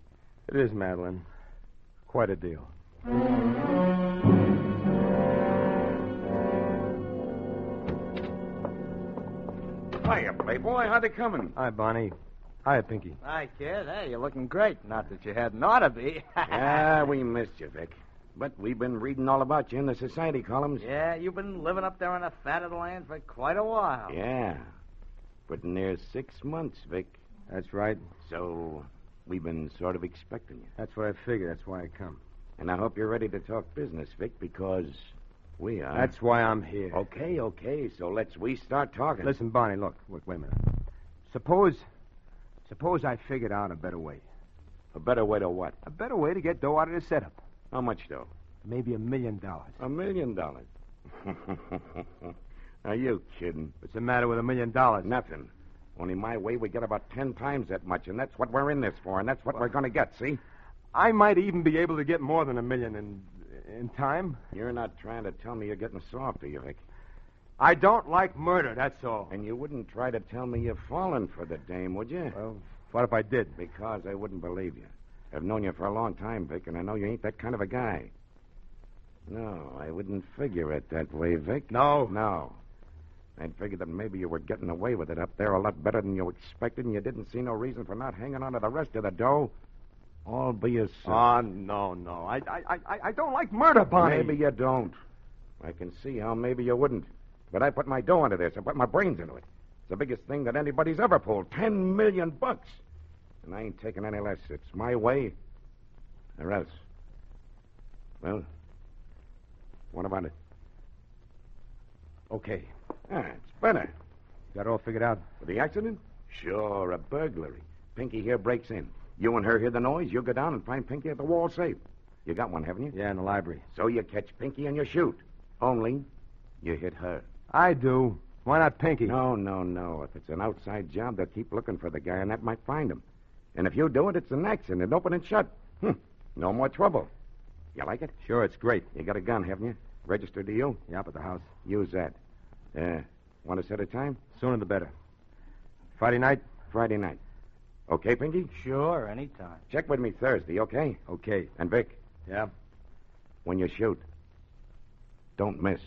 It is, Madeline. Quite a deal. Hiya, Playboy. How'd it coming? Hi, Bonnie. Hi, Pinky. Hi, kid. Hey, you're looking great. Not that you hadn't ought to be. Yeah, we missed you, Vic. But we've been reading all about you in the society columns. Yeah, you've been living up there on the fat of the land for quite a while. Yeah. Pretty near 6 months, Vic. That's right. So we've been sort of expecting you. That's what I figured. That's why I come. And I hope you're ready to talk business, Vic, because We are. That's why I'm here. Okay. So we start talking. Listen, Barney, look, wait a minute. Suppose I figured out a better way. A better way to what? A better way to get dough out of the setup. How much dough? Maybe $1 million. $1 million? Are you kidding? What's the matter with $1 million? Nothing. Only my way, we get about 10 times that much, and that's what we're in this for, and that's what we're going to get, see? I might even be able to get more than $1 million in time. You're not trying to tell me you're getting soft, are you, Vic? I don't like murder, that's all. And you wouldn't try to tell me you're falling for the dame, would you? Well, what if I did? Because I wouldn't believe you. I've known you for a long time, Vic, and I know you ain't that kind of a guy. No, I wouldn't figure it that way, Vic. No. I'd figure that maybe you were getting away with it up there a lot better than you expected, and you didn't see no reason for not hanging on to the rest of the dough. All be yourself. Oh, no. I don't like murder, Barney. Maybe you don't. I can see how maybe you wouldn't. But I put my dough into this. I put my brains into it. It's the biggest thing that anybody's ever pulled. $10 million. And I ain't taking any less. It's my way or else. Well, what about it? Okay. It's better. Got it all figured out? For the accident? Sure, a burglary. Pinky here breaks in. You and her hear the noise. You go down and find Pinky at the wall safe. You got one, haven't you? Yeah, in the library. So you catch Pinky and you shoot. Only you hit her. I do. Why not Pinky? No. If it's an outside job, they'll keep looking for the guy, and that might find him. And if you do it, it's an accident. Open and shut. No more trouble. You like it? Sure, it's great. You got a gun, haven't you? Registered to you? Yeah, up at the house. Use that. Want to set a time? Sooner the better. Friday night? Friday night. Okay, Pinky? Sure, anytime. Check with me Thursday, okay? Okay. And Vic? Yeah? When you shoot, don't miss.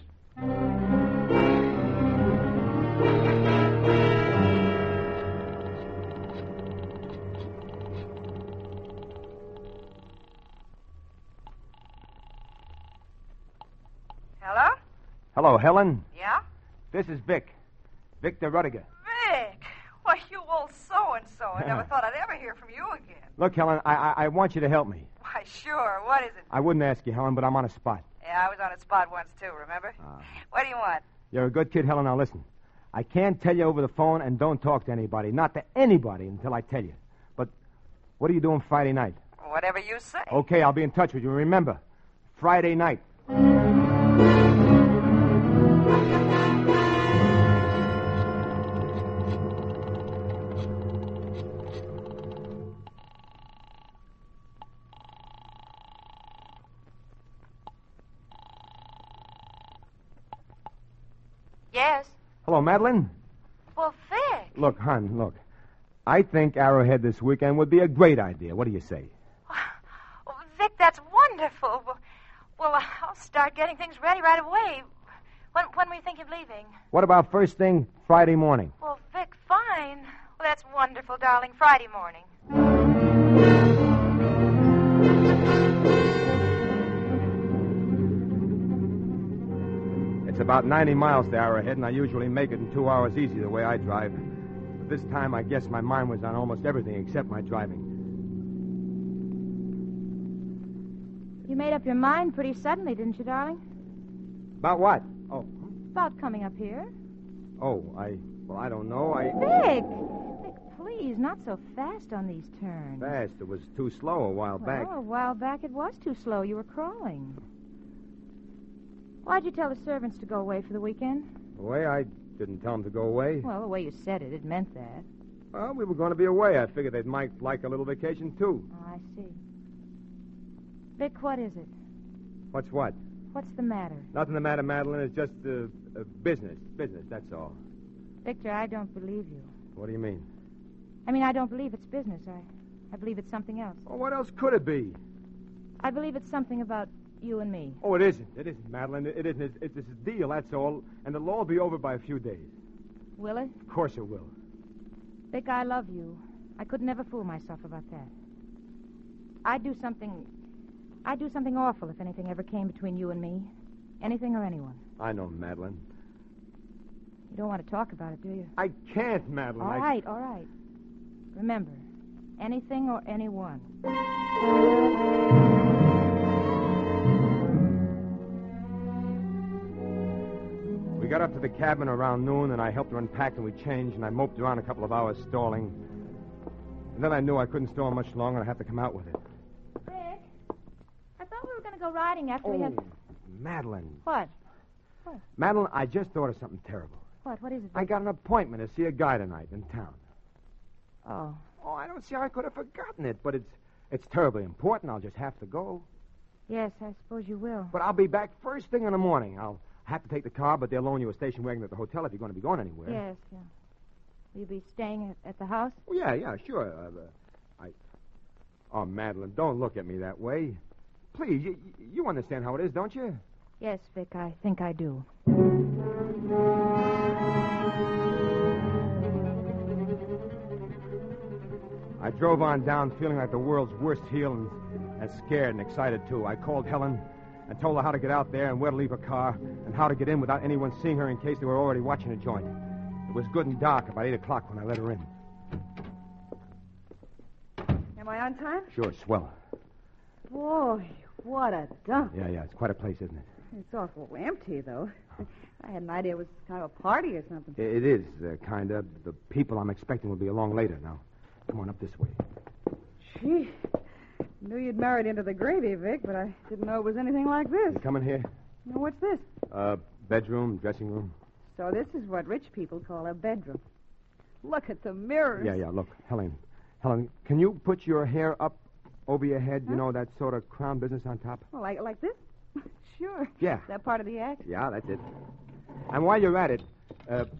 Hello? Hello, Helen. Yeah? This is Vic. Victor Rudiger. Vic! Why, you old so-and-so. I never thought I'd ever hear from you again. Look, Helen, I want you to help me. Why, sure. What is it? I wouldn't ask you, Helen, but I'm on a spot. Yeah, I was on a spot once, too, remember? What do you want? You're a good kid, Helen. Now, listen. I can't tell you over the phone, and don't talk to anybody. Not to anybody until I tell you. But what are you doing Friday night? Whatever you say. Okay, I'll be in touch with you. Remember, Friday night. Yes? Hello, Madeline. Well, Vic. Look, hon, look. I think Arrowhead this weekend would be a great idea. What do you say? Well, Vic, that's wonderful. Well, I'll start getting things ready right away. When were you thinking of leaving? What about first thing Friday morning? Well, Vic, fine. Well, that's wonderful, darling. Friday morning. It's about 90 miles to Arrowhead, and I usually make it in 2 hours easy the way I drive. But this time, I guess my mind was on almost everything except my driving. You made up your mind pretty suddenly, didn't you, darling? About what? About coming up here. I don't know. Vic, please, not so fast on these turns. Fast. It was too slow a while back. Oh, a while back it was too slow. You were crawling. Why'd you tell the servants to go away for the weekend? The way I didn't tell them to go away. Well, the way you said it, it meant that. Well, we were going to be away. I figured they might like a little vacation, too. Oh, I see. Vic, what is it? What's what? What's the matter? Nothing the matter, Madeline. It's just business. Business, that's all. Victor, I don't believe you. What do you mean? I mean, I don't believe it's business. I believe it's something else. Well, what else could it be? I believe it's something about you and me. Oh, it isn't. It isn't, Madeline. It isn't. It's a deal, that's all. And it'll all be over by a few days. Will it? Of course it will. Vic, I love you. I could never fool myself about that. I'd do something awful if anything ever came between you and me. Anything or anyone. I know, Madeline. You don't want to talk about it, do you? I can't, Madeline. All right. Remember, anything or anyone. We got up to the cabin around noon, and I helped her unpack, and we changed, and I moped around a couple of hours stalling. And then I knew I couldn't stall much longer, and I'd have to come out with it. Rick, I thought we were going to go riding after we had... Madeline. What? Madeline, I just thought of something terrible. What? What is it? I got an appointment to see a guy tonight in town. Oh. Oh, I don't see how I could have forgotten it, but it's terribly important. I'll just have to go. Yes, I suppose you will. But I'll be back first thing in the morning. I'll have to take the car, but they'll loan you a station wagon at the hotel if you're going to be going anywhere. Yes, yeah. Will you be staying at the house? Oh, yeah, sure. Oh, Madeline, don't look at me that way. Please, you understand how it is, don't you? Yes, Vic, I think I do. I drove on down feeling like the world's worst heel and scared and excited, too. I called Helen and told her how to get out there and where to leave her car and how to get in without anyone seeing her in case they were already watching a joint. It was good and dark, about 8 o'clock when I let her in. Am I on time? Sure, swell. Boy, what a dump. Yeah, it's quite a place, isn't it? It's awful empty, though. I had an idea it was kind of a party or something. It is, kind of. The people I'm expecting will be along later now. Come on up this way. Gee, knew you'd married into the gravy, Vic, but I didn't know it was anything like this. You come in here. Now, what's this? Bedroom, dressing room. So this is what rich people call a bedroom. Look at the mirrors. Yeah, look. Helen, can you put your hair up over your head? Huh? You know, that sort of crown business on top? Oh, like this? Sure. Yeah. Is that part of the act? Yeah, that's it. And while you're at it,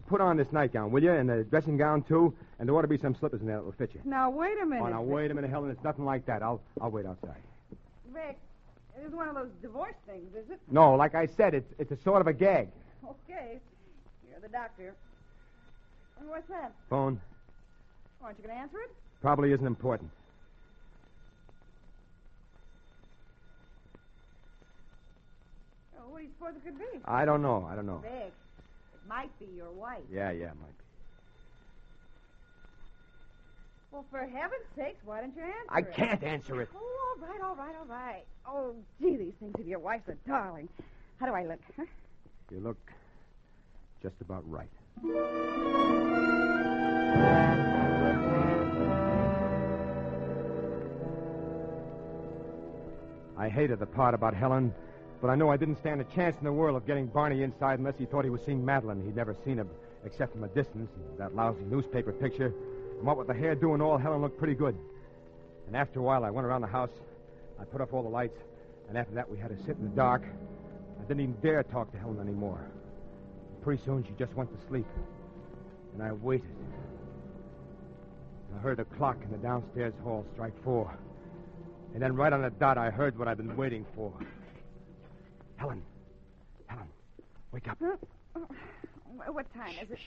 put on this nightgown, will you? And the dressing gown, too. And there ought to be some slippers in there that will fit you. Now, wait a minute. Oh, now, wait a minute, Helen. It's nothing like that. I'll wait outside. Vic, it isn't one of those divorce things, is it? No, like I said, it's a sort of a gag. Okay. You're the doctor. And what's that? Phone. Aren't you going to answer it? Probably isn't important. Oh, what do you suppose it could be? I don't know. Vic, it might be your wife. Yeah, it might be. Well, for heaven's sakes, why don't you answer I it? can't answer it. Oh, all right. Oh, gee, these things of your wife's a darling. How do I look, huh? You look just about right. I hated the part about Helen, but I knew I didn't stand a chance in the world of getting Barney inside unless he thought he was seeing Madeline. He'd never seen her except from a distance, and that lousy newspaper picture. And what with the hairdo and all, Helen looked pretty good. And after a while, I went around the house. I put off all the lights, and after that, we had to sit in the dark. I didn't even dare talk to Helen anymore. Pretty soon, she just went to sleep. And I waited. I heard the clock in the downstairs hall strike 4. And then right on the dot, I heard what I've been waiting for. Helen, wake up. What time is it?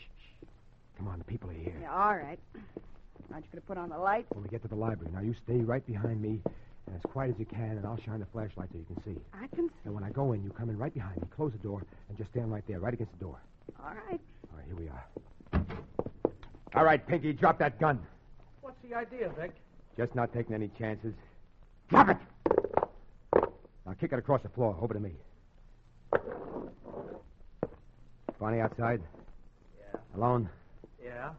Come on, the people are here. Yeah, all right. Aren't you going to put on the lights? When we get to the library. Now, you stay right behind me, and as quiet as you can, and I'll shine the flashlight so you can see. I can see. And when I go in, you come in right behind me, close the door, and just stand right there, right against the door. All right. All right, here we are. All right, Pinky, drop that gun. What's the idea, Vic? Just not taking any chances. Drop it! Now, kick it across the floor, over to me. Barney outside? Yeah. Alone? Yeah.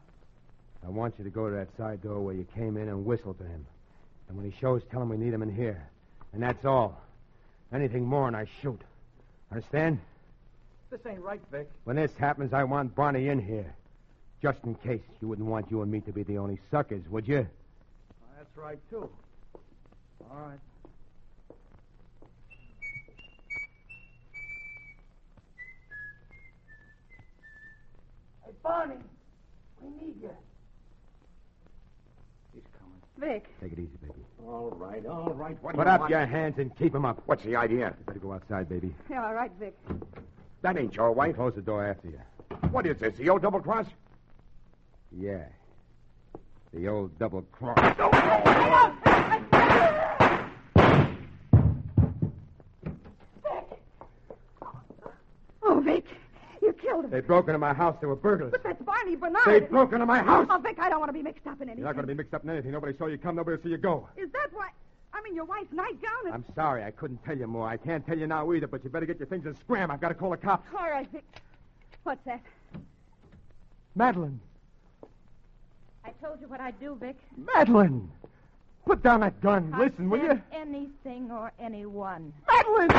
I want you to go to that side door where you came in and whistle to him. And when he shows, tell him we need him in here. And that's all. Anything more and I shoot. Understand? This ain't right, Vic. When this happens, I want Barney in here. Just in case. You wouldn't want you and me to be the only suckers, would you? That's right, too. All right. Hey, Barney, we need you. He's coming. Vic. Take it easy, baby. All right. What Put up your hands and keep them up. What's the idea? You better go outside, baby. Yeah, all right, Vic. That ain't your wife. Close the door after you. What is this, the old double cross? Yeah. The old double cross. Oh, Vic, you killed him. They broke into my house. They were burglars. But that's Barney Bernard. They broke into my house. Oh, Vic, I don't want to be mixed up in anything. You're not going to be mixed up in anything. Nobody saw you come. Nobody will see you go. Is that why? I mean, your wife's nightgown is... I'm sorry. I couldn't tell you more. I can't tell you now either, but you better get your things and scram. I've got to call the cops. All right, Vic. What's that? Madeline. I told you what I'd do, Vic. Madeline! Put down that gun. Listen, will you? Anything or anyone. Madeline!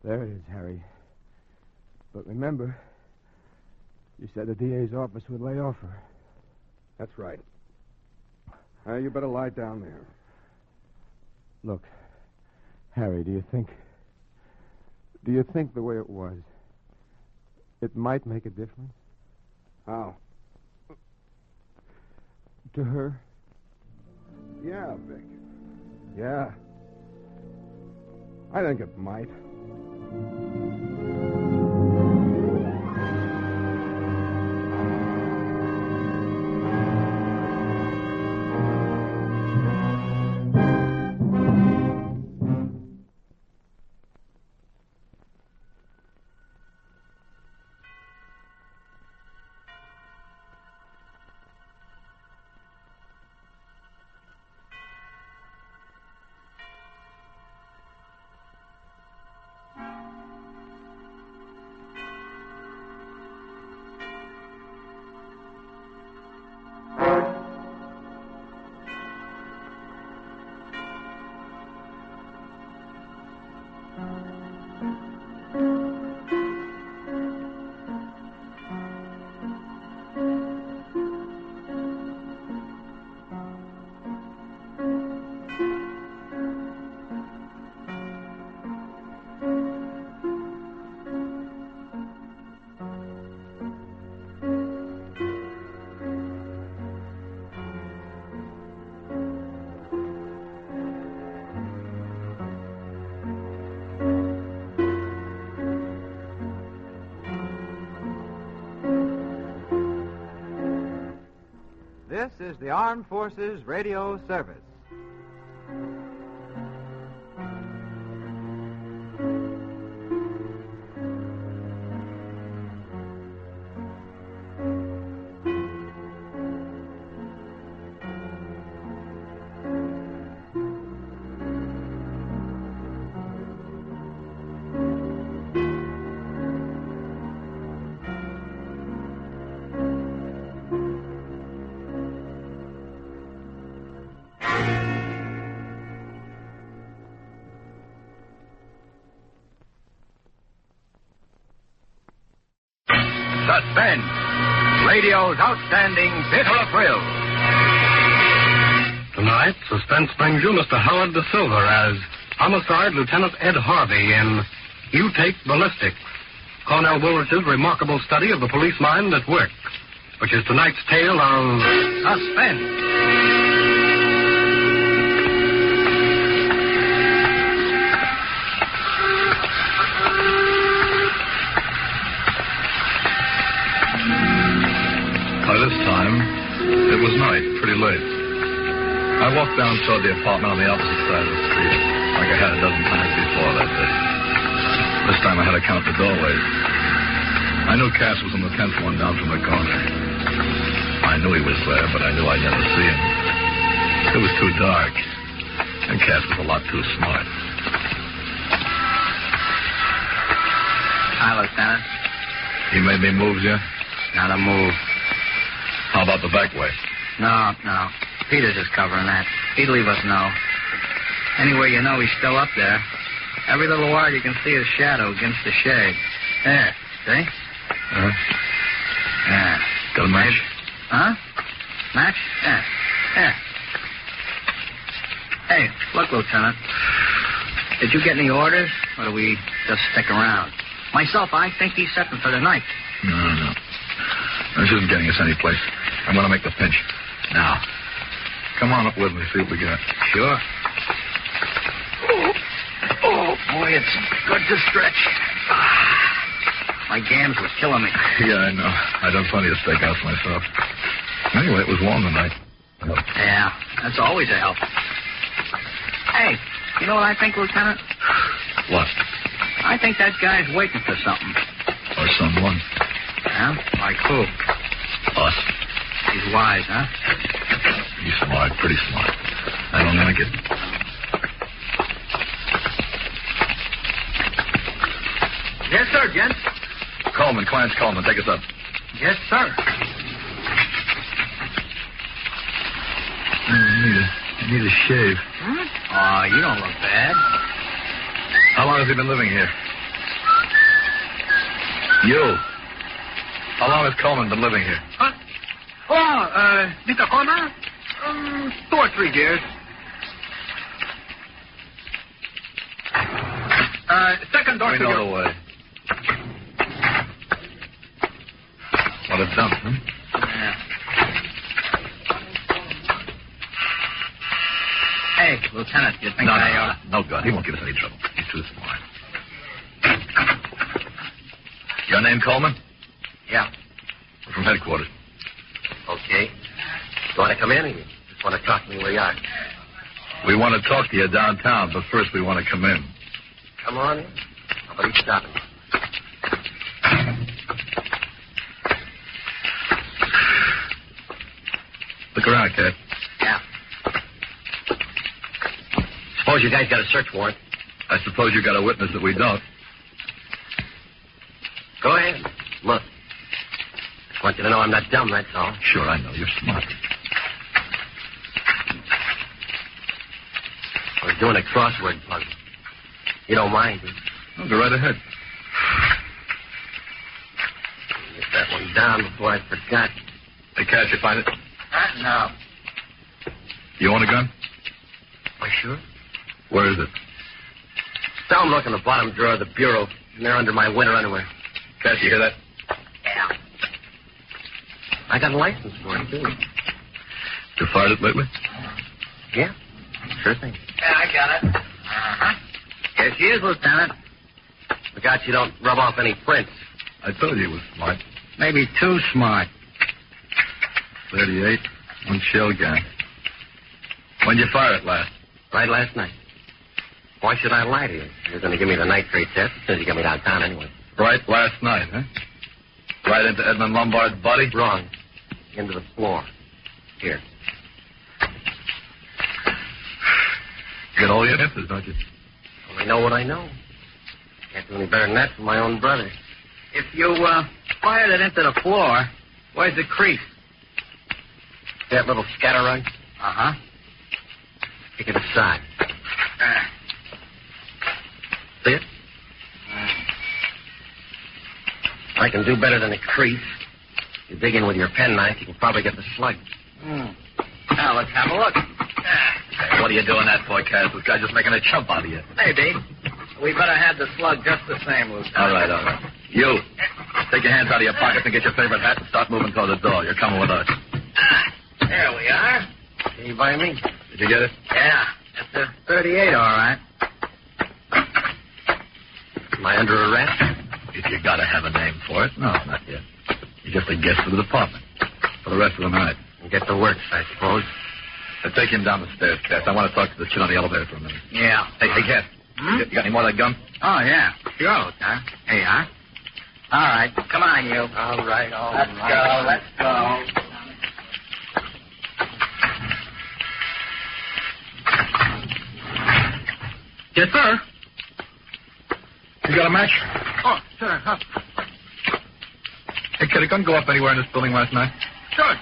There it is, Harry. But remember, you said the DA's office would lay off her. That's right. You better lie down there. Look, Harry, do you think the way it was, it might make a difference? How? To her? Yeah, Vic. Yeah. I think it might. This is the Armed Forces Radio Service. Suspense, radio's outstanding bit of thrill. Tonight, Suspense brings you Mr. Howard De Silva as Homicide Lieutenant Ed Harvey in You Take Ballistics, Cornell Woolrich's remarkable study of the police mind at work, which is tonight's tale of Suspense. By this time, it was night, pretty late. I walked down toward the apartment on the opposite side of the street, like I had a dozen times before that day. This time I had to count the doorways. I knew Cass was on the 10th one down from the corner. I knew he was there, but I knew I'd never see him. It was too dark, and Cass was a lot too smart. Hi, Lieutenant. He made me move you? Not a move. How about the back way? No. Peters is covering that. He'd leave us know. Anyway, you know he's still up there. Every little while you can see his shadow against the shade. There, see? Yeah. Got a match? Huh? Match? Yeah. Hey, look, Lieutenant. Did you get any orders, or do we just stick around? Myself, I think he's setting for the night. No. This isn't getting us any place. I'm going to make the pinch. Now. Come on up with me, see what we got. Sure. Oh, boy, it's good to stretch. My gams were killing me. Yeah, I know. I done plenty of steakouts myself. Anyway, it was warm tonight. Yeah, that's always a help. Hey, you know what I think, Lieutenant? What? I think that guy's waiting for something. Or someone. Yeah? Like who? Us. He's wise, huh? He's smart, pretty smart. I don't like it. Yes, sir, gents. Coleman, Clarence Coleman, take us up. Yes, sir. I need a shave. Huh? Oh, you don't look bad. How long has he been living here? You. How long has Coleman been living here? Huh? Oh, Mr. Coleman? 2 or 3 years. Second door We to know your... the way. What a dump, huh? Yeah. Hey, Lieutenant, you think No, God, he won't give us any trouble. He's too smart. Your name, Coleman? Yeah. We're from headquarters. Okay. You want to come in or you just want to talk to me where you are? We want to talk to you downtown, but first we want to come in. Come on in. Nobody's stopping you. Look around, Cat. Yeah. Suppose you guys got a search warrant. I suppose you got a witness that we don't. Go ahead. Look. I want you to know I'm not dumb, that's all. Sure, I know. You're smart. I was doing a crossword puzzle. You don't mind, do you? Oh, go right ahead. Get that one down before I forgot. Hey, Cat, you find it? No. You own a gun? Why, sure. Where is it? Down look in the bottom drawer of the bureau, and they're under my winter underwear. Cat, you hear that? Yeah. I got a license for it, too. You fired it lately? Yeah, sure thing. Yeah, I got it. Uh-huh. Here she is, Lieutenant. Forgot you don't rub off any prints. I told you he was smart. Maybe too smart. 38, one shell gun. When'd you fire it last? Right last night. Why should I lie to you? You're going to give me the nitrate test as soon as you get me downtown anyway. Right last night, huh? Right into Edmund Lombard's body? Wrong. Into the floor. Here. You get all your answers, don't you? Well, I know what I know. Can't do any better than that for my own brother. If you fired it into the floor, where's the crease? That little scatter run? Uh-huh. Kick it aside. See it? I can do better than a crease. You dig in with your penknife, you can probably get the slug. Now, let's have a look. Hey, what are you doing that for, Kaz? This guy's just making a chump out of you. Maybe. We better have the slug just the same, Lieutenant. All right. You, take your hands out of your pockets and get your favorite hat and start moving toward the door. You're coming with us. There we are. Can you buy me? Did you get it? Yeah. It's a 38, all right. Am I under arrest? If you gotta have a name for it. No, not yet. You're just a guest for the department. For the rest of the night. And get to work, I suppose. Now, take him down the stairs, Cass. I want to talk to the kid on the elevator for a minute. Yeah. Hey, Cass. You got any more of that gum? Oh, yeah. Sure, Lieutenant. Here you are. All right. Come on, you. All right. Let's go. Yes, sir. You got a match? Oh, sure. Huh. Hey, could a gun go up anywhere in this building last night? Sure.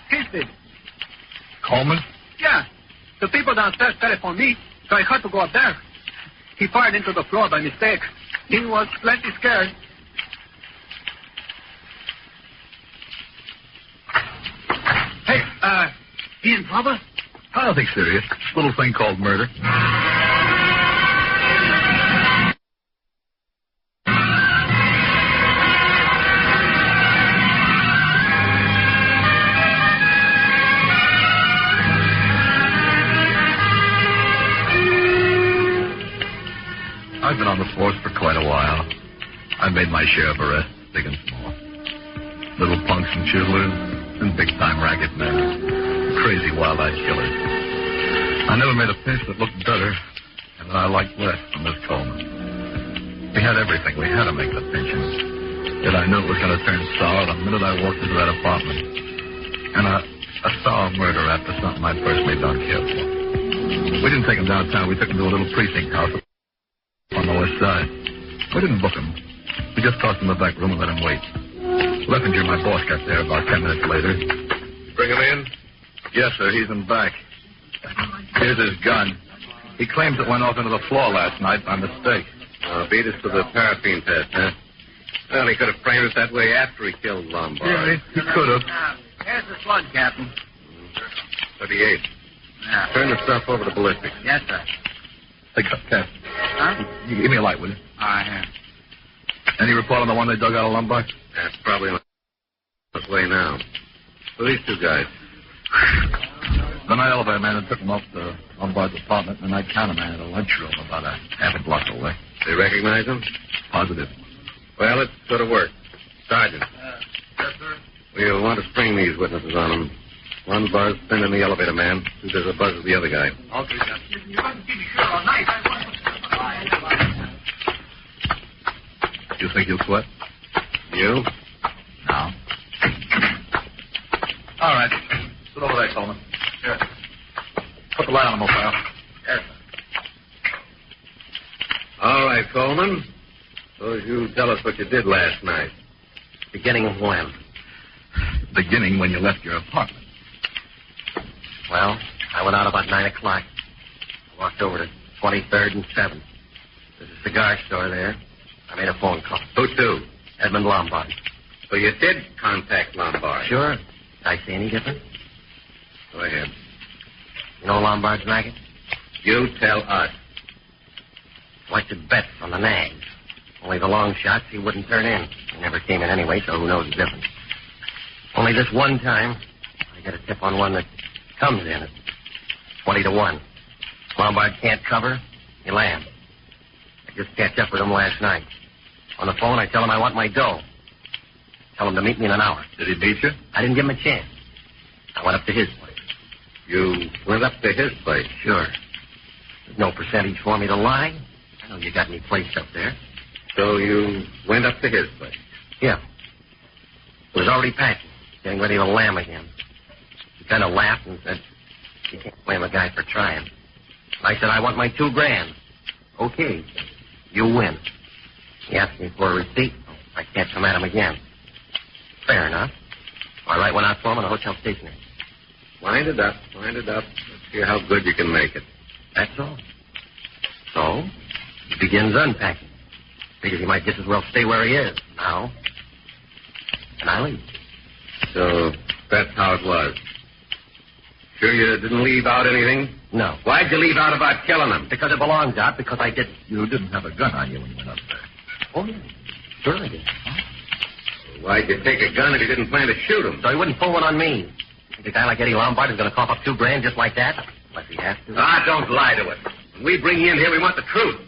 His did. Coleman? Yeah. The people downstairs telephoned me, so I had to go up there. He fired into the floor by mistake. He was plenty scared. Hey, he in trouble? I don't think serious. Little thing called murder. I've been on the force for quite a while. I've made my share of arrests, big and small. Little punks and chiselers, and big-time racket men. Crazy wild-eyed killers. I never made a pinch that looked better and that I liked less than this Coleman. We had everything. We had to make the pinches. Yet I knew it was going to turn sour the minute I walked into that apartment. And a sour murder after something I personally don't care for. We didn't take him downtown. We took him to a little precinct house on the west side. We didn't book him. We just tossed him in the back room and let him wait. Leffinger, my boss, got there about 10 minutes later. Bring him in? Yes, sir. He's in back. Here's his gun. He claims it went off into the floor last night by mistake. Beat us to the paraffin test, huh? Well, he could have framed it that way after he killed Lombard. Yeah, he could have. Here's the slug, Captain. 38. Yeah. Turn the stuff over to ballistics. Yes, sir. Hey, Cap. Huh? You give me a light, will you? All right, here. Any report on the one they dug out of Lombard? That's probably on his way now. Who are these two guys? The night elevator man that took him up to Lombard's apartment, and the night counterman at a lunchroom about a half a block away. They recognize him? Positive. Well, it sort of worked. Sergeant. Yes, sir. We'll want to spring these witnesses on them. One buzz, send in the elevator man. Two does a buzz with the other guy. Okay, Captain. You wouldn't keep me sure all night. You think you'll sweat? You? No. All right. Sit over there, Coleman. Here. Put the light on the mobile. Yes, All right, Coleman. Suppose you tell us what you did last night. Beginning of when? Beginning when you left your apartment. Well, I went out about 9 o'clock. I walked over to 23rd and 7th. There's a cigar store there. I made a phone call. Who to? Edmund Lombard. So you did contact Lombard? Sure. Did I say any different? Go ahead. You know Lombard's racket? You tell us. Collected bets on the nags. Only the long shots he wouldn't turn in. He never came in anyway, so who knows the difference. Only this one time, I get a tip on one that comes in at 20-1. Lombard can't cover, he lands. I just catch up with him last night. On the phone, I tell him I want my dough. Tell him to meet me in an hour. Did he beat you? I didn't give him a chance. I went up to his place. You went up to his place? Sure. There's no percentage for me to lie. I know you got me placed up there. So you went up to his place? Yeah. It was already packing, getting ready to lam again. He kind of laughed and said, "You can't blame a guy for trying." I said, "I want my $2,000. Okay. You win." He asked me for a receipt. I can't come at him again. Fair enough. I write one out for him in a hotel stationery. Wind it up. Let's see how good you can make it. That's all. So, he begins unpacking. Figures he might just as well stay where he is now. And I leave. So, that's how it was. Sure you didn't leave out anything? No. Why'd you leave out about killing him? Because it belongs out, because I didn't. You didn't have a gun on you when you went up there. Oh, yeah. Sure I did. Why'd you take a gun if you didn't plan to shoot him? So he wouldn't pull one on me. Think a guy like Eddie Lombard is going to cough up $2,000 just like that? Unless he has to. Don't lie to us. When we bring you in here, we want the truth.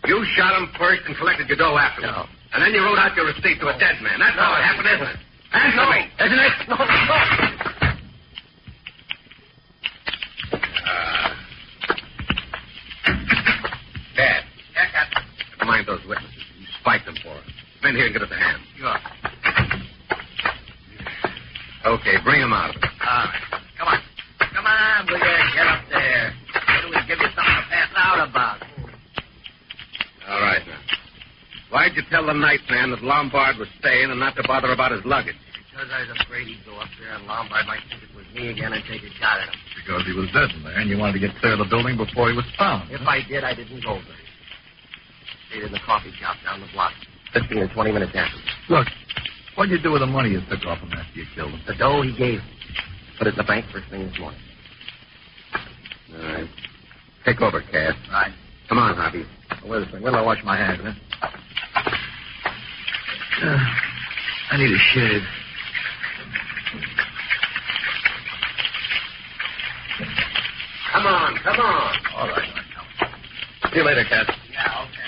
You shot him first and collected your dough afterwards. No. And then you wrote out your receipt to a dead man. That's how it happened, isn't it? Answer me, isn't it? No. Dad. Never mind those witnesses. You spiked them for us. Come in here and give us a hand. Sure. Okay, bring him out. All right. Come on. Come on, will you? Get up there. Why do we give you something to pass out about? All right, now. Why'd you tell the night man that Lombard was staying and not to bother about his luggage? Because I was afraid he'd go up there and Lombard might think it was me again and take a shot at him. Because he was dead in there, and you wanted to get clear of the building before he was found. If I did, I didn't go there. Stayed in the coffee shop down the block. 15 or 20 minutes after. Look, what'd you do with the money you took off him after you killed him? The dough he gave me. Put it in the bank first thing this morning. All right. Take over, Cass. Right. Come on, Hobby. Wait a second. Wait till I wash my hands, man. I need a shave. Come on. All right. See you later, Cass. Yeah, okay.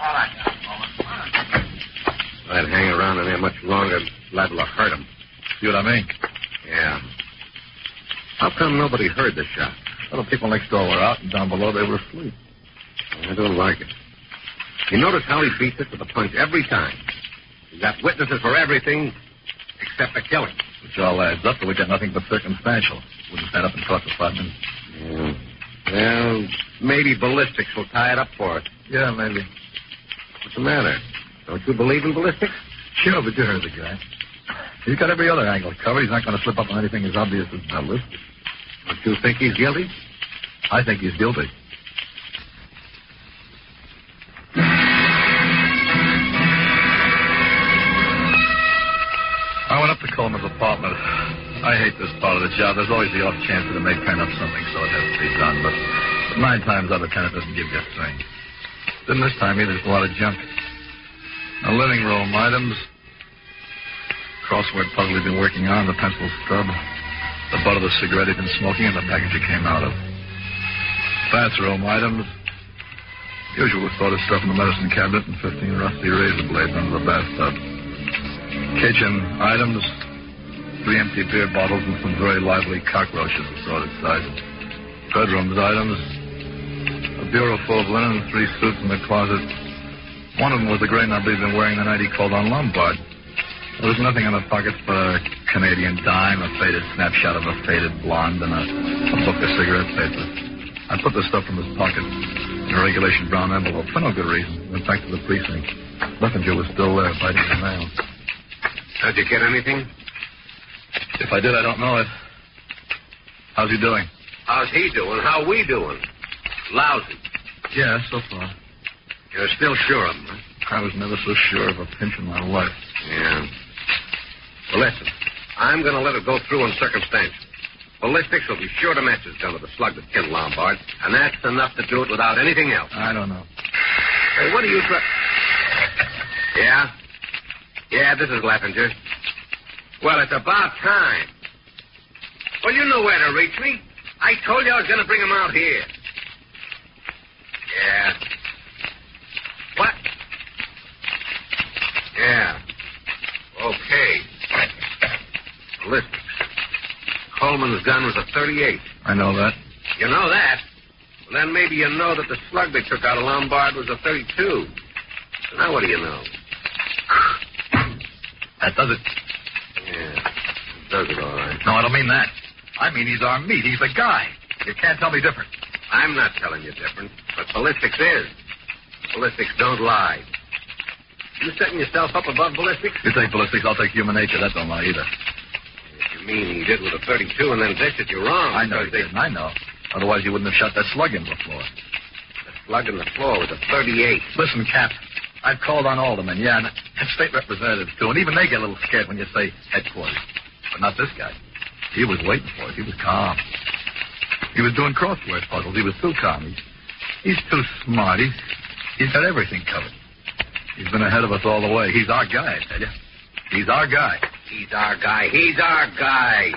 All right, now, If I'd hang around in there much longer, liable to hurt him. See what I mean? Yeah. How come nobody heard the shot? Well, the people next door were out, and down below they were asleep. I don't like it. You notice how he beats it with a punch every time. You got witnesses for everything except the killing. Which all adds up, but we got nothing but circumstantial. Wouldn't stand up and talk for 5 minutes. Yeah. Well, maybe ballistics will tie it up for us. Yeah, maybe. What's the matter? Don't you believe in ballistics? Sure, but you heard the guy. He's got every other angle covered. He's not going to slip up on anything as obvious as ballistics. Don't you think he's guilty? I think he's guilty. I went up to Coleman's apartment. I hate this part of the job. There's always the off chance that it may turn up something, so it has to be done. But 9 times out of 10, it doesn't give you a thing. Then this time, either there's a lot of junk. Now, living room items. Crossword puzzle he'd been working on, the pencil stub, the butt of the cigarette he'd been smoking, and the package it came out of. Bathroom items. Usual assorted stuff in the medicine cabinet and 15 rusty razor blades under the bathtub. Kitchen items. 3 empty beer bottles and some very lively cockroaches, assorted sizes. Bedrooms items. A bureau full of linen and 3 suits in the closet. One of them was the gray number he'd been wearing the night he called on Lombard. There was nothing in the pockets but a Canadian dime, a faded snapshot of a faded blonde, and a book of cigarette paper. I put the stuff from his pocket in a regulation brown envelope for no good reason. Went back to the precinct. Leffinger was still there, biting his nails. How'd you get anything? If I did, I don't know it. How's he doing? How's he doing? How we doing? Lousy. Yeah, so far. You're still sure of him, huh? I was never so sure of a pinch in my life. Yeah. Well, listen. I'm going to let it go through on circumstantial. Ballistics will be sure to match his gun to the slug that killed Lombard, and that's enough to do it without anything else. I don't know. Hey, what are you Yeah? Yeah, this is Leffinger. Well, it's about time. Well, you know where to reach me. I told you I was going to bring him out here. Yeah. What? Yeah. Okay. Ballistics. Coleman's gun was a .38. I know that. You know that? Well, then maybe you know that the slug they took out of Lombard was a .32. So now what do you know? That does it. Yeah, does it all right. No, I don't mean that. I mean he's our meat. He's the guy. You can't tell me different. I'm not telling you different, but ballistics is. Ballistics don't lie. You setting yourself up above ballistics? You take ballistics, I'll take human nature. That don't lie either. If you mean he did with a .32 and then dished it, you're wrong. I know he didn't. I know. Otherwise, you wouldn't have shot that slug in the floor. The slug in the floor was a .38. Listen, Cap. I've called on aldermen, yeah, and state representatives, too, and even they get a little scared when you say headquarters. But not this guy. He was waiting for it. He was calm. He was doing crossword puzzles. He was too calm. He's too smart. He's got everything covered. He's been ahead of us all the way. He's our guy, I tell you. He's our guy. He's our guy. He's our guy.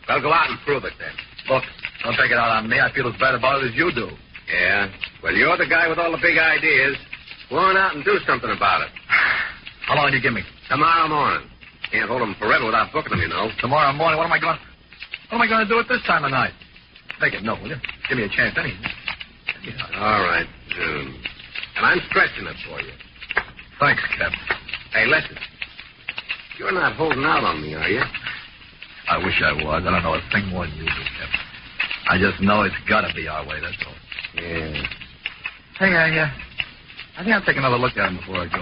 Well, go out and prove it, then. Look, don't take it out on me. I feel as bad about it as you do. Yeah? Well, you're the guy with all the big ideas. Go on out and do something about it. How long do you give me? Tomorrow morning. Can't hold them forever without booking them, you know. Tomorrow morning? What am I going to do at this time of night? Make it no, will you? Give me a chance anyway. Yeah. All right. And I'm stretching it for you. Thanks, Captain. Hey, listen. You're not holding out on me, are you? I wish I was. I don't know a thing more than you do, Captain. I just know it's got to be our way, that's all. Yeah. Hey, I think I'll take another look at him before I go.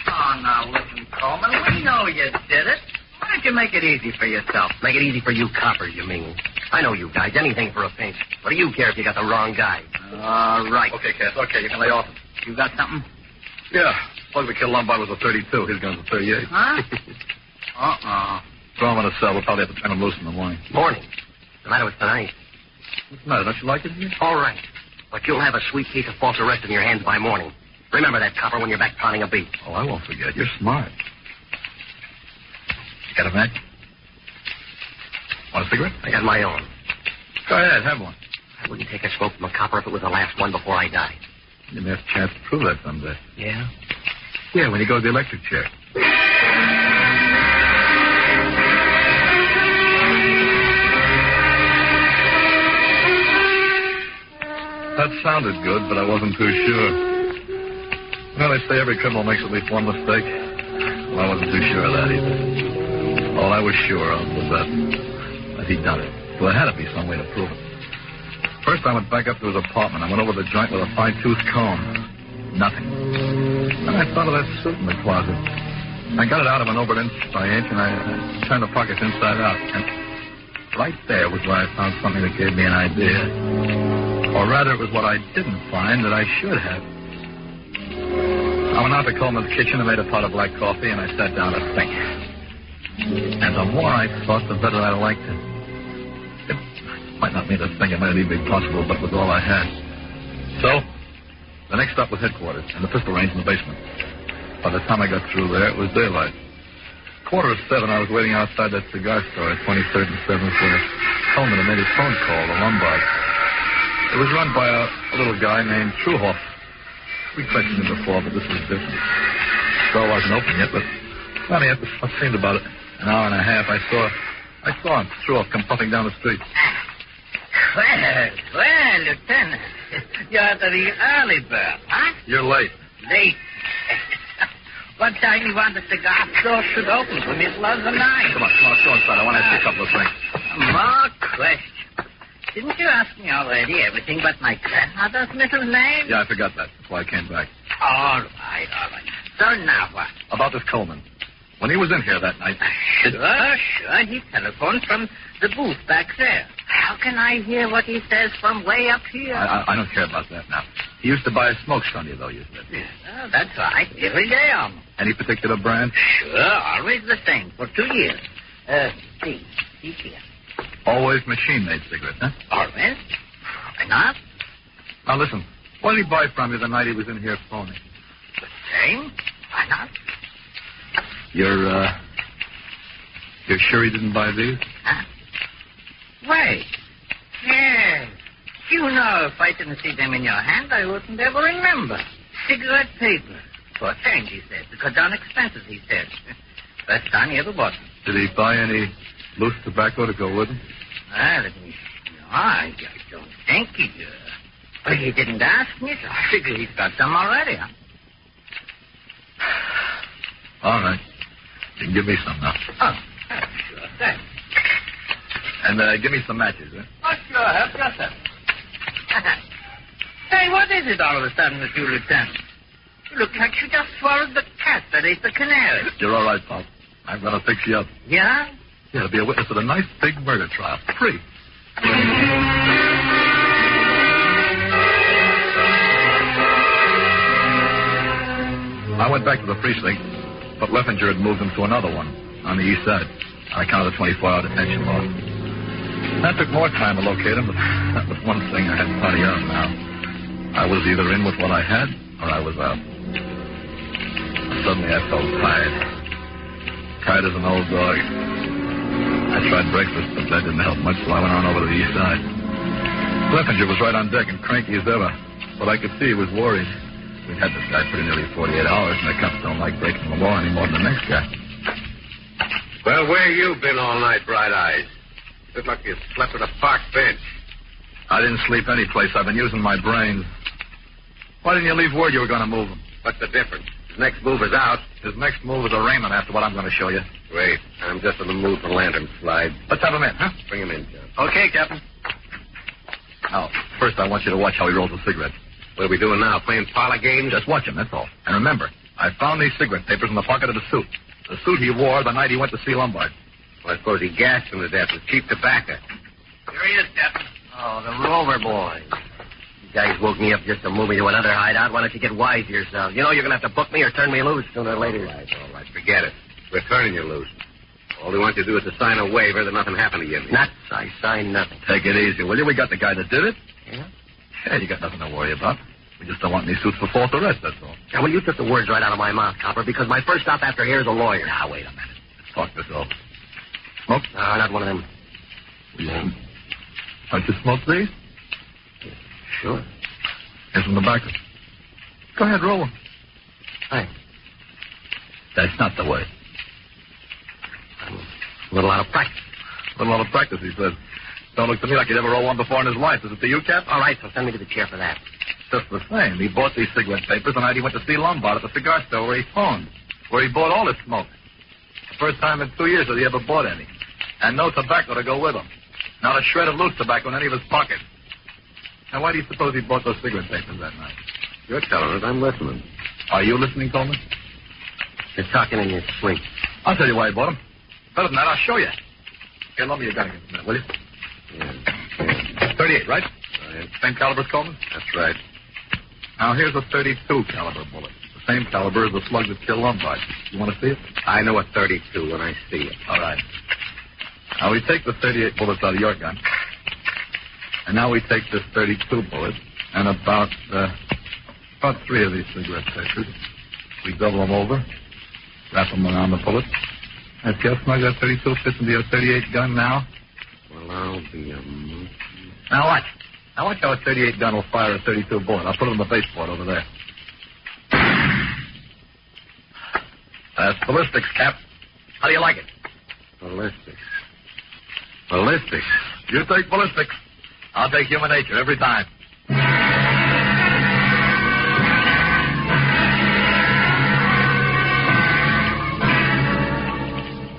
Oh, now, listen, Coleman. We know you did it. Why don't you make it easy for yourself? Make it easy for you coppers, you mean. I know you guys. Anything for a pinch. What do you care if you got the wrong guy? All right. Okay, Cass. Okay, you can lay off. You got something? Yeah. Slug that killed Lombard was a .32. His gun's a .38. Huh? Throw him in a cell. We'll probably have to turn him loose in the morning. Morning? What's the matter with tonight? What's the matter? Don't you like it here? All right. But you'll have a sweet case of false arrest in your hands by morning. Remember that, copper, when you're back pounding a beat. Oh, I won't forget. You're smart. You got a match? Want a cigarette? I got my own. Go ahead, have one. I wouldn't take a smoke from a copper if it was the last one before I die. You may have a chance to prove that someday. Yeah? Yeah, when you go to the electric chair. That sounded good, but I wasn't too sure. Well, they say every criminal makes at least one mistake. Well, I wasn't too sure of that either. All I was sure of was that he'd done it. So there had to be some way to prove it. First, I went back up to his apartment. I went over the joint with a fine-tooth comb. Nothing. Then I thought of that suit in the closet. I got it out of an over inch by inch, and I turned the pockets inside out. And right there was where I found something that gave me an idea. Or rather, it was what I didn't find that I should have. I went out to Coleman's kitchen and made a pot of black coffee, and I sat down to think. And the more I thought, the better I liked it. It might not mean a thing, it might not even be possible, but it was all I had. So, the next stop was headquarters, and the pistol range in the basement. By the time I got through there, it was daylight. 7:15, I was waiting outside that cigar store at 23rd and 7th where Coleman had made his phone call, the Lombard. It was run by a little guy named Truhoff. We questioned him before, but this was different. The store wasn't open yet, but funny, it seemed about an hour and a half. I saw him, Truhoff, come puffing down the street. Well, Lieutenant, you're the early bird, huh? You're late. Late. What time you want the cigar store should open? For middle of the night. Come on, let's go inside. I want to ask you a couple of things. More questions. Didn't you ask me already everything but my grandmother's middle name? Yeah, I forgot that. That's why I came back. All right. So now what? About this Coleman. When he was in here that night... Sure. He telephoned from the booth back there. How can I hear what he says from way up here? I don't care about that now. He used to buy smokes from you, though, you said. Yeah, that's right. Every day almost. Any particular brand? Sure. Always the same. For 2 years. See here. Always machine-made cigarettes, huh? Always. Why not? Now, listen. What did he buy from you the night he was in here phoning? The same. Why not? You're sure he didn't buy these? Huh? Wait. Yes. You know, if I didn't see them in your hand, I wouldn't ever remember. Cigarette paper. For a change, he said. To cut down expenses, he said. First time he ever bought them. Did he buy any loose tobacco to go with them? Well, let me see. No, I don't think he did. But he didn't ask me, so I figure he's got some already, huh? All right. You can give me some now. Oh, sure, thanks. And give me some matches, huh? Oh, sure, help yourself. Hey, what is it all of a sudden with you, Lieutenant? You look like you just swallowed the cat that ate the canary. You're all right, Pop. I'm going to fix you up. Yeah? Yeah, to be a witness at a nice big murder trial. Free. I went back to the precinct, but Leffinger had moved him to another one on the east side on account of the 24-hour detention law. That took more time to locate him, but that was one thing I had plenty of now. I was either in with what I had, or I was out. Suddenly I felt tired. Tired as an old dog. I tried breakfast, but that didn't help much, so I went on over to the east side. Leffinger was right on deck and cranky as ever, but I could see he was worried. We'd had this guy pretty nearly 48 hours, and the cops don't like breaking the law any more than the next guy. Well, where you been all night, Bright Eyes? Looked like you slept at a park bench. I didn't sleep any place. I've been using my brains. Why didn't you leave word you were going to move him? What's the difference? His next move is out. His next move is arraignment after what I'm going to show you. Wait, I'm just in the mood for lantern slide. Let's have him in, huh? Bring him in, John. Okay, Captain. Now, first I want you to watch how he rolls a cigarette. What are we doing now? Playing parlor games? Just watch him, that's all. And remember, I found these cigarette papers in the pocket of the suit. The suit he wore the night he went to see Lombard. Well, I suppose he gassed him to death with cheap tobacco. Here he is, Captain. Oh, the Rover boys. You guys woke me up just to move me to another hideout. Why don't you get wise to yourselves? You know you're going to have to book me or turn me loose sooner or later. All right, forget it. We're turning you loose. All we want you to do is to sign a waiver that nothing happened to you. Nuts. I signed nothing. Take it easy, will you? We got the guy that did it. Yeah? Yeah, you got nothing to worry about. We just don't want any suits for false arrest, that's all. Yeah, well, you took the words right out of my mouth, Copper, because my first stop after here is a lawyer. Now, wait a minute. Let's talk this over. Smoke? No, not one of them. Yeah. Don't you smoke these? Sure. Here's some tobacco. Go ahead, roll them. Thanks. That's not the way. I'm a little out of practice. A little out of practice, he says. Don't look to me like he'd ever roll one before in his life. Is it to you, Cap? All right, so send me to the chair for that. Just the same. He bought these cigarette papers the night he went to see Lombard at the cigar store where he phoned, where he bought all his smoke. The first time in 2 years that he ever bought any. And no tobacco to go with them. Not a shred of loose tobacco in any of his pockets. Now, why do you suppose he bought those cigarette papers that night? You're telling it. I'm listening. Are you listening, Coleman? You're talking in your sleep. I'll tell you why he bought them. Better than that, I'll show you. Here, loan me your gun again for a minute, will you? Yeah. 38, right? Right. Same caliber as Coleman? That's right. Now, here's a 32 caliber bullet. The same caliber as the slug that killed Lombard. You want to see it? I know a 32 when I see it. All right. Now, we take the 38 bullets out of your gun. And now we take this 32 bullet and about 3 of these cigarette papers. We double them over, wrap them around the bullet. And see how snug that 32 fits into your 38 gun now? Well, I'll be a... Now watch. Now watch how a 38 gun will fire a 32 bullet. I'll put it on the baseboard over there. That's ballistics, Cap. How do you like it? Ballistics. Ballistics. You take ballistics. I'll take human nature every time.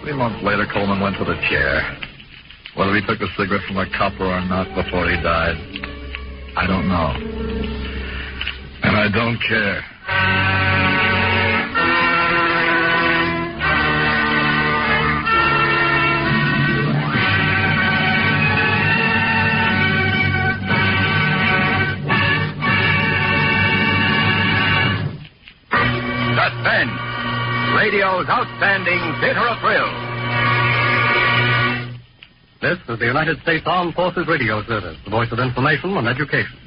3 months later, Coleman went to the chair. Whether he took a cigarette from a copper or not before he died, I don't know. And I don't care. Suspense, radio's outstanding theater of thrill. This is the United States Armed Forces Radio Service, the voice of information and education.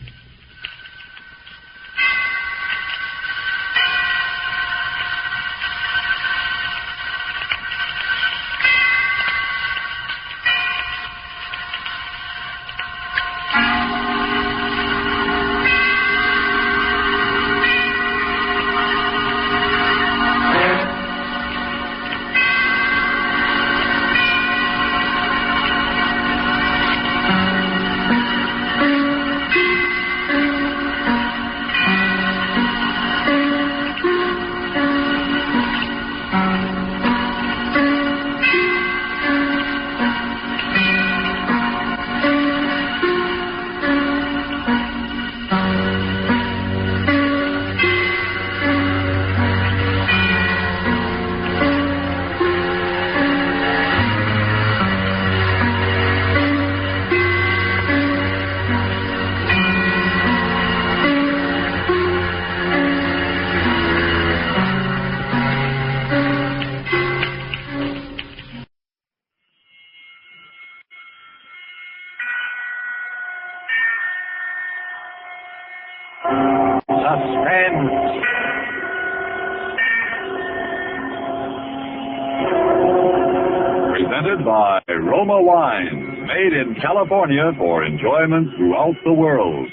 Presented by Roma Wine, made in California for enjoyment throughout the world.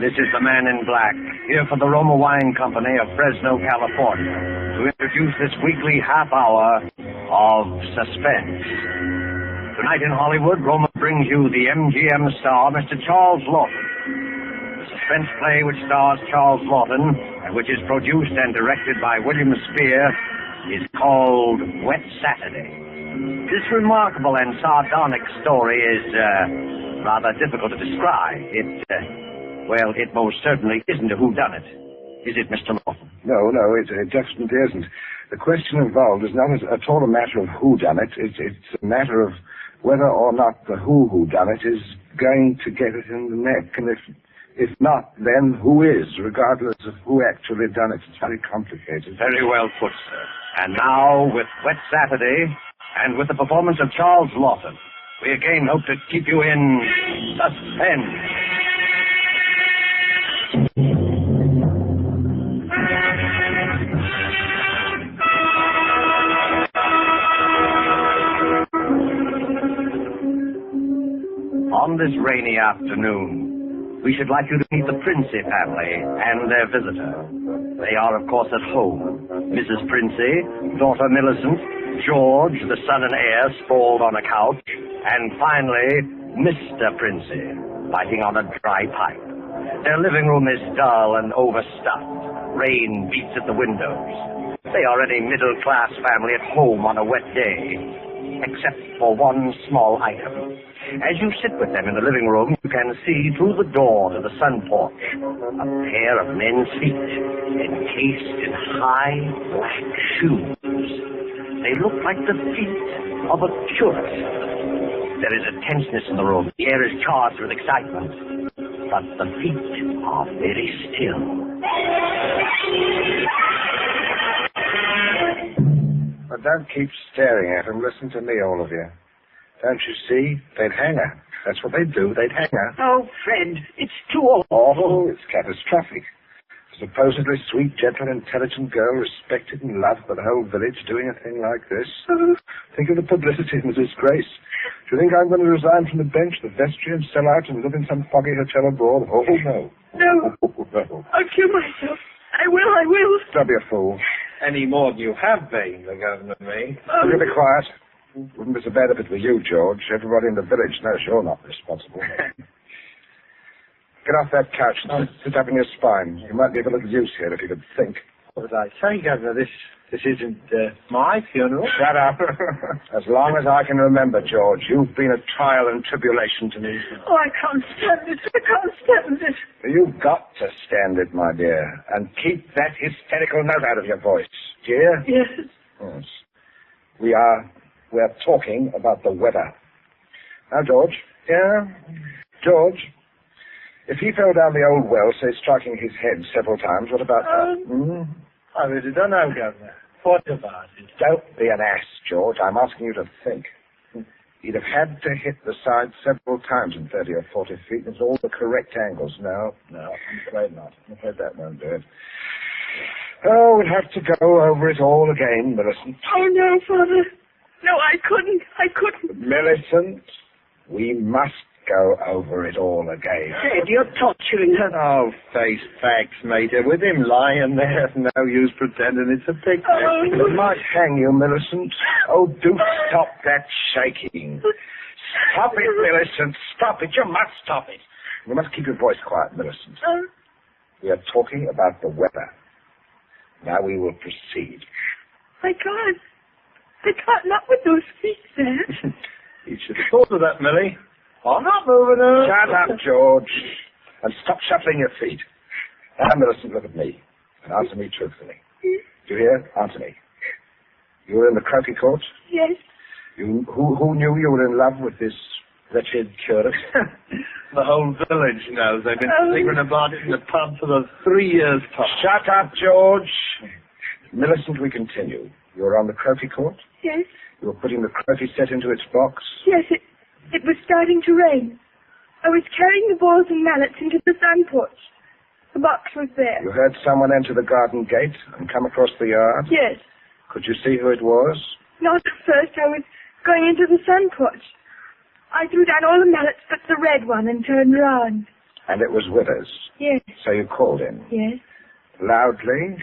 This is the Man in Black, here for the Roma Wine Company of Fresno, California, to introduce this weekly half hour of Suspense. Tonight in Hollywood, Roma brings you the MGM star, Mr. Charles Lawton. The suspense play which stars Charles Lawton, and which is produced and directed by William Spear, is called Wet Saturday. This remarkable and sardonic story is rather difficult to describe. It most certainly isn't a whodunit. Is it, Mr. Lawton? No, it definitely isn't. The question involved is not at all a matter of who done it. It's a matter of whether or not the who done it is going to get it in the neck. And if not, then who is, regardless of who actually done it. It's very complicated. Very well put, sir. And now, with Wet Saturday, and with the performance of Charles Lawton, we again hope to keep you in suspense. On this rainy afternoon, we should like you to meet the Princey family and their visitor. They are, of course, at home. Mrs. Princey, daughter Millicent, George, the son and heir, sprawled on a couch, And finally, Mr. Princey, biting on a dry pipe. Their living room is dull and overstuffed. Rain beats at the windows. They are any middle-class family at home on a wet day, except for one small item. As you sit with them in the living room, you can see through the door to the sun porch a pair of men's feet encased in high black shoes. They look like the feet of a tourist. There is a tenseness in the room. The air is charged with excitement. But the feet are very still. But don't keep staring at them. Listen to me, all of you. Don't you see? They'd hang her. That's what they'd do. They'd hang her. Oh, Fred, it's too awful. It's catastrophic. A supposedly sweet, gentle, intelligent girl, respected and loved by the whole village, doing a thing like this. Think of the publicity and the disgrace. Do you think I'm going to resign from the bench, the vestry, and sell out and live in some foggy hotel abroad? Oh, no. No. Oh, no. I'll kill myself. I will. Don't be a fool. Any more than you have been, the governor and me. Will you be quiet? Wouldn't be so bad if it were you, George. Everybody in the village knows you're not responsible. Get off that couch and sit up in your spine. You might be of a little use here if you could think. What did I say, Governor? This isn't my funeral. Shut up. As long as I can remember, George, you've been a trial and tribulation to me. Oh, I can't stand it. I can't stand it. You've got to stand it, my dear. And keep that hysterical note out of your voice. Dear? Yes. Yes. We're talking about the weather. Now, George. Yeah? George, if he fell down the old well, say, striking his head several times, what about that? I really don't know, Governor. What about it? Don't be an ass, George. I'm asking you to think. He'd have had to hit the side several times in 30 or 40 feet. It's all the correct angles. No, I'm afraid not. I'm afraid that won't do it. Oh, we'll have to go over it all again, Millicent. Oh, no, Father. No, I couldn't. Millicent, we must go over it all again. Fred, you're torturing her. Oh, face facts, Mater. With him lying there, no use pretending it's a picnic. It might hang you, Millicent. Oh, do stop that shaking. Stop it, Millicent. Stop it. You must stop it. You must keep your voice quiet, Millicent. We are talking about the weather. Now we will proceed. I can't. Not with those feet there. You should have thought of that, Millie. I'm not moving her. Shut up, George. And stop shuffling your feet. Now, Millicent, look at me. And answer me truthfully. Do you hear? Answer me. You were in the croquet court? Yes. Who knew you were in love with this wretched curate? The whole village knows. They've been secret about it in the pub for the 3 years past. Shut up, George. Millicent, we continue. You were on the croquet court? Yes. You were putting the croquet set into its box? Yes, it was starting to rain. I was carrying the balls and mallets into the sun porch. The box was there. You heard someone enter the garden gate and come across the yard? Yes. Could you see who it was? Not at first. I was going into the sun porch. I threw down all the mallets but the red one and turned round. And it was Withers? Yes. So you called him? Yes. Loudly?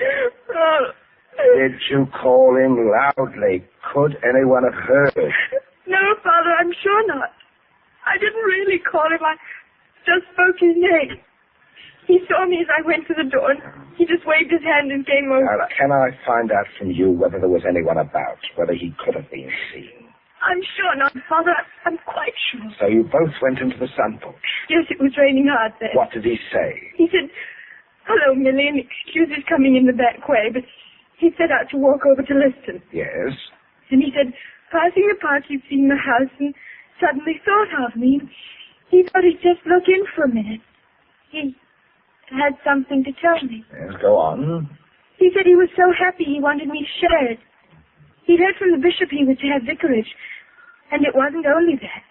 Did you call him loudly? Could anyone have heard? No, Father, I'm sure not. I didn't really call him. I just spoke his name. He saw me as I went to the door, and he just waved his hand and came over. Now, can I find out from you whether there was anyone about, whether he could have been seen? I'm sure not, Father. I'm quite sure. So you both went into the sun porch? Yes, it was raining hard then. What did he say? He said, "Hello, Millie, and excuse his coming in the back way, but he set out to walk over to listen." Yes. And he said, "Passing the park, he'd seen the house and suddenly thought of me. He thought he'd just look in for a minute. He had something to tell me." Yes, go on. He said he was so happy he wanted me to share it. He'd heard from the bishop he was to have vicarage, and it wasn't only that.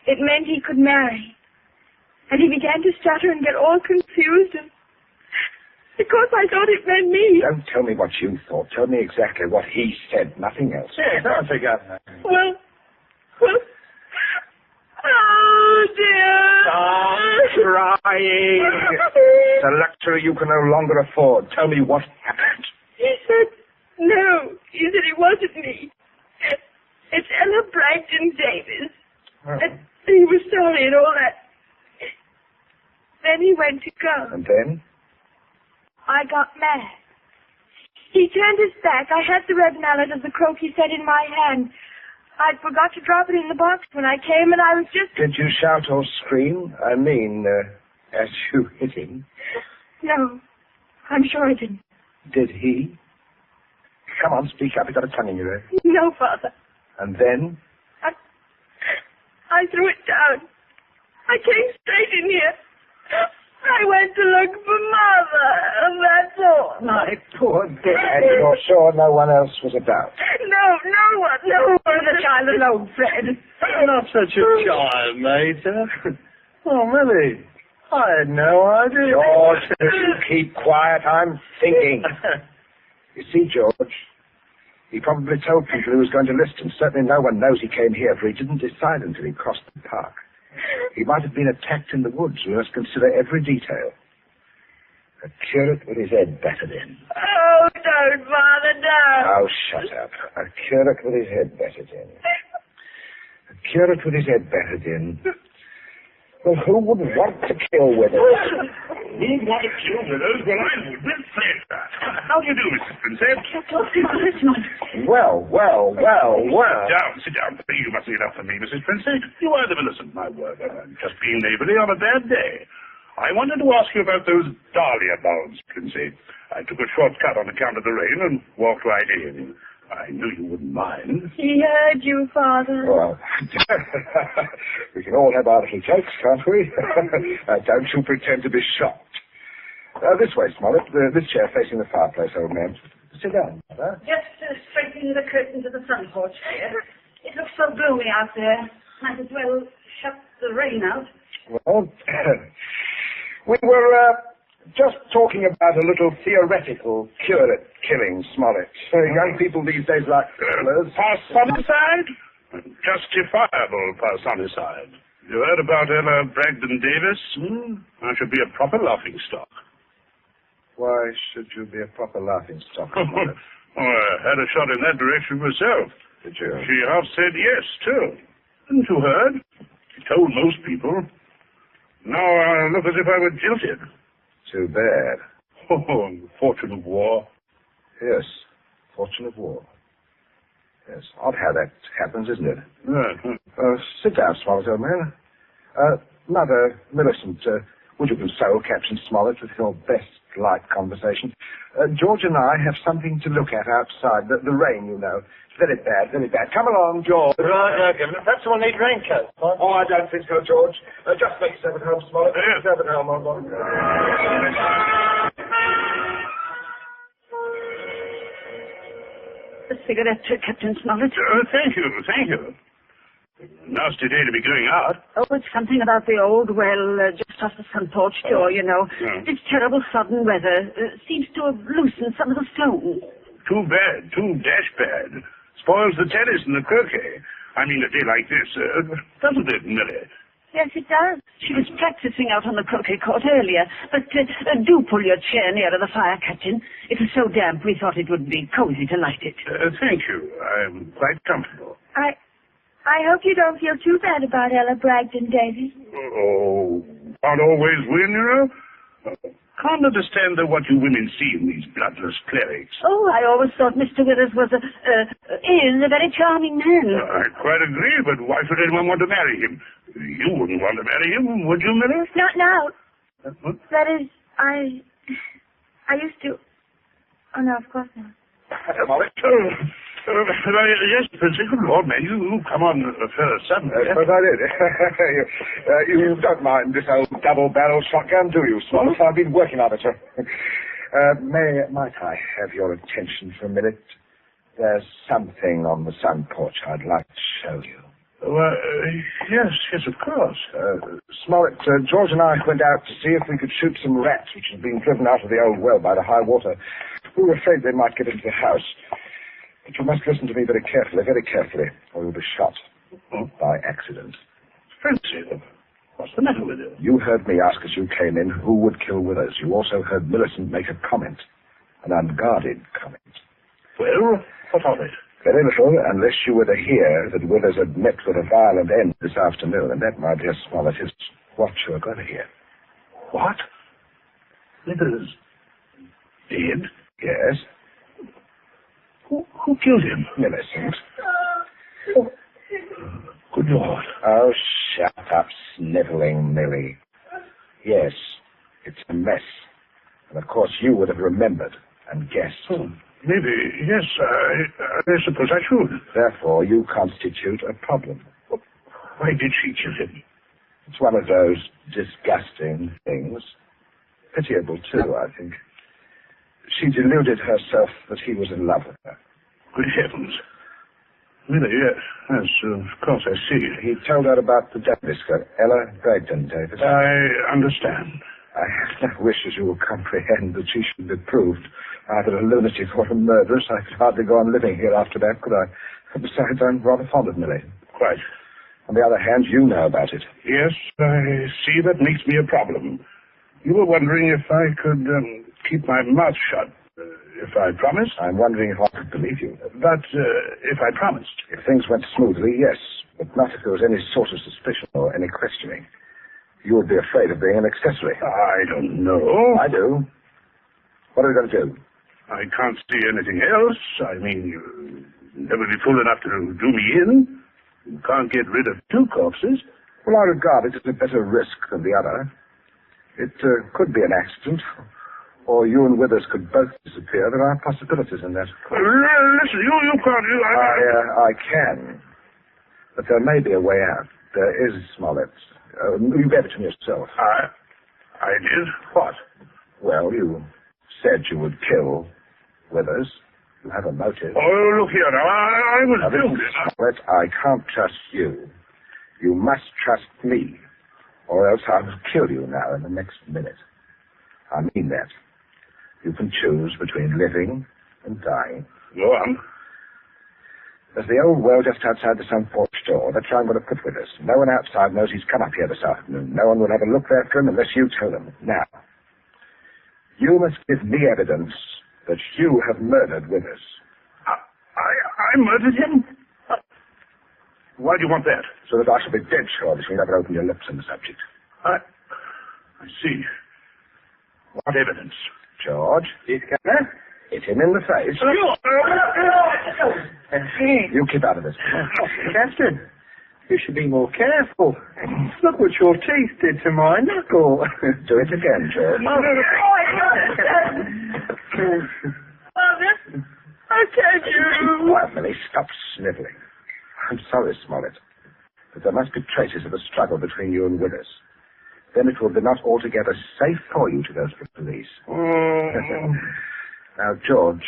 It meant he could marry. And he began to stutter and get all confused, and because I thought it meant me. Don't tell me what you thought. Tell me exactly what he said, nothing else. Yes, don't forget that. Well, oh, dear. Stop crying. It's a luxury you can no longer afford. Tell me what happened. He said, no. He said it wasn't me. It's Ella Bragdon Davis. sorry and all that. Then he went to go. And then? I got mad. He turned his back. I had the red mallet of the croquis set in my hand. I'd forgot to drop it in the box when I came, and I was just... Did you shout or scream? I mean, as you hit him? No, I'm sure I didn't. Did he? Come on, speak up. You've got a tongue in your ear. No, Father. And then? I threw it down. I came straight in here. I went to look for Mother, and that's all. My poor dear. And you're sure no one else was about? No one. Leave the child alone, Fred. Not such a child, Mater. Oh, Millie. I had no idea. George, you keep quiet. I'm thinking. You see, George, he probably told people he was going to list, and certainly no one knows he came here, for he didn't decide until he crossed the park. He might have been attacked in the woods. We must consider every detail. A curate with his head battered in. Oh, don't, Father, don't. Oh, shut up. A curate with his head battered in. A curate with his head battered in. Well, who would want to kill widows? Who'd want to kill widows? Well, I would. Let's say that. How do you do, Mrs. Princess? Well. Sit down. You mustn't get up for me, Mrs. Princess. You are the Millicent, my word. I'm just being neighborly on a bad day. I wanted to ask you about those dahlia bulbs, Princey. I took a shortcut on account of the rain and walked right in. I knew you wouldn't mind. He heard you, Father. Well, we can all have our little jokes, can't we? Don't you pretend to be shocked. This way, Smollett. This chair facing the fireplace, old man. Sit down, Mother. Just straightening the curtain to the front porch here. It looks so gloomy out there. Might as well shut the rain out. Well, we were just talking about a little theoretical curate killing, Smollett. Young people these days like thrillers. Personicide? Justifiable personicide. You heard about Ella Bragdon Davis? I should be a proper laughing stock. Why should you be a proper laughing stock, Smollett? I had a shot in that direction myself. Did you? She half said yes, too. Hadn't you heard? She told most people. Now I look as if I were jilted. Too bad. Oh, fortune of war. Yes, fortune of war. Yes, odd how that happens, isn't it? Sit down, Smollett, old man. Mother Millicent, would you console Captain Smollett with your best light conversation? George and I have something to look at outside. The rain, you know. It's very bad, very bad. Come along, George. Right, Governor. Perhaps we'll need raincoats. Huh? Oh, I don't think so, George. Just make yourself at home, Smollett. Make yourself at home, old boy. A cigarette, Captain Smollett. Thank you. Nasty day to be going out. Oh, it's something about the old well just off the front porch door, you know. This terrible sudden weather seems to have loosened some of the stones. Too bad. Too dash bad. Spoils the tennis and the croquet. I mean, a day like this, doesn't it, Millie? Yes, it does. She was practicing out on the croquet court earlier. But do pull your chair nearer the fire, Captain. It was so damp we thought it would be cozy to light it. Thank you. I'm quite comfortable. I hope you don't feel too bad about Ella Bragdon, Davis. Oh, can't always win, you know. Can't understand what you women see in these bloodless clerics. Oh, I always thought Mr. Withers is a very charming man. I quite agree, but why should anyone want to marry him? You wouldn't want to marry him, would you, Millie? Not now. That is, I used to... Oh, no, of course not. Molly. Yes, Princess, good Lord, man, you come on fairly suddenly. I suppose I did. You don't mind this old double-barrel shotgun, do you, Smollett? I've been working on it, sir. Might I have your attention for a minute? There's something on the sun porch I'd like to show you. Yes, of course. Smollett, George and I went out to see if we could shoot some rats which had been driven out of the old well by the high water. We were afraid they might get into the house. But you must listen to me very carefully, or you'll be shot. By accident. Fancy, what's the matter with you? You heard me ask as you came in who would kill Withers. You also heard Millicent make a comment. An unguarded comment. Well, what of it? Very little, unless you were to hear that Withers had met with a violent end this afternoon, and that, my dear Smollett, is what you're going to hear. What? Withers dead? Yes. Who killed him? Millicent. Good Lord. Oh, shut up, sniveling Millie. Yes, it's a mess. And of course you would have remembered and guessed. Oh, maybe, yes, I suppose I should. Therefore, you constitute a problem. Why did she kill him? It's one of those disgusting things. Pitiable, too, I think. She deluded herself that he was in love with her. Good heavens. Really, yes, of course I see. He told her about the Davis girl, Ella Bragdon Davis. I understand. I have no wish, as you will comprehend, that she should be proved either a lunatic or a murderess. I could hardly go on living here after that, could I? Besides, I'm rather fond of Millie. Quite. On the other hand, you know about it. Yes, I see that makes me a problem. You were wondering if I could keep my mouth shut. If I promised? I'm wondering if I could believe you. But if I promised? If things went smoothly, yes. But not if there was any sort of suspicion or any questioning. You would be afraid of being an accessory. I don't know. I do. What are we going to do? I can't see anything else. I mean, you'll never be fool enough to do me in. You can't get rid of two corpses. Well, I regard it as a better risk than the other. It could be an accident. Or you and Withers could both disappear. There are possibilities in that. Listen, you can't... I can. But there may be a way out. There is, Smollett. You gave it to me yourself. I did? What? Well, you said you would kill Withers. You have a motive. Oh, look here now. I was doing it. Smollett, I can't trust you. You must trust me. Or else I will kill you now in the next minute. I mean that. You can choose between living and dying. Go on. There's the old well just outside the front porch door. That's where I'm going to put with us. No one outside knows he's come up here this afternoon. No one will have a look there for him unless you tell them. Now, you must give me evidence that you have murdered Withers. I murdered him? Why do you want that? So that I shall be dead sure that you never open your lips on the subject. I see. What evidence? George? He's coming. Hit him in the face. You keep out of this. Captain, you should be more careful. Look what your teeth did to my knuckle. Do it again, George. Mother, I tell you. Quiet, Millie. Stop sniveling. I'm sorry, Smollett, but there must be traces of a struggle between you and Withers. Then it will be not altogether safe for you to go to the police. Now, George,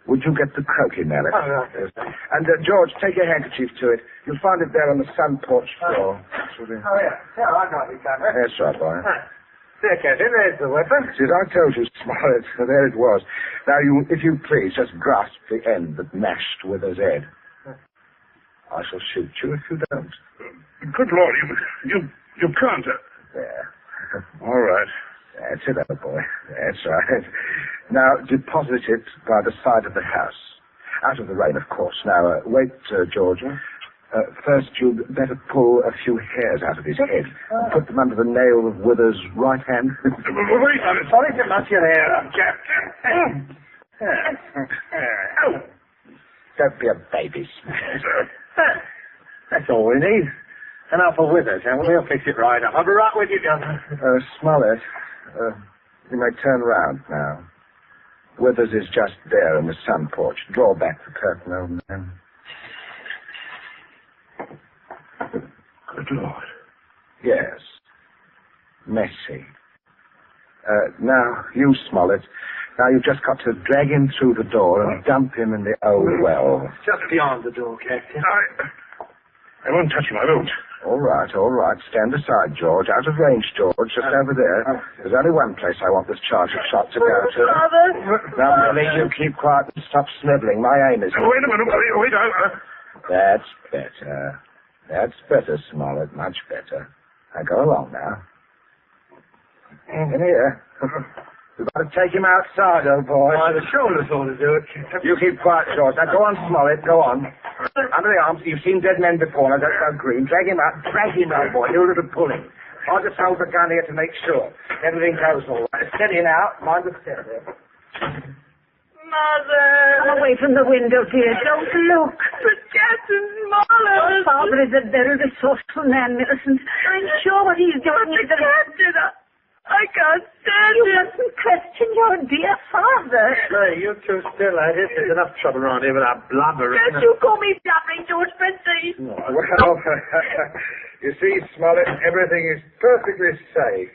would you get the croquet mallet? And, George, take your handkerchief to it. You'll find it there on the sun porch floor. Oh, yeah. Yeah, I got it, Captain. That's right, boy. There, Captain, there's the weapon. See, I told you, Smollett. There it was. Now, if you please, just grasp the end that mashed Withers' head. I shall shoot you if you don't. Good Lord, you can't. There. All right. That's it, old boy. That's right. Now, deposit it by the side of the house. Out of the rain, of course. Now, wait, George. First, you'd better pull a few hairs out of his head. Put them under the nail of Withers' right hand. Wait, I'm sorry to knock your hair up, Captain. Don't be a baby, That's all we need. Enough of Withers, and we'll fix it right up. I'll be right with you, Governor. Smollett, you may turn round now. Withers is just there in the sun porch. Draw back the curtain, old man. Good Lord. Yes. Messy. Now, you, Smollett. Now you've just got to drag him through the door and dump him in the old well. Just beyond the door, Captain. I won't touch him, I won't. All right. Stand aside, George. Out of range, George. Just over there. There's only one place I want this charge of shot to go to. Now, Millie, you keep quiet and stop sniveling. My aim is... Wait a minute. Wait. That's better. That's better, Smollett. Much better. Now, go along now. In here. We've got to take him outside, old boy. Why, the shoulders ought to do it. You keep quiet, George. Now, go on, Smollett. Go on. Under the arms. You've seen dead men before. Now, don't go green. Drag him out. Drag him, old boy. Do a little pulling. I'll just hold the gun here to make sure. Everything goes all right. Steady now. Mind the step here. Mother! Come away from the window, dear. Don't look. But Captain Smollett... Your father is a very resourceful man, Millicent. I'm sure what he's doing is... Captain, I can't stand You it. mustn't question your dear father. Hey, you two still at it. There's enough trouble around here without blubbering. Don't you call me blubbering, George Princey. Well, you see, Smollett, everything is perfectly safe.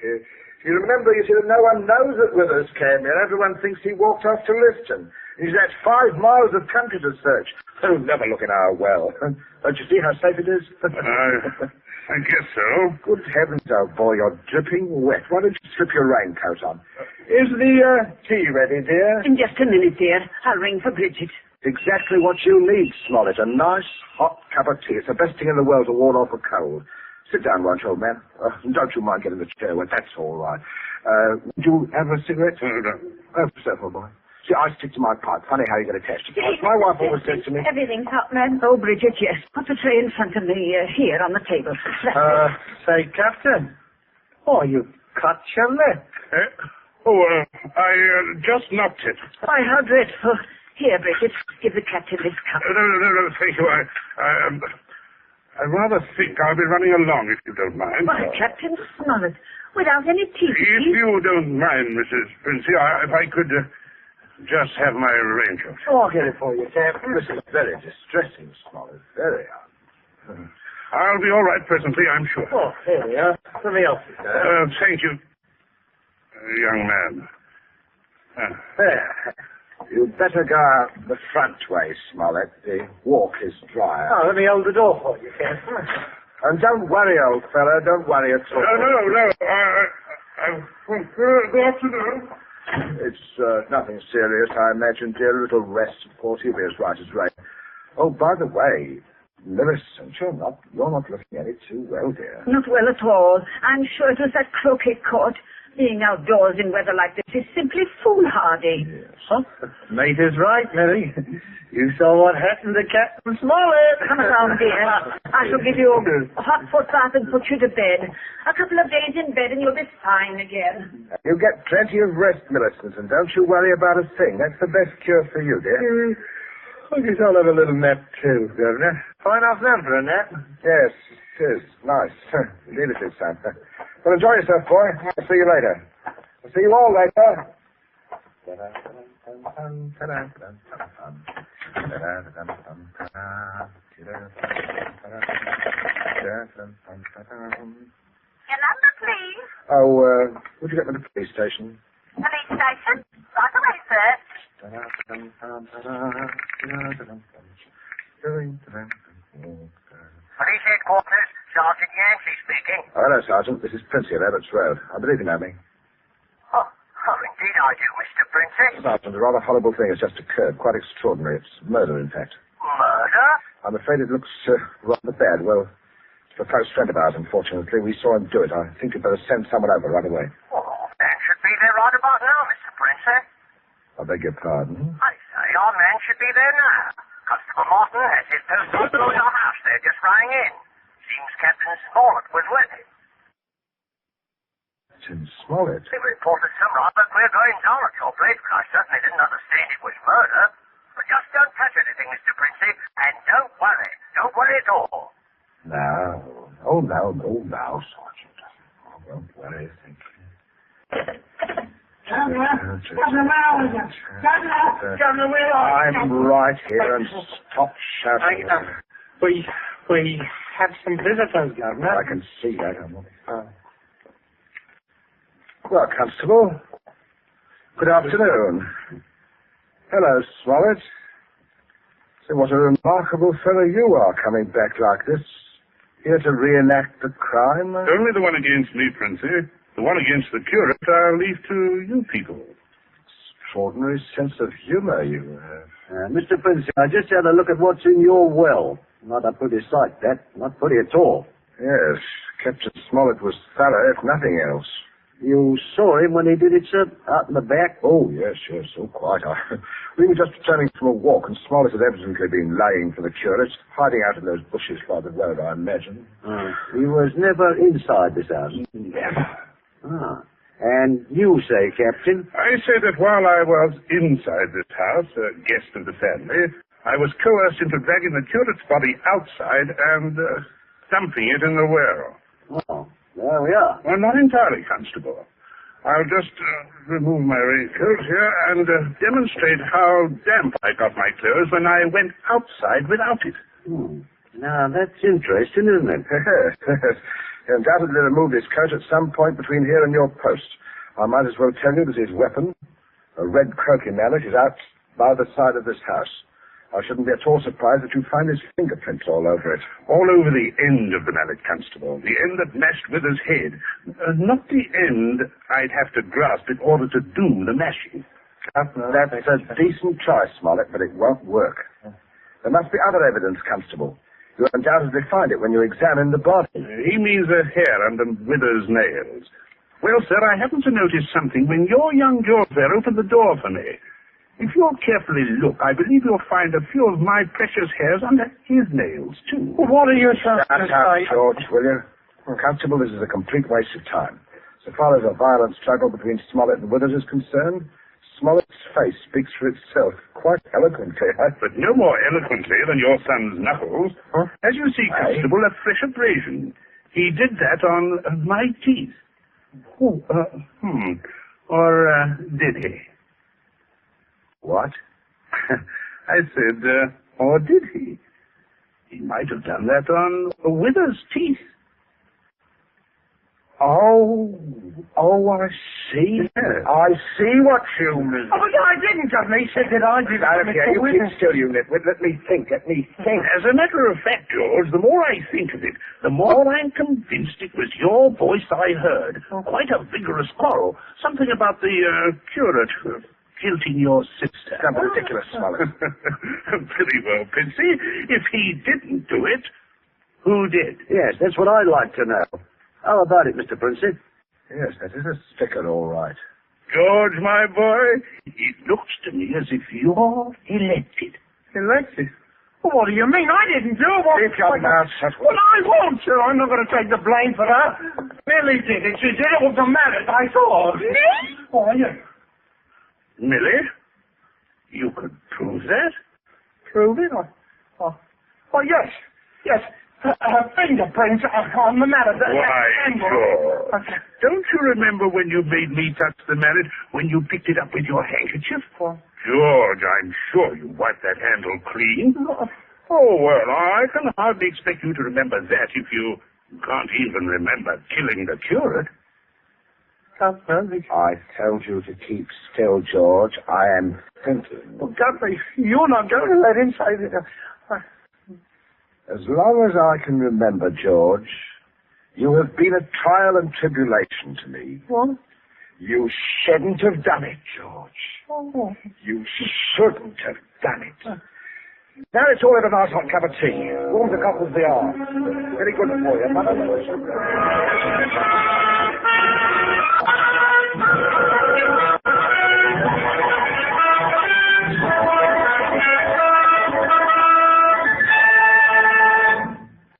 You remember, you see, that no one knows that Withers came here. Everyone thinks he walked off to Liston. He's had 5 miles of country to search. Oh, never look in our well. Don't you see how safe it is? I guess so. Good heavens, old boy, you're dripping wet. Why don't you slip your raincoat on? Is the tea ready, dear? In just a minute, dear. I'll ring for Bridget. Exactly what you need, Smollett. A nice, hot cup of tea. It's the best thing in the world to ward off a cold. Sit down, won't you, old man? Don't you mind getting the chair wet. That's all right. Would you have a cigarette? No. Oh, yourself, old boy. See, I stick to my pipe. Funny how you get attached to it. My wife always says to me... Everything's hot, man. Oh, Bridget, yes. Put the tray in front of me here on the table. Say, Captain. Oh, you cut your lip. I just knocked it. Why, how dreadful. Here, Bridget, give the captain this cup. No, thank you. I rather think I'll be running along, if you don't mind. Why, Captain Smollett, without any tea. If you don't mind, Mrs. Princey, if I could just have my raincoat. Oh, I'll get it for you, Captain. This is very distressing, Smollett. Very hard. I'll be all right presently, I'm sure. Oh, here we are. Let me help you, sir. Thank you, young man. There. You'd better go out the front way, Smollett. The walk is drier. Oh, let me hold the door for you, Captain. And don't worry, old fellow. Don't worry at all. No. Good afternoon. It's nothing serious, I imagine, dear. A little rest, of course. He'll be as right as rain. Oh, by the way, Millicent, you're not looking at it too well, dear. Not well at all. I'm sure it was that croquet court. Being outdoors in weather like this is simply foolhardy. Yes. Huh? Mate is right, Mary. You saw what happened to Captain Smollett. Come around, dear. I shall give you a hot foot bath and put you to bed. A couple of days in bed and you'll be fine again. You get plenty of rest, Millicent, and don't you worry about a thing. That's the best cure for you, dear. I guess I'll have a little nap too, Governor. Fine off them for a nap. Yes, it is. Nice. Indeed it is, son. Well, enjoy yourself, boy. I'll see you later. I'll see you all later. Your number, please. Oh, would you get me to the police station? Police station. Right away, sir. Police headquarters, Sergeant Yancey speaking. Hello, Sergeant. This is Princey of Abbott's Road. I believe you know me. Oh, indeed I do, Mr. Princey. Sergeant, a rather horrible thing has just occurred. Quite extraordinary. It's murder, in fact. Murder? I'm afraid it looks rather bad. Well, it's a close friend of ours, unfortunately. We saw him do it. I think you'd better send someone over right away. Oh, man should be there right about now, Mr. Princey. I beg your pardon? I say our man should be there now. Constable Martin has his post on below your house. They're just flying in. Seems Captain Smollett was with him. Captain Smollett? He reported some rather queer goings on at your place, but I certainly didn't understand it was murder. But just don't touch anything, Mr. Princey, and don't worry. Don't worry at all. No. Oh, no, Sergeant. Oh, don't worry, thank you. Governor, where are you? I'm right here, and stop shouting. We have some visitors, Governor. I can see that. Well, Constable. Good afternoon. Hello, Smollett. See, what a remarkable fellow you are, coming back like this. Here to reenact the crime. Only the one against me, Princey. The one against the curate I'll leave to you people. Extraordinary sense of humor you have. Mr. Princey, I just had a look at what's in your well. Not a pretty sight, that. Not pretty at all. Yes, Captain Smollett was thorough, if nothing else. You saw him when he did it, sir, out in the back? Oh, yes, so quite. We were just returning from a walk, and Smollett had evidently been laying for the curate, hiding out in those bushes by the road, I imagine. He was never inside this house? Never. And you say, Captain? I say that while I was inside this house, a guest of the family, I was coerced into dragging the curate's body outside and dumping it in the well. Oh, there we are. Well, not entirely, Constable. I'll just remove my raincoat here and demonstrate how damp I got my clothes when I went outside without it. Now, that's interesting, isn't it? He undoubtedly removed his coat at some point between here and your post. I might as well tell you that his weapon, a red croquet mallet, is out by the side of this house. I shouldn't be at all surprised that you find his fingerprints all over it. All over the end of the mallet, Constable. The end that mashed Withers' head. Not the end I'd have to grasp in order to do the mashing. That's a decent choice, Smollett, but it won't work. There must be other evidence, Constable. You'll undoubtedly find it when you examine the body. He means the hair under Withers' nails. Well, sir, I happened to notice something when your young George there opened the door for me. If you'll carefully look, I believe you'll find a few of my precious hairs under his nails, too. Well, what are you trying to say? George, will you? Constable, this is a complete waste of time. So far as a violent struggle between Smollett and Withers is concerned, Smollett's face speaks for itself quite eloquently. But no more eloquently than your son's knuckles. Huh? As you see, Constable, a fresh abrasion. He did that on my teeth. Or did he? What? I said, or did he? He might have done that on Withers' teeth. Oh, I see. Yeah. I see what you mean. Oh, but I didn't, Governor. He said that I did it. You keep still, you nitwit. Let me think. As a matter of fact, George, the more I think of it, the more I'm convinced it was your voice I heard. Quite a vigorous quarrel. Something about the curate guilting your sister. Sounds ridiculous, Smollett. Pretty well, Princey. If he didn't do it, who did? Yes, that's what I'd like to know. How about it, Mr. Princey? Yes, that is a sticker, all right. George, my boy, it looks to me as if you're elected. Elected? Well, what do you mean? I didn't do it. Keep your mouth shut. Well, I won't, sir. I'm not going to take the blame for that. Millie did it. She did it with the mallet, I thought. Me? Oh, yeah. Millie? You could prove that? Prove it? Oh, yes. Yes. Her fingerprints on the mallet. Why, sure. Okay. Don't you remember when you made me touch the mallet, when you picked it up with your handkerchief? George, I'm sure you wiped that handle clean. Oh, well, I can hardly expect you to remember that if you can't even remember killing the curate. I told you to keep still, George. I am thinking. Well, Guthrie, you're not going to let him say that. As long as I can remember, George, you have been a trial and tribulation to me. What? You shouldn't have done it, George. Oh. You shouldn't have done it. Now it's all in a nice hot cup of tea. Warm the cockles they are. Very good for you, mother.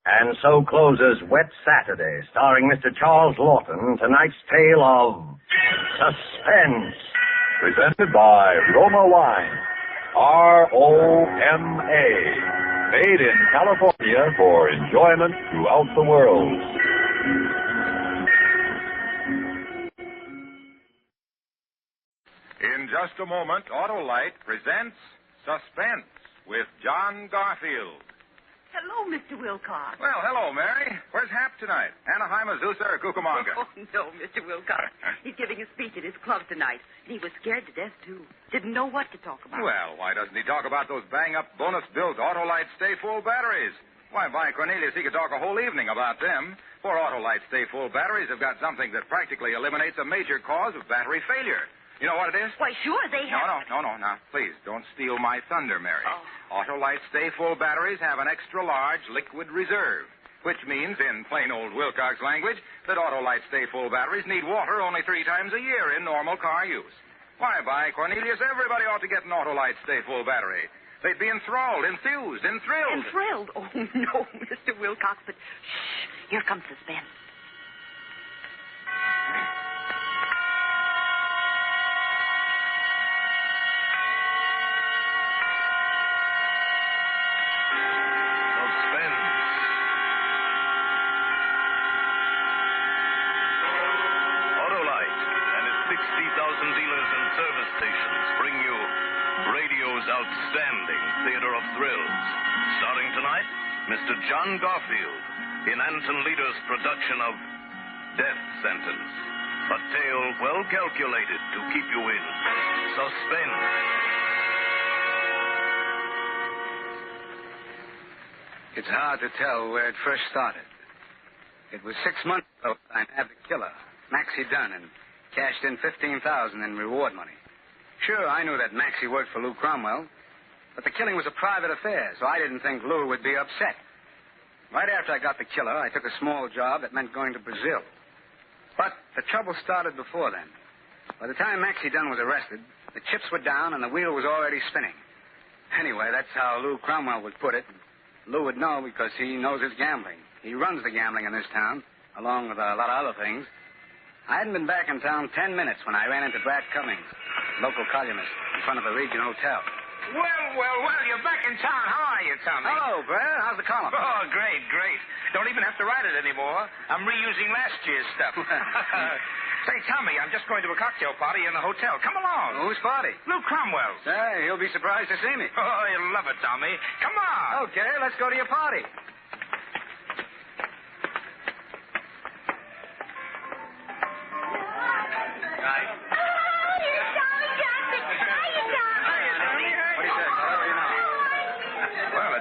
And so closes Wet Saturday, starring Mr. Charles Lawton, tonight's tale of Suspense. Presented by Roma Wine. R-O-M-A. Made in California for enjoyment throughout the world. In just a moment, Autolite presents Suspense with John Garfield. Hello, Mr. Wilcox. Well, hello, Mary. Where's Hap tonight? Anaheim, Azusa, or Cucamonga? Oh, no, Mr. Wilcox. He's giving a speech at his club tonight. And he was scared to death, too. Didn't know what to talk about. Well, why doesn't he talk about those bang-up, bonus-built Autolite Stay-Full batteries? Why, by Cornelius, he could talk a whole evening about them. For Autolite Stay-Full batteries have got something that practically eliminates a major cause of battery failure. You know what it is? Why, sure, they have... No. Now, please, don't steal my thunder, Mary. Autolite Stay-Full batteries have an extra-large liquid reserve, which means, in plain old Wilcox language, that Autolite Stay-Full batteries need water only 3 times a year in normal car use. Why, by Cornelius, everybody ought to get an Autolite Stay-Full battery. They'd be enthralled, enthused, enthrilled. Enthrilled? Oh, no, Mr. Wilcox, but shh, here comes Suspense. Outstanding theater of thrills. Starring tonight, Mr. John Garfield in Anton Leader's production of Death Sentence. A tale well calculated to keep you in suspense. It's hard to tell where it first started. It was 6 months ago I nabbed the killer, Maxie Dunn, and cashed in $15,000 in reward money. Sure, I knew that Maxie worked for Lou Cromwell, but the killing was a private affair, so I didn't think Lou would be upset. Right after I got the killer, I took a small job that meant going to Brazil. But the trouble started before then. By the time Maxie Dunn was arrested, the chips were down and the wheel was already spinning. Anyway, that's how Lou Cromwell would put it. Lou would know because he knows his gambling. He runs the gambling in this town, along with a lot of other things. I hadn't been back in town 10 minutes when I ran into Brad Cummings, local columnist, in front of a Region Hotel. Well, you're back in town. How are you, Tommy? Hello, Brad. How's the column? Oh, great. Don't even have to write it anymore. I'm reusing last year's stuff. Say, Tommy, I'm just going to a cocktail party in the hotel. Come along. Whose party? Lou Cromwell's. Hey, he'll be surprised to see me. Oh, he'll love it, Tommy. Come on. Okay, let's go to your party.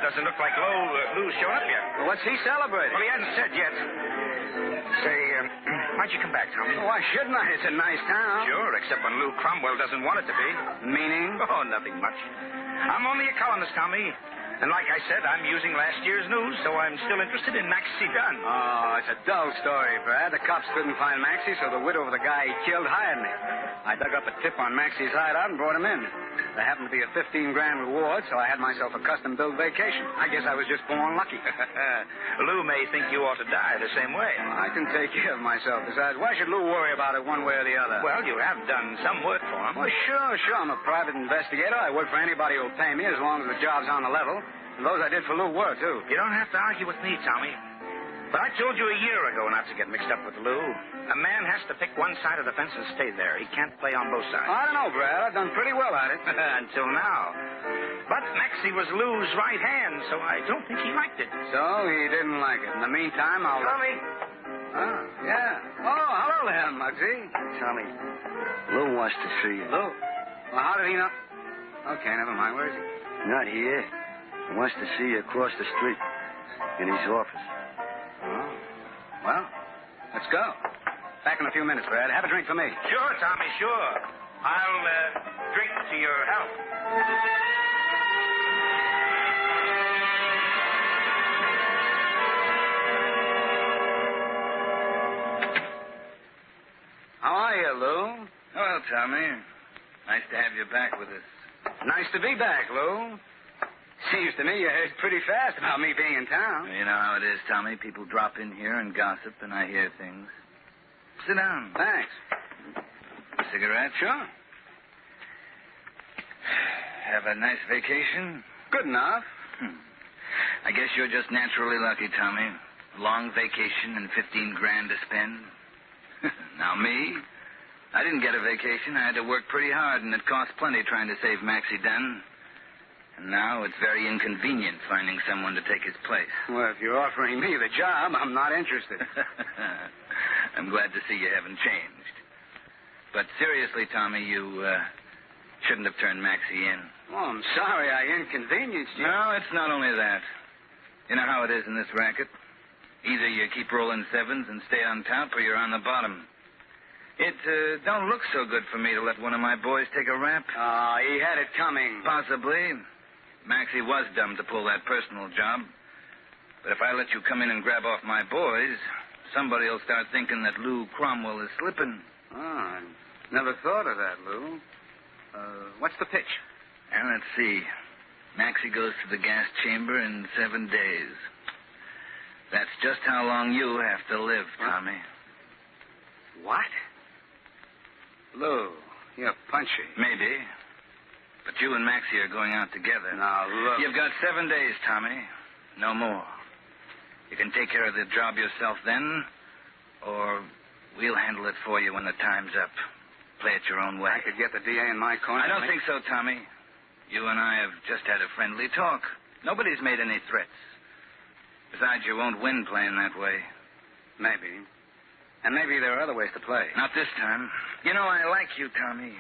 Doesn't look like Lou's shown up yet. Well, what's he celebrating? Well, he hasn't said yet. Say, why'd you come back, Tommy? Why shouldn't I? It's a nice town. Sure, except when Lou Cromwell doesn't want it to be. Meaning? Oh, nothing much. I'm only a columnist, Tommy. And like I said, I'm using last year's news, so I'm still interested in Maxie Dunn. Oh, it's a dull story, Brad. The cops couldn't find Maxie, so the widow of the guy he killed hired me. I dug up a tip on Maxie's hideout and brought him in. There happened to be a $15,000 reward, so I had myself a custom-built vacation. I guess I was just born lucky. Lou may think you ought to die the same way. Well, I can take care of myself. Besides, why should Lou worry about it one way or the other? Well, you have done some work for him. Well, sure. I'm a private investigator. I work for anybody who'll pay me as long as the job's on the level. And those I did for Lou were, too. You don't have to argue with me, Tommy. But I told you a year ago not to get mixed up with Lou. A man has to pick one side of the fence and stay there. He can't play on both sides. I don't know, Brad. I've done pretty well at it. Until now. But Maxie was Lou's right hand, so I don't think he liked it. So he didn't like it. In the meantime, I'll... Tommy. Oh, yeah. Oh, hello there, Muggsy. Tommy, Lou wants to see you. Lou? Well, how did he know? Okay, never mind. Where is he? Not here. He wants to see you across the street in his office. Oh. Well, let's go. Back in a few minutes, Brad. Have a drink for me. Sure, Tommy, sure. I'll drink to your health. How are you, Lou? Well, Tommy, nice to have you back with us. Nice to be back, Lou. Seems to me you heard pretty fast about me being in town. You know how it is, Tommy. People drop in here and gossip, and I hear things. Sit down. Thanks. Cigarette? Sure. Have a nice vacation? Good enough. I guess you're just naturally lucky, Tommy. A long vacation and $15,000 to spend. Now me, I didn't get a vacation. I had to work pretty hard, and it cost plenty trying to save Maxie Dunn. And now it's very inconvenient finding someone to take his place. Well, if you're offering me the job, I'm not interested. I'm glad to see you haven't changed. But seriously, Tommy, you shouldn't have turned Maxie in. Oh, I'm sorry I inconvenienced you. No, it's not only that. You know how it is in this racket. Either you keep rolling sevens and stay on top, or you're on the bottom. It don't look so good for me to let one of my boys take a rap. Oh, he had it coming. Possibly. Maxie was dumb to pull that personal job. But if I let you come in and grab off my boys, somebody will start thinking that Lou Cromwell is slipping. Oh, I never thought of that, Lou. What's the pitch? And let's see. Maxie goes to the gas chamber in 7 days. That's just how long you have to live, Tommy. What? Lou, you're punchy. Maybe. But you and Maxie are going out together. Now, look. You've got 7 days, Tommy. No more. You can take care of the job yourself then, or we'll handle it for you when the time's up. Play it your own way. I could get the DA in my corner. I don't think so, Tommy. You and I have just had a friendly talk. Nobody's made any threats. Besides, you won't win playing that way. Maybe. And maybe there are other ways to play. Not this time. You know, I like you, Tommy.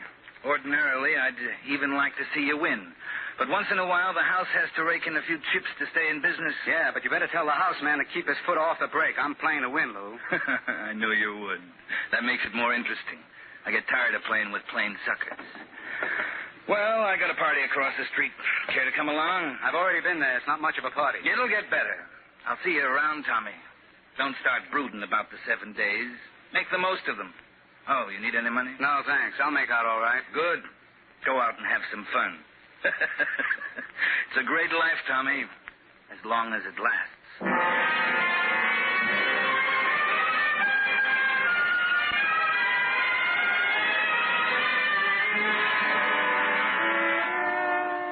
Ordinarily, I'd even like to see you win. But once in a while, the house has to rake in a few chips to stay in business. Yeah, but you better tell the house man to keep his foot off the brake. I'm playing to win, Lou. I knew you would. That makes it more interesting. I get tired of playing with plain suckers. Well, I got a party across the street. Care to come along? I've already been there. It's not much of a party. It'll get better. I'll see you around, Tommy. Don't start brooding about the 7 days. Make the most of them. Oh, you need any money? No, thanks. I'll make out all right. Good. Go out and have some fun. It's a great life, Tommy, as long as it lasts.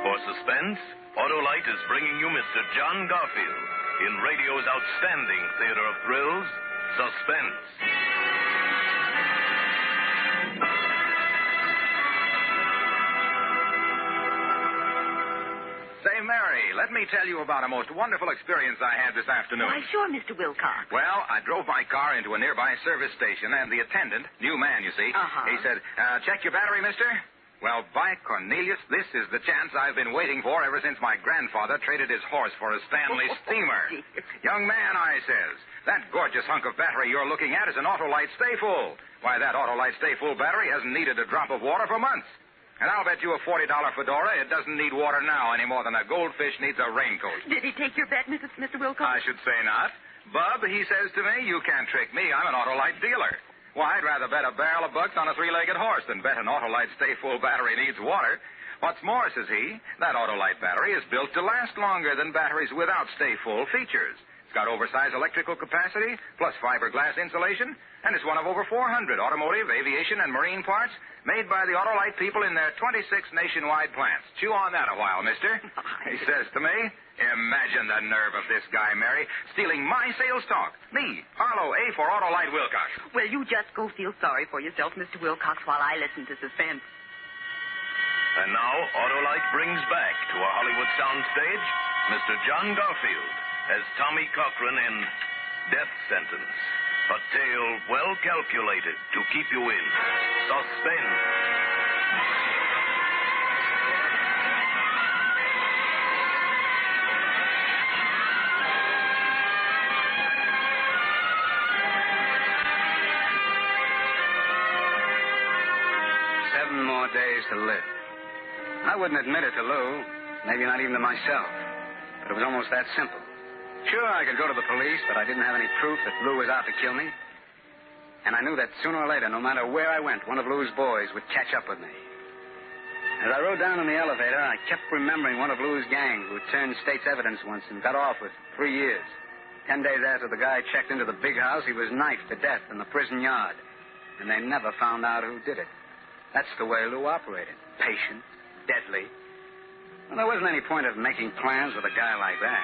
For Suspense, Autolite is bringing you Mr. John Garfield in radio's outstanding theater of thrills, Suspense. Say, Mary, let me tell you about a most wonderful experience I had this afternoon. Why, sure, Mr. Wilcox. Well, I drove my car into a nearby service station, and the attendant, new man, you see, he said, check your battery, mister? Well, by Cornelius, this is the chance I've been waiting for ever since my grandfather traded his horse for a Stanley steamer. Young man, I says, that gorgeous hunk of battery you're looking at is an Autolite Stay Full. Why, that Autolite Stay Full battery hasn't needed a drop of water for months. And I'll bet you a $40 fedora it doesn't need water now any more than a goldfish needs a raincoat. Did he take your bet, Mr. Wilcox? I should say not. Bub, he says to me, you can't trick me. I'm an Autolite dealer. Why, I'd rather bet a barrel of bucks on a three-legged horse than bet an Autolite Stay Full battery needs water. What's more, says he, that Autolite battery is built to last longer than batteries without Stay Full features. It's got oversized electrical capacity, plus fiberglass insulation, and it's one of over 400 automotive, aviation, and marine parts made by the Autolite people in their 26 nationwide plants. Chew on that a while, mister. He says to me, imagine the nerve of this guy, Mary, stealing my sales talk. Me, Harlow A for Autolite Wilcox. Well, you just go feel sorry for yourself, Mr. Wilcox, while I listen to Suspense. And now, Autolite brings back to a Hollywood soundstage Mr. John Garfield as Tommy Cochran in Death Sentence. A tale well calculated to keep you in suspense. Seven more days to live. I wouldn't admit it to Lou, maybe not even to myself, but it was almost that simple. Sure, I could go to the police, but I didn't have any proof that Lou was out to kill me. And I knew that sooner or later, no matter where I went, one of Lou's boys would catch up with me. As I rode down in the elevator, I kept remembering one of Lou's gang who turned state's evidence once and got off with 3 years. 10 days after the guy checked into the big house, he was knifed to death in the prison yard. And they never found out who did it. That's the way Lou operated. Patient, deadly. Well, there wasn't any point of making plans with a guy like that.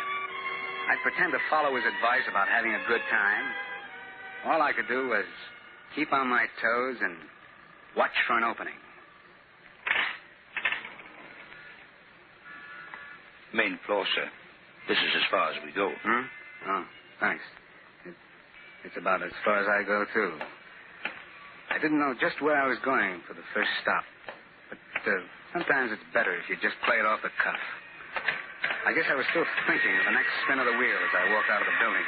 I'd pretend to follow his advice about having a good time. All I could do was keep on my toes and watch for an opening. Main floor, sir. This is as far as we go. Oh, thanks. It's about as far as I go, too. I didn't know just where I was going for the first stop. But sometimes it's better if you just play it off the cuff. I guess I was still thinking of the next spin of the wheel as I walked out of the building.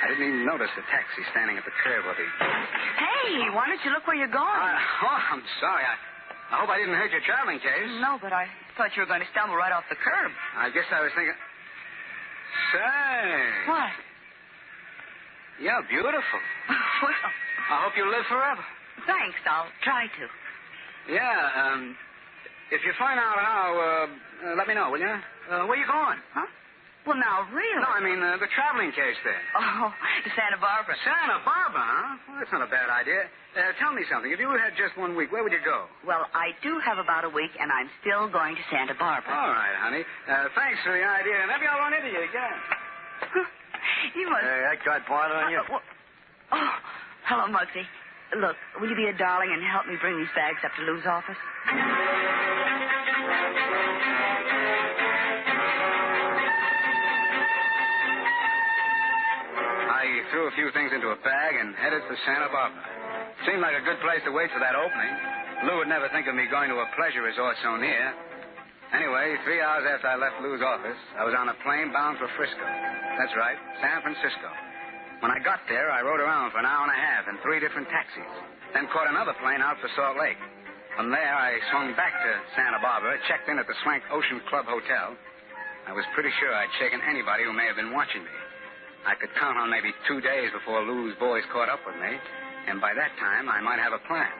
I didn't even notice the taxi standing at the curb with the... Hey, why don't you look where you're going? I'm sorry. I hope I didn't hurt your traveling case. No, but I thought you were going to stumble right off the curb. I guess I was thinking... Say. What? You're beautiful. Well, I hope you live forever. thanks. I'll try to. Yeah, if you find out how, let me know, will you? Where you going? Huh? Well, now, really? No, I mean the traveling case there. Oh, to Santa Barbara. Santa Barbara, huh? Well, that's not a bad idea. Tell me something. If you had just 1 week, where would you go? Well, I do have about a week, and I'm still going to Santa Barbara. All right, honey. Thanks for the idea. Maybe I'll run into you again. You must... That got part on you? Oh, hello, Muggsy. Look, will you be a darling and help me bring these bags up to Lou's office? I threw a few things into a bag and headed for Santa Barbara. Seemed like a good place to wait for that opening. Lou would never think of me going to a pleasure resort so near. Anyway, 3 hours after I left Lou's office, I was on a plane bound for Frisco. That's right, San Francisco. When I got there, I rode around for an hour and a half in 3 different taxis, then caught another plane out for Salt Lake. From there, I swung back to Santa Barbara, checked in at the Swank Ocean Club Hotel. I was pretty sure I'd shaken anybody who may have been watching me. I could count on maybe 2 days before Lou's boys caught up with me, and by that time, I might have a plan.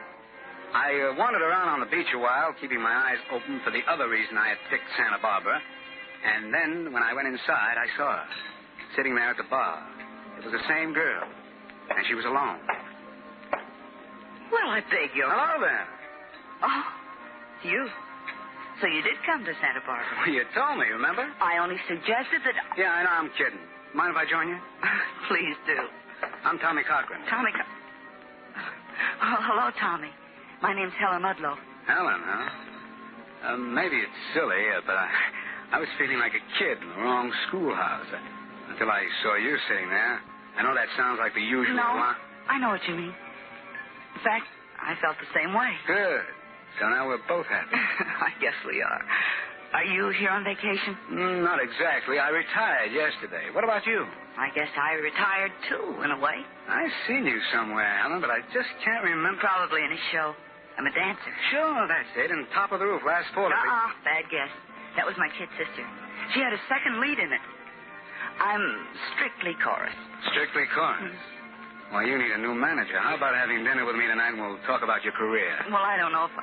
I wandered around on the beach a while, keeping my eyes open for the other reason I had picked Santa Barbara, and then, when I went inside, I saw her, sitting there at the bar. It was the same girl, and she was alone. Well, I beg your... Hello there. Oh, it's you. So you did come to Santa Barbara. Well, you told me, remember? I only suggested that... Yeah, I know, I'm kidding. Mind if I join you? Please do. I'm Tommy Cochran. Tommy Oh, hello, Tommy. My name's Helen Ludlow. Helen, huh? Maybe it's silly, but I was feeling like a kid in the wrong schoolhouse until I saw you sitting there. I know that sounds like the usual... No, I know what you mean. In fact, I felt the same way. Good. So now we're both happy. I guess we are. Are you here on vacation? Not exactly. I retired yesterday. What about you? I guess I retired, too, in a way. I've seen you somewhere, Helen, but I just can't remember. Probably in a show. I'm a dancer. Sure, that's it. In Top of the Roof last fall. Bad guess. That was my kid sister. She had a second lead in it. I'm strictly chorus. Strictly chorus? Well, you need a new manager. How about having dinner with me tonight and we'll talk about your career? Well, I don't know if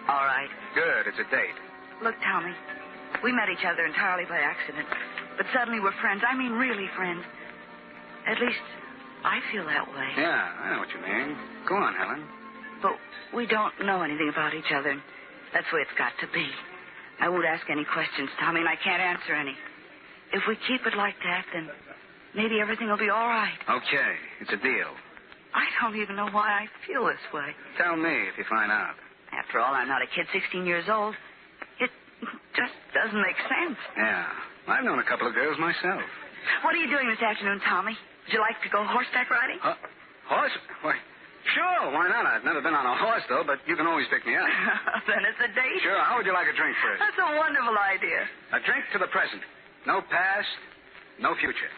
All right. Good. It's a date. Look, Tommy, we met each other entirely by accident. But suddenly we're friends. I mean, really friends. At least, I feel that way. Yeah, I know what you mean. Go on, Helen. But we don't know anything about each other. And that's the way it's got to be. I won't ask any questions, Tommy, and I can't answer any. If we keep it like that, then maybe everything will be all right. Okay, it's a deal. I don't even know why I feel this way. Tell me if you find out. After all, I'm not a kid 16 years old. It just doesn't make sense. Yeah, I've known a couple of girls myself. What are you doing this afternoon, Tommy? Would you like to go horseback riding? Horse? Why, sure, why not? I've never been on a horse, though, but you can always pick me up. Then it's a date. Sure, how would you like a drink first? That's a wonderful idea. A drink to the present. No past, no future.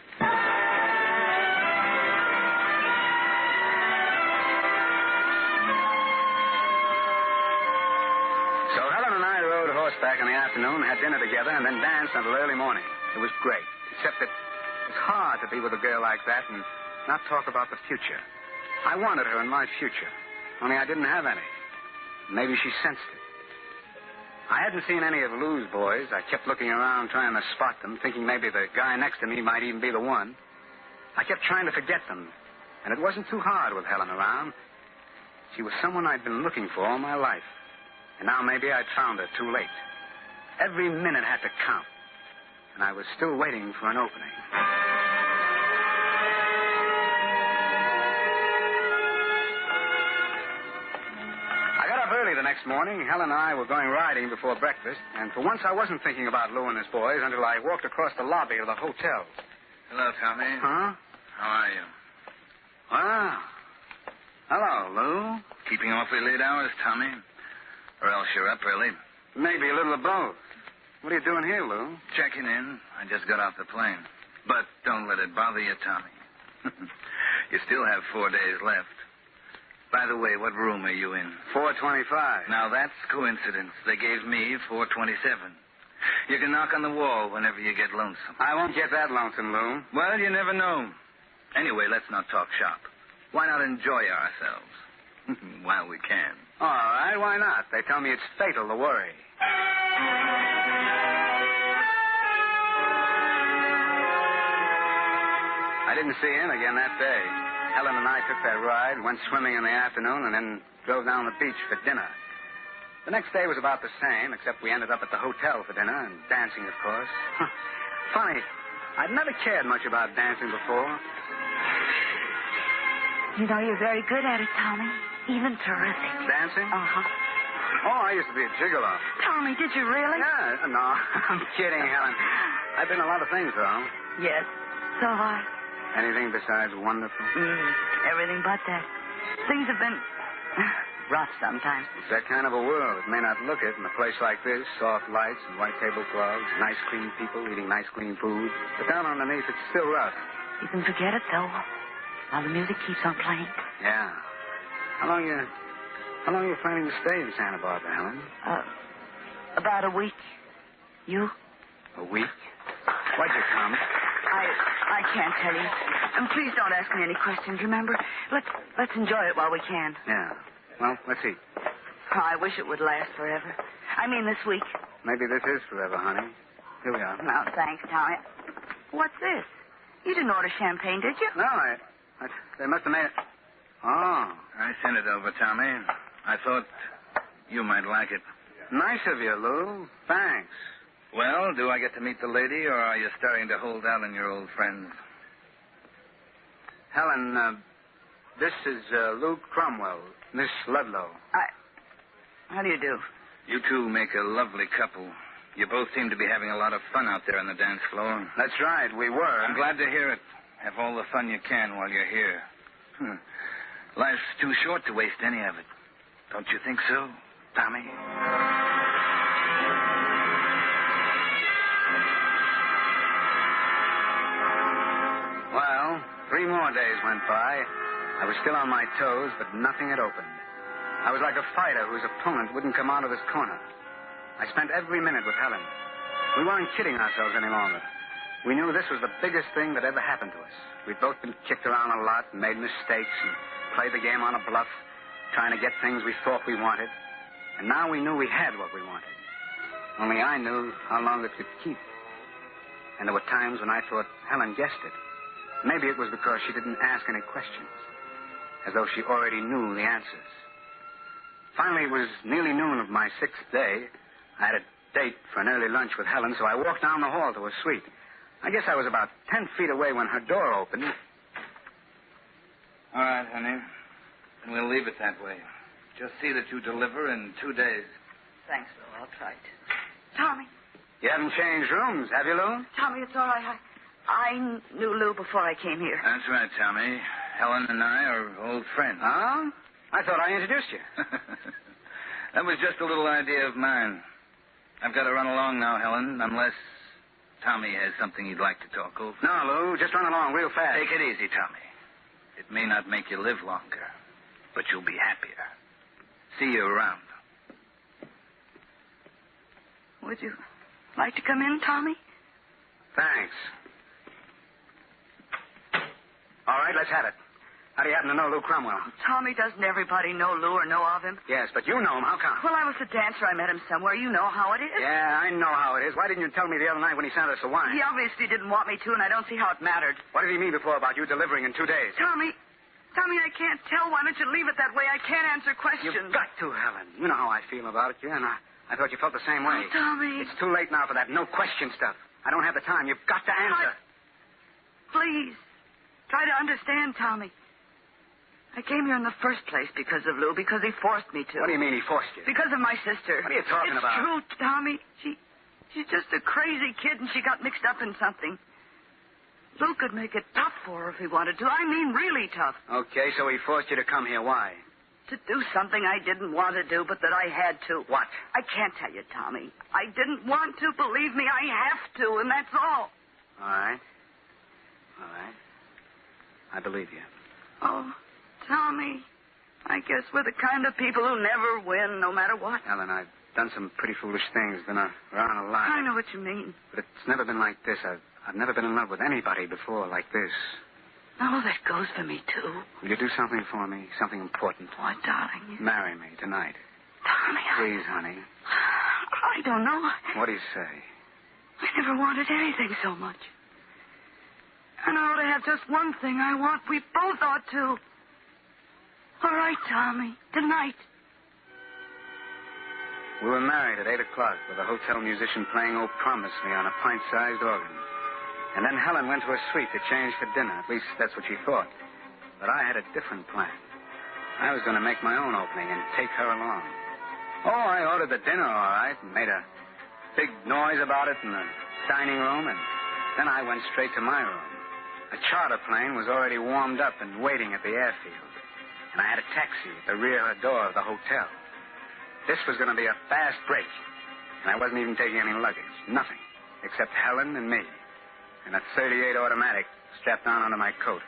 So Helen and I rode horseback in the afternoon, had dinner together, and then danced until early morning. It was great, except that it's hard to be with a girl like that and not talk about the future. I wanted her in my future, only I didn't have any. Maybe she sensed it. I hadn't seen any of Lou's boys. I kept looking around trying to spot them, thinking maybe the guy next to me might even be the one. I kept trying to forget them, and it wasn't too hard with Helen around. She was someone I'd been looking for all my life, and now maybe I'd found her too late. Every minute had to count, and I was still waiting for an opening. Early the next morning, Helen and I were going riding before breakfast, and for once I wasn't thinking about Lou and his boys until I walked across the lobby of the hotel. Hello, Tommy. Huh? How are you? Wow. Hello, Lou. Keeping awfully late hours, Tommy? Or else you're up early? Maybe a little of both. What are you doing here, Lou? Checking in. I just got off the plane. But don't let it bother you, Tommy. You still have 4 days left. By the way, what room are you in? 425. Now, that's coincidence. They gave me 427. You can knock on the wall whenever you get lonesome. I won't get that lonesome, Lou. Well, you never know. Anyway, let's not talk shop. Why not enjoy ourselves? While we can. All right, why not? They tell me it's fatal to worry. I didn't see him again that day. Helen and I took that ride, went swimming in the afternoon, and then drove down the beach for dinner. The next day was about the same, except we ended up at the hotel for dinner and dancing, of course. Funny, I'd never cared much about dancing before. You know, you're very good at it, Tommy. Even terrific. Dancing? Uh-huh. Oh, I used to be a gigolo. Tommy, did you really? Yeah, no, I'm kidding, Helen. I've been a lot of things, though. Yes. So have I. Anything besides wonderful? Everything but that. Things have been rough sometimes. It's that kind of a world. It may not look it in a place like this. Soft lights and white tablecloths, nice clean people eating nice clean food. But down underneath, it's still rough. You can forget it, though, while the music keeps on playing. Yeah. How long are you planning to stay in Santa Barbara, Helen? About a week. You? A week? Why'd you come? I can't tell you. And please don't ask me any questions, remember? Let's enjoy it while we can. Yeah. Well, let's see. Oh, I wish it would last forever. I mean this week. Maybe this is forever, honey. Here we are. No, thanks, Tommy. What's this? You didn't order champagne, did you? No, they must have made it. Oh. I sent it over, Tommy. I thought you might like it. Nice of you, Lou. Thanks. Well, do I get to meet the lady, or are you starting to hold out on your old friends? Helen, this is Lou Cromwell, Miss Ludlow. How do you do? You two make a lovely couple. You both seem to be having a lot of fun out there on the dance floor. That's right, we were. I'm glad to hear it. Have all the fun you can while you're here. Life's too short to waste any of it. Don't you think so, Tommy? Well, 3 more days went by. I was still on my toes, but nothing had opened. I was like a fighter whose opponent wouldn't come out of his corner. I spent every minute with Helen. We weren't kidding ourselves any longer. We knew this was the biggest thing that ever happened to us. We'd both been kicked around a lot and made mistakes and played the game on a bluff, trying to get things we thought we wanted. And now we knew we had what we wanted. Only I knew how long it could keep. And there were times when I thought Helen guessed it. Maybe it was because she didn't ask any questions, as though she already knew the answers. Finally, it was nearly noon of my 6th day. I had a date for an early lunch with Helen, so I walked down the hall to her suite. I guess I was about 10 feet away when her door opened. All right, honey. And we'll leave it that way. Just see that you deliver in 2 days. Thanks, Lou. I'll try to. Tommy. You haven't changed rooms, have you, Lou? Tommy, it's all right. I knew Lou before I came here. That's right, Tommy. Helen and I are old friends. Oh? I thought I introduced you. That was just a little idea of mine. I've got to run along now, Helen, unless Tommy has something he'd like to talk over. No, Lou, just run along real fast. Take it easy, Tommy. It may not make you live longer, but you'll be happier. See you around. Would you like to come in, Tommy? Thanks. All right, let's have it. How do you happen to know Lou Cromwell? Tommy, doesn't everybody know Lou or know of him? Yes, but you know him. How come? Well, I was a dancer. I met him somewhere. You know how it is. Yeah, I know how it is. Why didn't you tell me the other night when he sent us the wine? He obviously didn't want me to, and I don't see how it mattered. What did he mean before about you delivering in 2 days? Tommy, I can't tell. Why don't you leave it that way? I can't answer questions. You've got to, Helen. You know how I feel about it, and I thought you felt the same way. Oh, Tommy. It's too late now for that no-question stuff. I don't have the time. You've got to answer. Please, try to understand, Tommy. I came here in the first place because of Lou, because he forced me to. What do you mean he forced you? Because of my sister. What are you talking about? It's true, Tommy. She's just a crazy kid, and she got mixed up in something. Lou could make it tough for her if he wanted to. I mean really tough. Okay, so he forced you to come here. Why? To do something I didn't want to do, but that I had to. What? I can't tell you, Tommy. I didn't want to. Believe me, I have to, and that's all. All right. I believe you. Oh, Tommy. I guess we're the kind of people who never win, no matter what. Helen, I've done some pretty foolish things, been around a lot. I know what you mean. But it's never been like this. I've never been in love with anybody before like this. Oh, that goes for me, too. Will you do something for me? Something important? What, darling? Marry me tonight. Tommy, Please, honey. I don't know. What do you say? I never wanted anything so much. And I ought to have just one thing I want. We both ought to. All right, Tommy. Tonight. We were married at 8 o'clock with a hotel musician playing Oh Promise Me on a pint-sized organ. And then Helen went to her suite to change for dinner. At least that's what she thought. But I had a different plan. I was going to make my own opening and take her along. Oh, I ordered the dinner all right and made a big noise about it in the dining room, and then I went straight to my room. A charter plane was already warmed up and waiting at the airfield, and I had a taxi at the rear door of the hotel. This was going to be a fast break, and I wasn't even taking any luggage, nothing, except Helen and me, and a .38 automatic strapped on under my coat.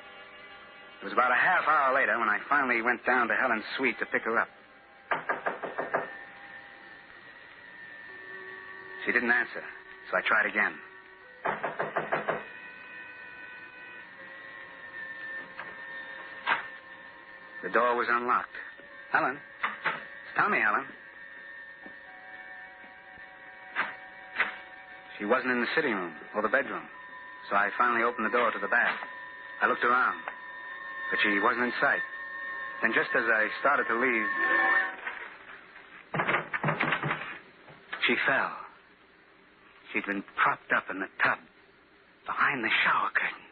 It was about a half hour later when I finally went down to Helen's suite to pick her up. She didn't answer, so I tried again. The door was unlocked. Helen? It's Tommy, Helen. She wasn't in the sitting room or the bedroom, so I finally opened the door to the bath. I looked around, but she wasn't in sight. Then just as I started to leave, she fell. She'd been propped up in the tub behind the shower curtain.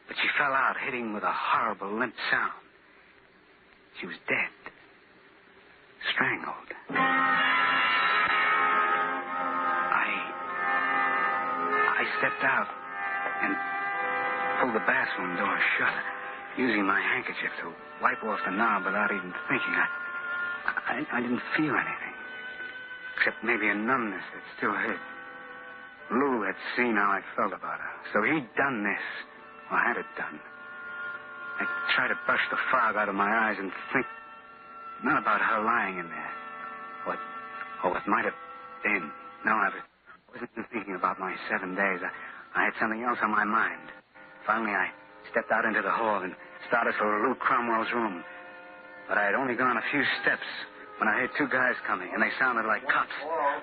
But she fell out, hitting with a horrible limp sound. She was dead. Strangled. I stepped out and pulled the bathroom door shut, using my handkerchief to wipe off the knob without even thinking. I didn't feel anything, except maybe a numbness that still hurt. Lou had seen how I felt about her, so he'd done this, or had it done. I tried to brush the fog out of my eyes and think not about her lying in there, what might have been. No, I wasn't thinking about my 7 days. I had something else on my mind. Finally, I stepped out into the hall and started for Lou Cromwell's room. But I had only gone a few steps when I heard two guys coming, and they sounded like cops.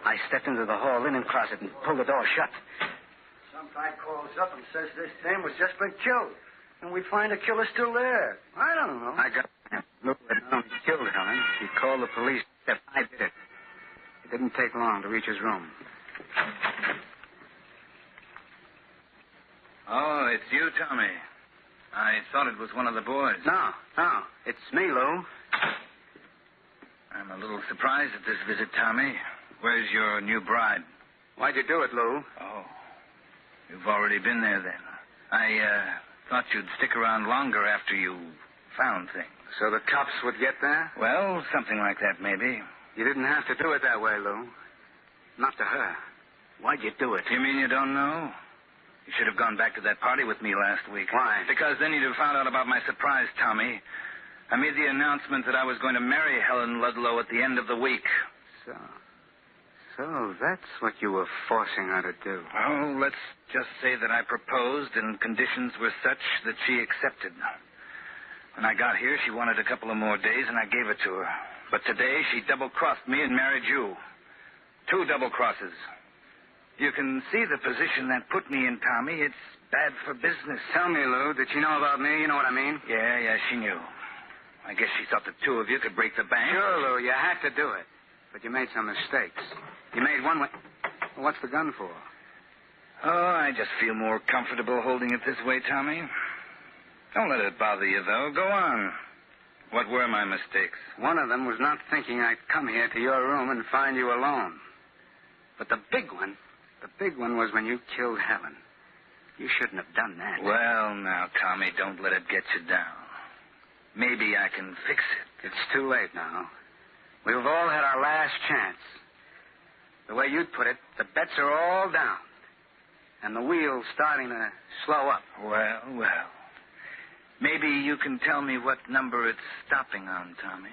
I stepped into the hall linen closet and pulled the door shut. Some guy calls up and says this dame was just been killed, and we find the killer still there. I don't know. I got Lou had known he killed Helen. He called the police, except I did it. It didn't take long to reach his room. Oh, it's you, Tommy. I thought it was one of the boys. No, it's me, Lou. I'm a little surprised at this visit, Tommy. Where's your new bride? Why'd you do it, Lou? Oh, you've already been there then. I thought you'd stick around longer after you found things. So the cops would get there? Well, something like that, maybe. You didn't have to do it that way, Lou. Not to her. Why'd you do it? You mean you don't know? You should have gone back to that party with me last week. Why? Because then you'd have found out about my surprise, Tommy. I made the announcement that I was going to marry Helen Ludlow at the end of the week. So that's what you were forcing her to do. Oh, let's just say that I proposed and conditions were such that she accepted. When I got here, she wanted a couple of more days, and I gave it to her. But today, she double-crossed me and married you. 2 double crosses. You can see the position that put me in, Tommy. It's bad for business. Tell me, Lou, did she know about me? You know what I mean? Yeah, she knew. I guess she thought the 2 of you could break the bank. Sure, Lou, you had to do it. But you made some mistakes. You made one... What's the gun for? Oh, I just feel more comfortable holding it this way, Tommy. Don't let it bother you, though. Go on. What were my mistakes? One of them was not thinking I'd come here to your room and find you alone. But the big one was when you killed Helen. You shouldn't have done that. Well, now, Tommy, don't let it get you down. Maybe I can fix it. It's too late now. We've all had our last chance. The way you'd put it, the bets are all down. And the wheel's starting to slow up. Well. Maybe you can tell me what number it's stopping on, Tommy.